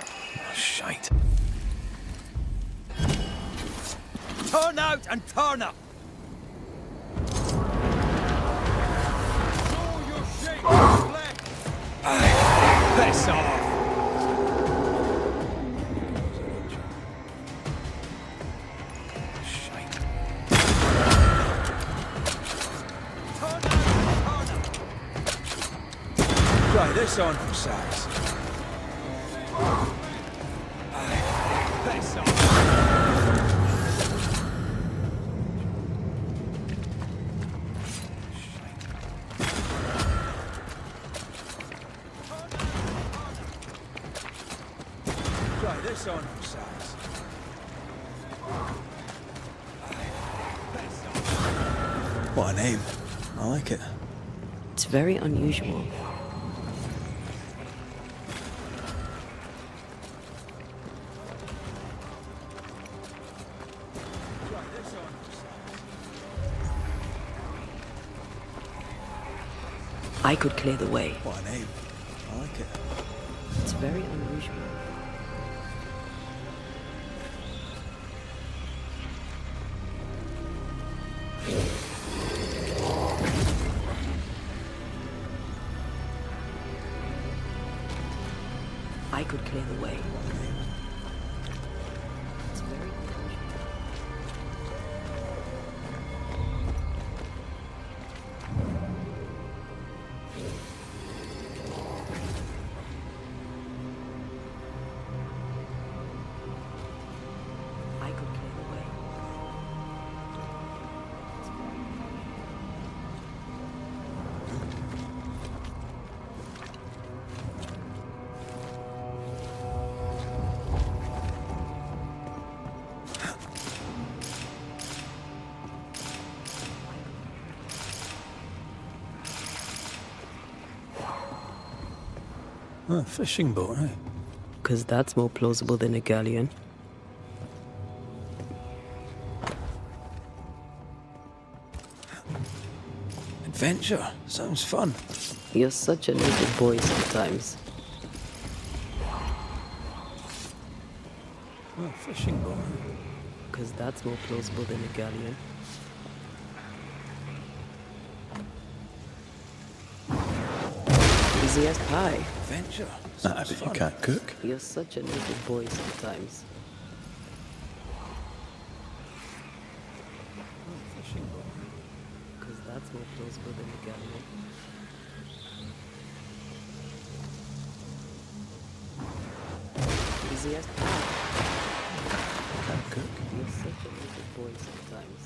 Oh, shite. Turn out and turn up! Show your shape in flesh! Piss off! Try this on for size. Piss off! Try this on for size. What a name. I like it. It's very unusual. I could clear the way. What a name. I like it. It's very unusual. I could clear the way. It's very unusual. I could clear the way. It's very Oh, fishing boat, eh? Because that's more plausible than a galleon. Adventure. Sounds fun. You're such a little boy sometimes. Oh, fishing boat. Because that's more plausible than a galleon. Easy as pie. Adventure. I bet you can't cook. You're such a little boy sometimes. Fishing boat. Because that's more plausible than a galleon. Easy as pie. Can't cook. You're such a little boy sometimes.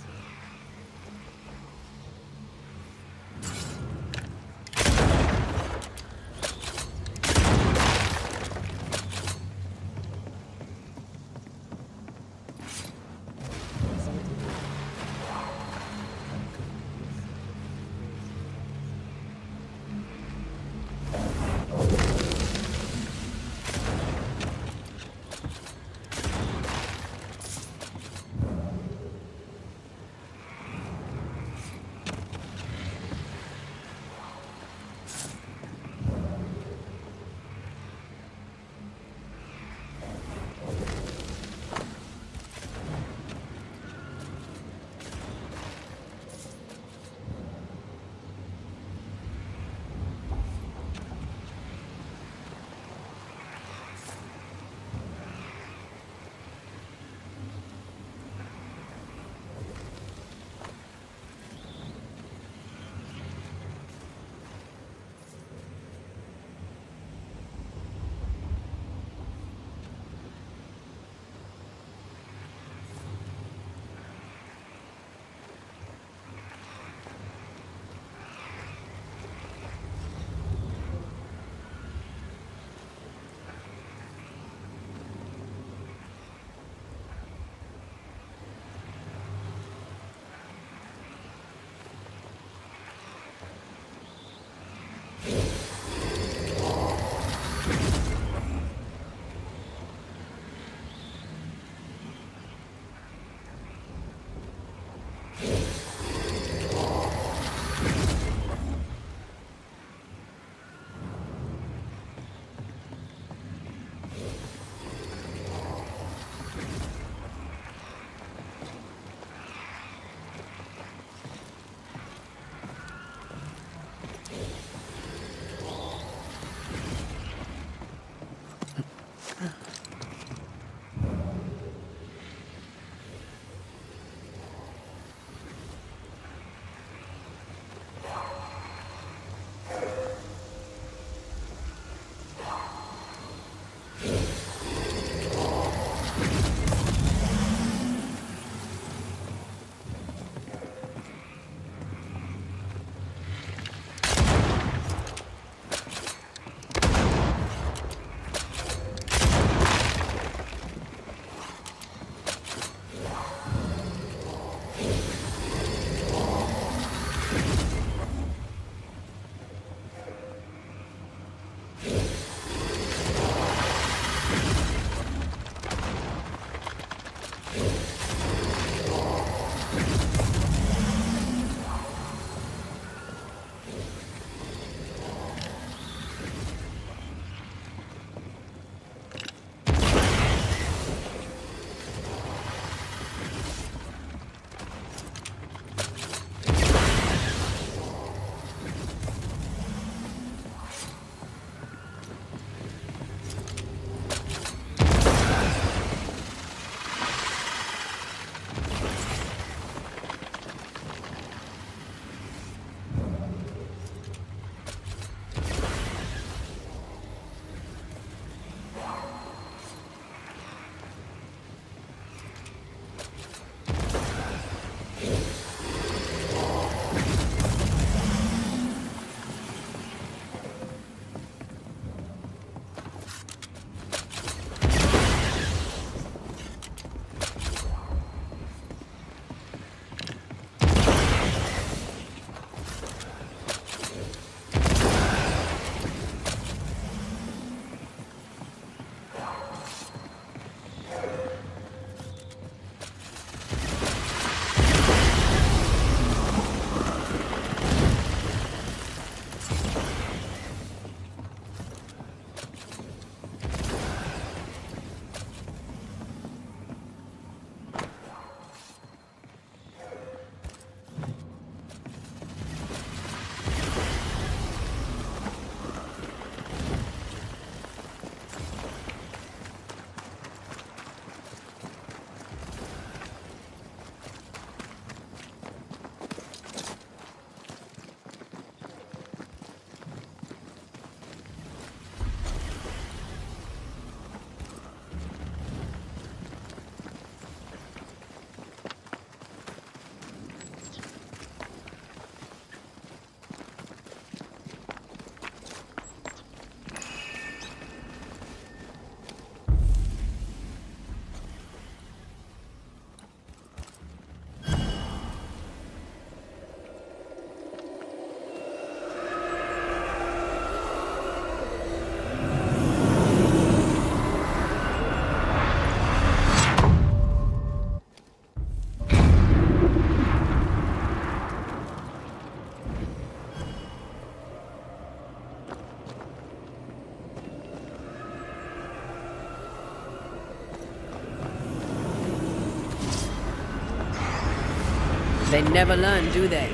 They never learn, do they?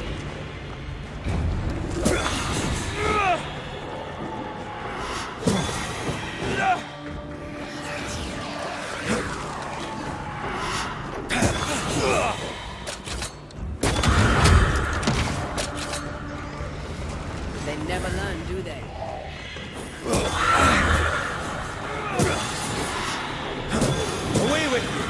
They never learn, do they? Away with you!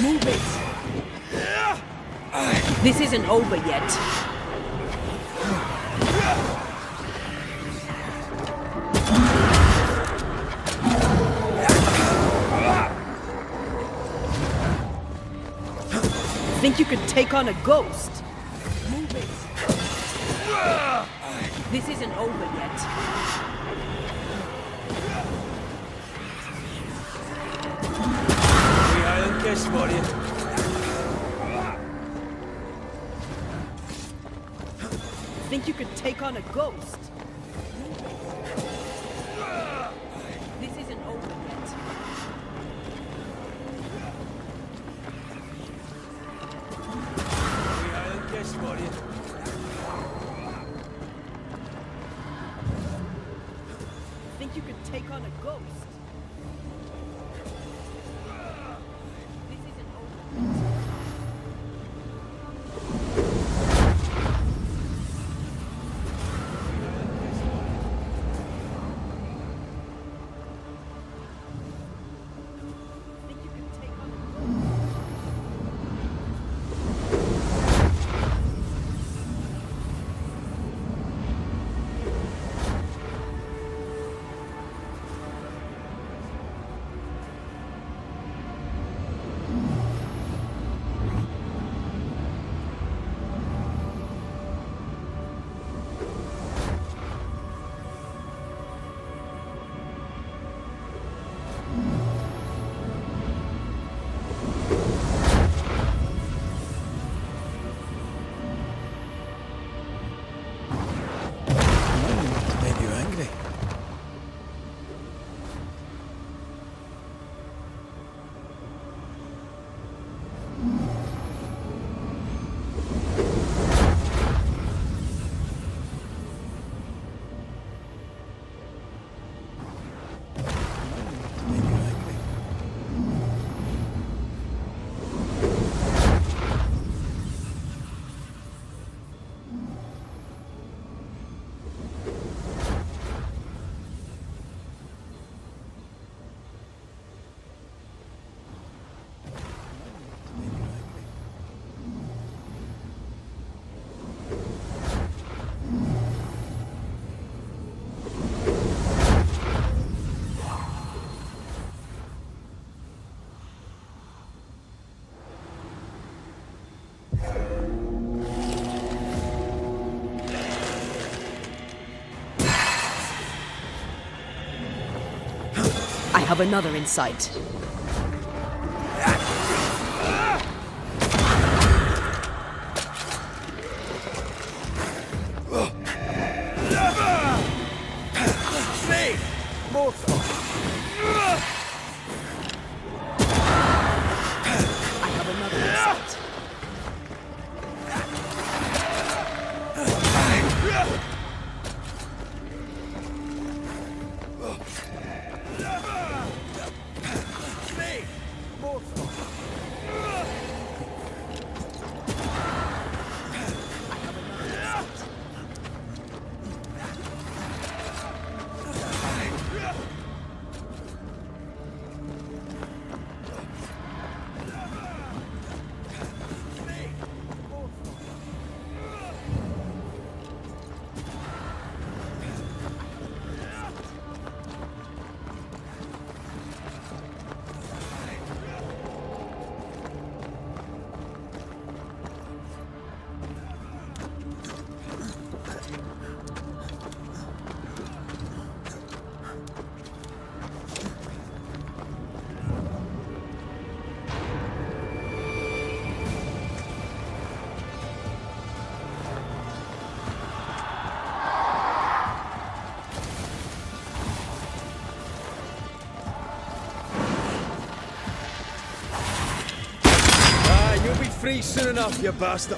Move it! This isn't over yet. Think you could take on a ghost? Move it. This isn't over yet. Guess for you. Think you could take on a ghost? This isn't over yet. Guess for you. Think you could take on a ghost? I have another in sight. free soon enough, you bastard.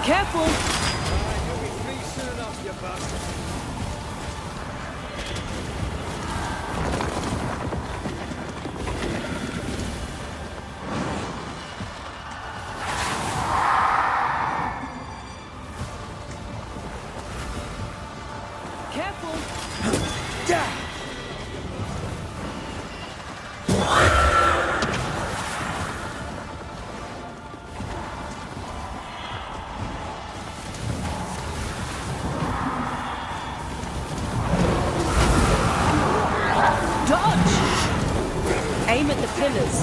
Careful! You'll be free soon enough, you bastard. Aim at the pillars.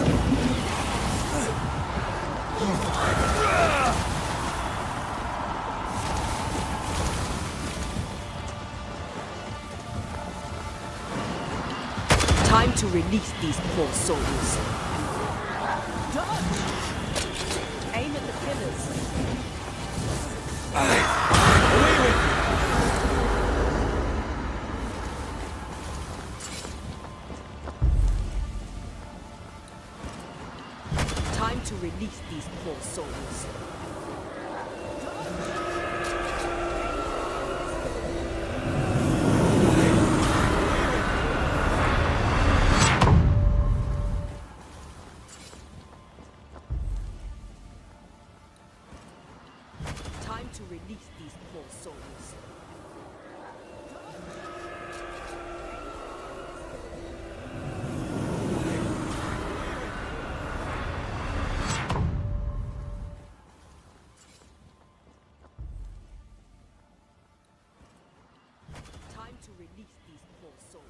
Time to release these poor souls. Dodge! Aim at the pillars. Away with you! Time to release these poor souls. Time to release these poor souls. Time to release these poor souls.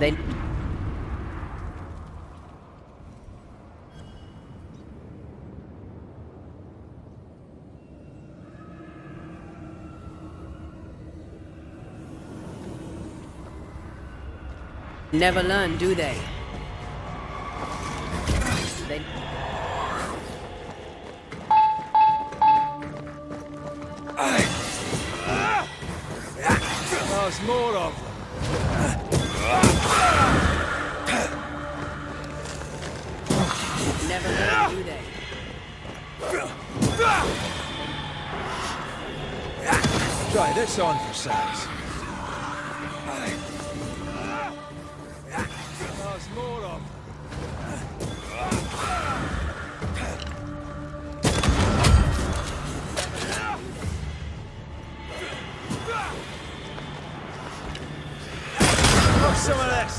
They... never learn, do they? There's more of them. Never learn, do they? Try this on for size. There's more of them. Have some of this.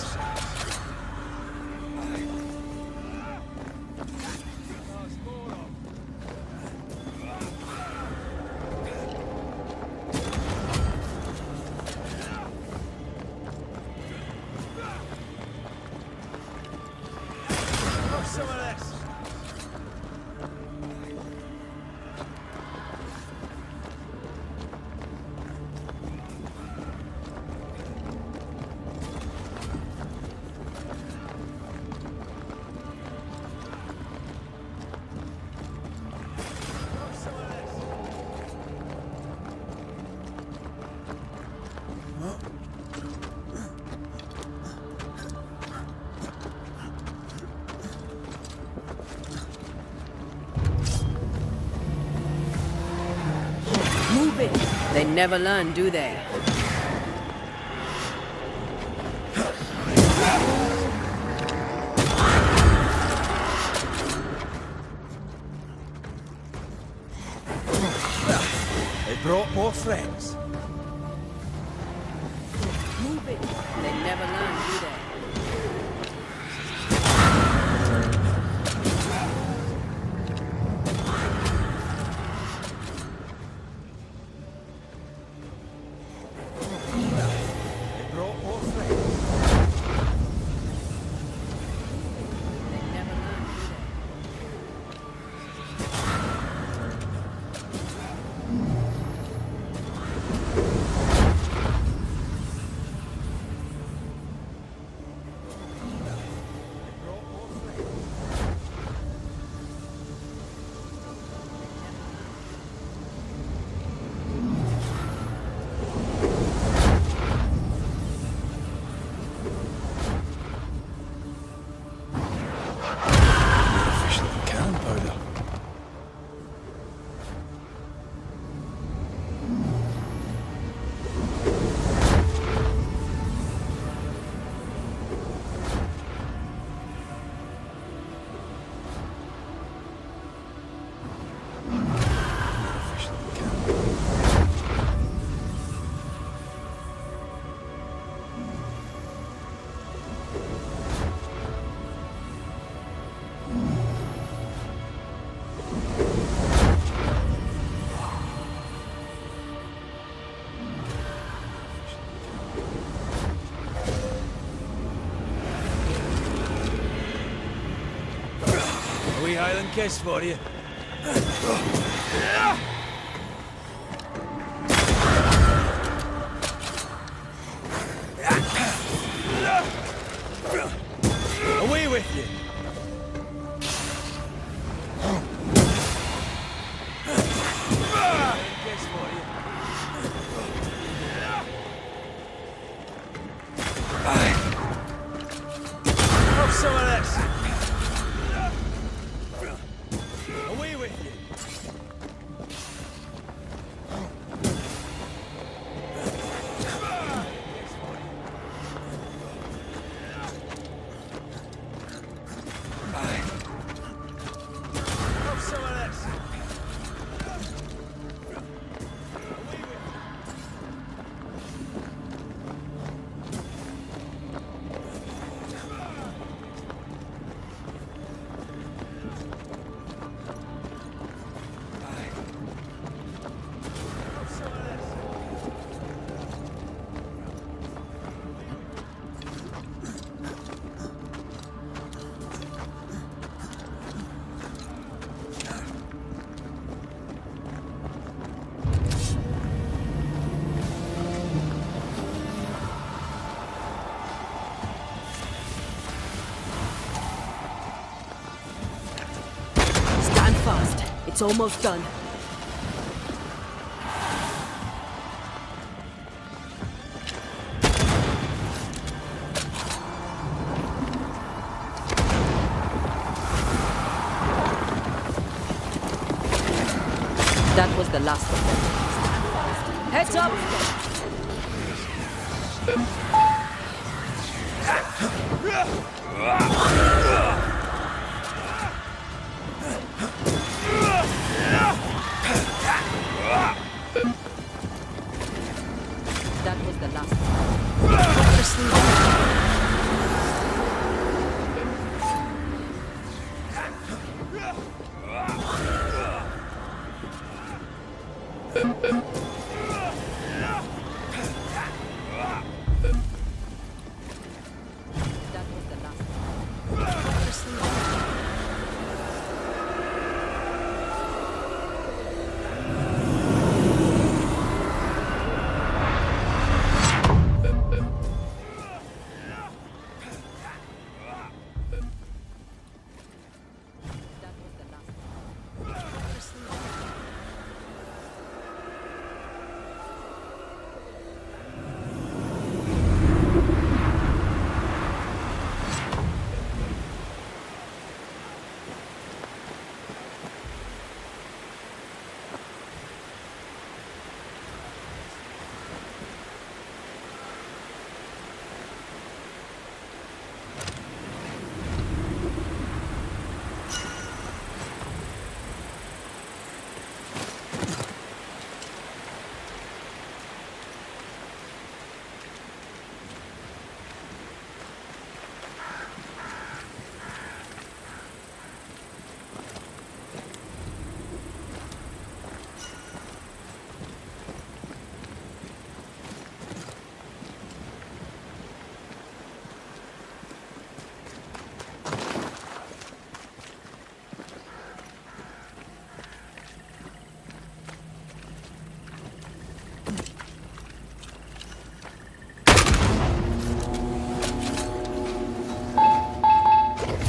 Some of this. Move it. They never learn, do they? They brought more friends. Move it. They never learn, do they? A wee Highland kiss for you. Away with you. Kiss for you. Have some of this. Away with you. Have some of this. Away with you. It's almost done. That was the last of them. Heads up! That was the last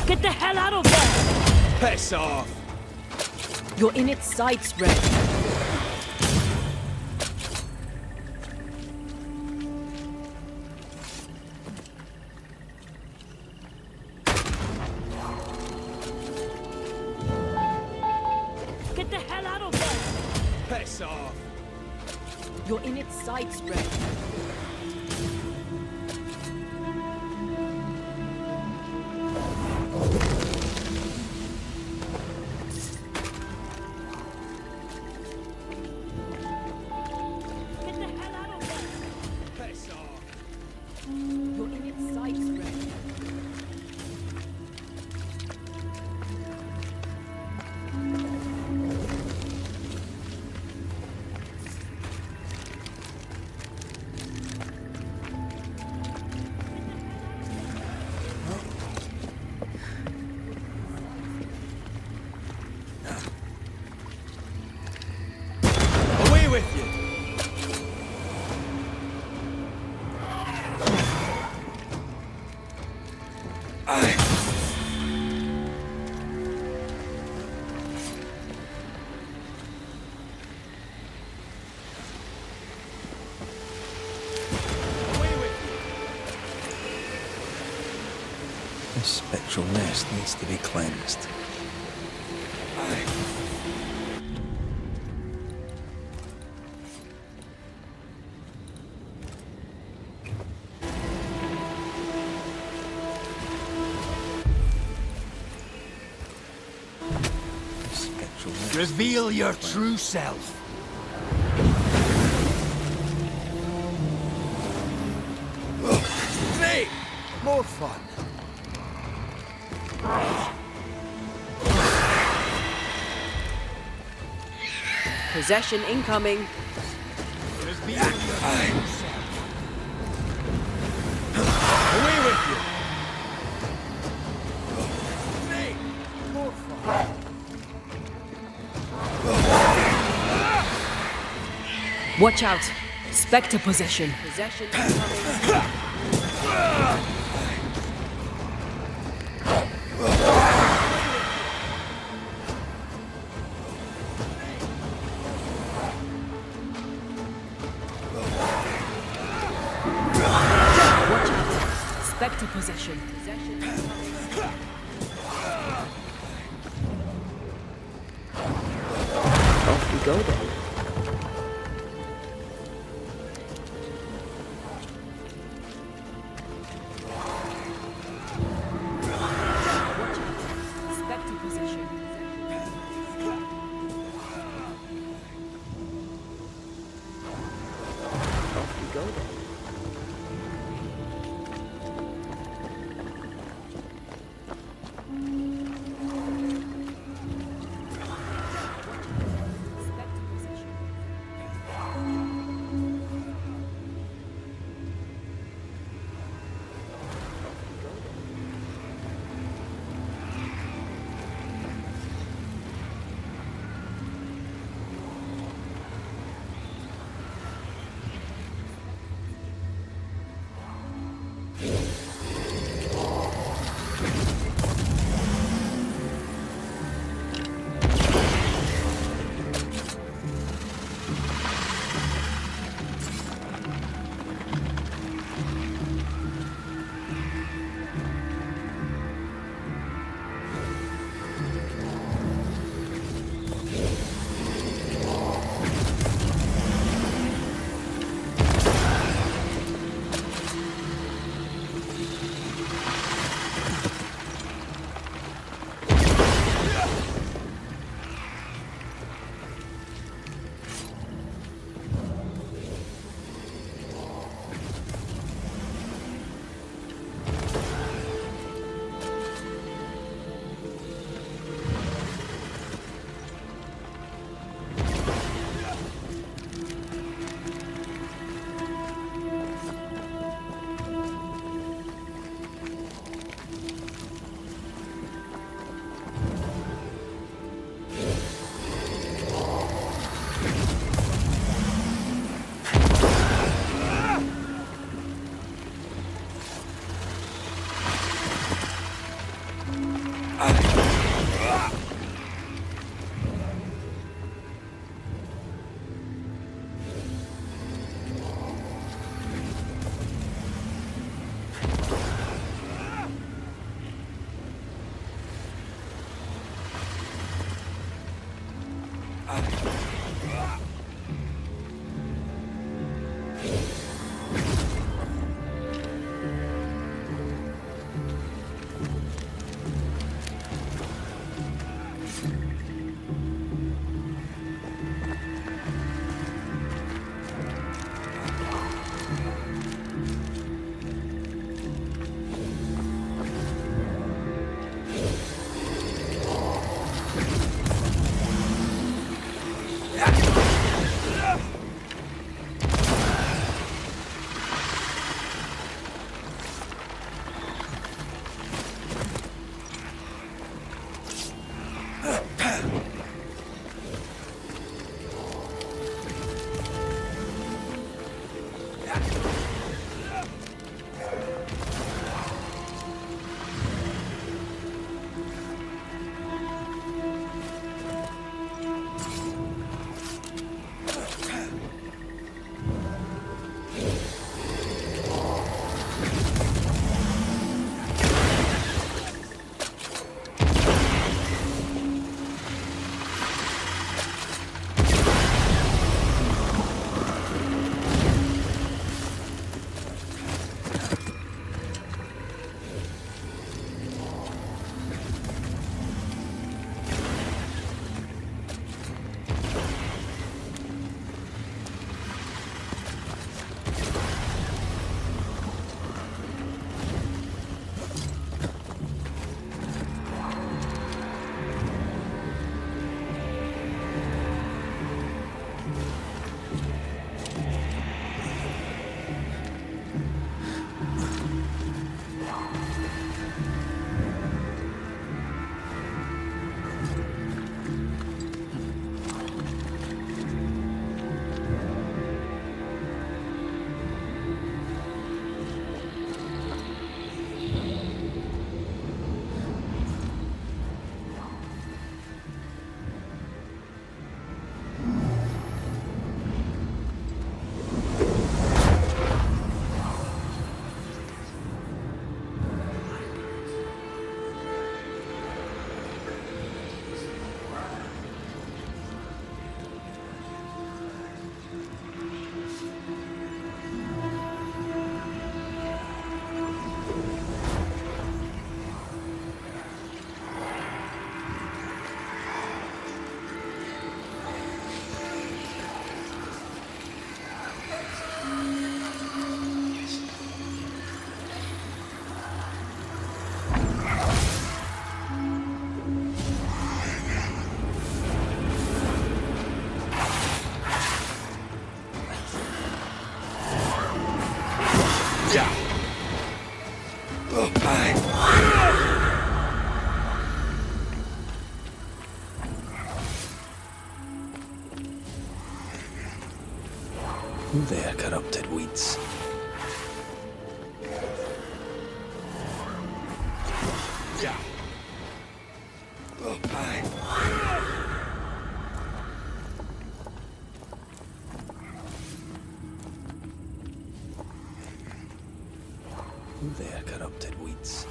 Get the hell out of there! Piss off! You're in its sights, Red. Get the hell out of there! Piss off! You're in its sights, Red. Away with you! This spectral nest needs to be cleansed. Reveal your true self. Me! More fun. Possession incoming. Reveal your true self. Away with you! Me! More fun. Watch out. Spectre possession. Possession incoming. Spectre possession. Off we go then. Spectre possession. Off we go then. Spectre possession. Who there, corrupted weeds? Who there, corrupted weeds?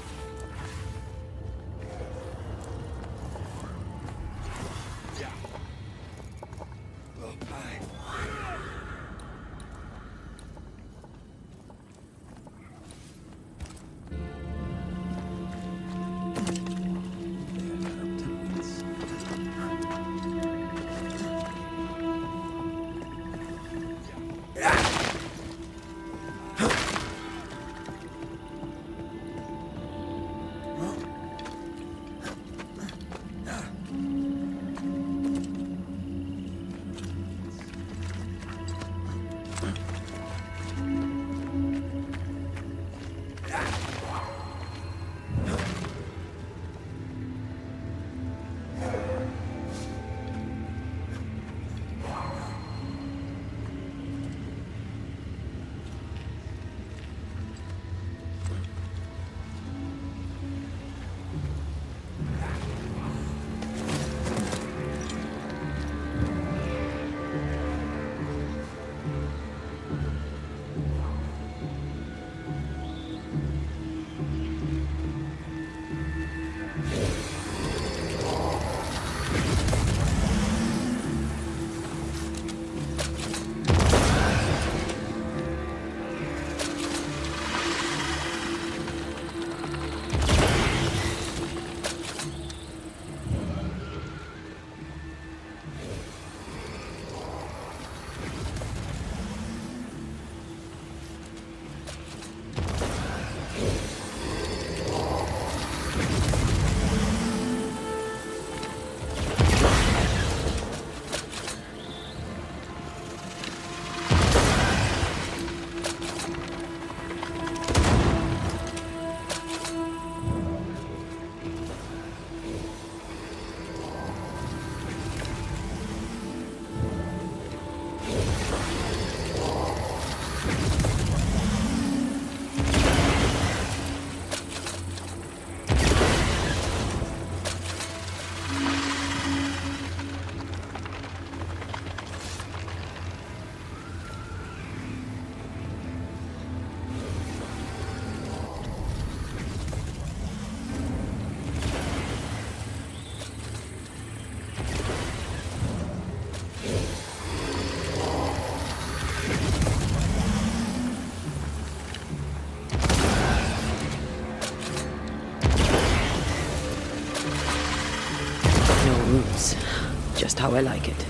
Just how I like it.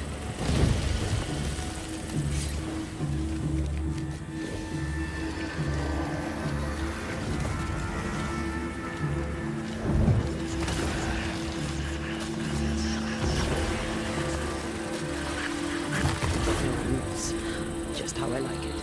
No rules. Just how I like it.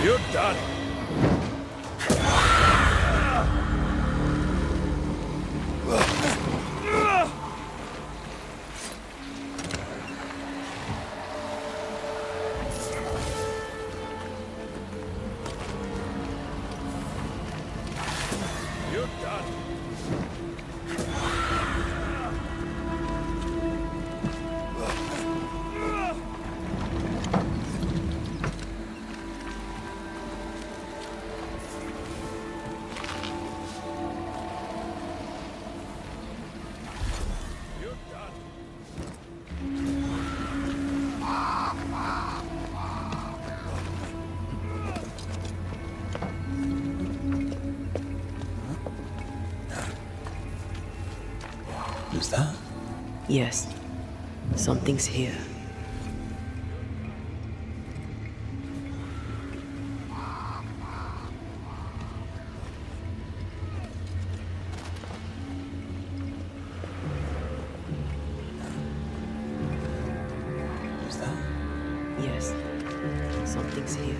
You're done. You're done. Who's that? Yes, something's here. Who's that? Yes, something's here.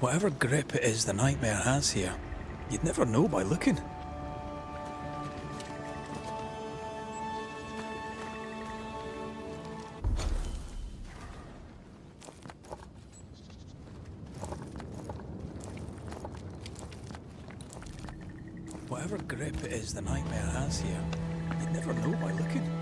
Whatever grip it is the nightmare has here, you'd never know by looking. Whatever grip it is the nightmare has here, you'd never know by looking.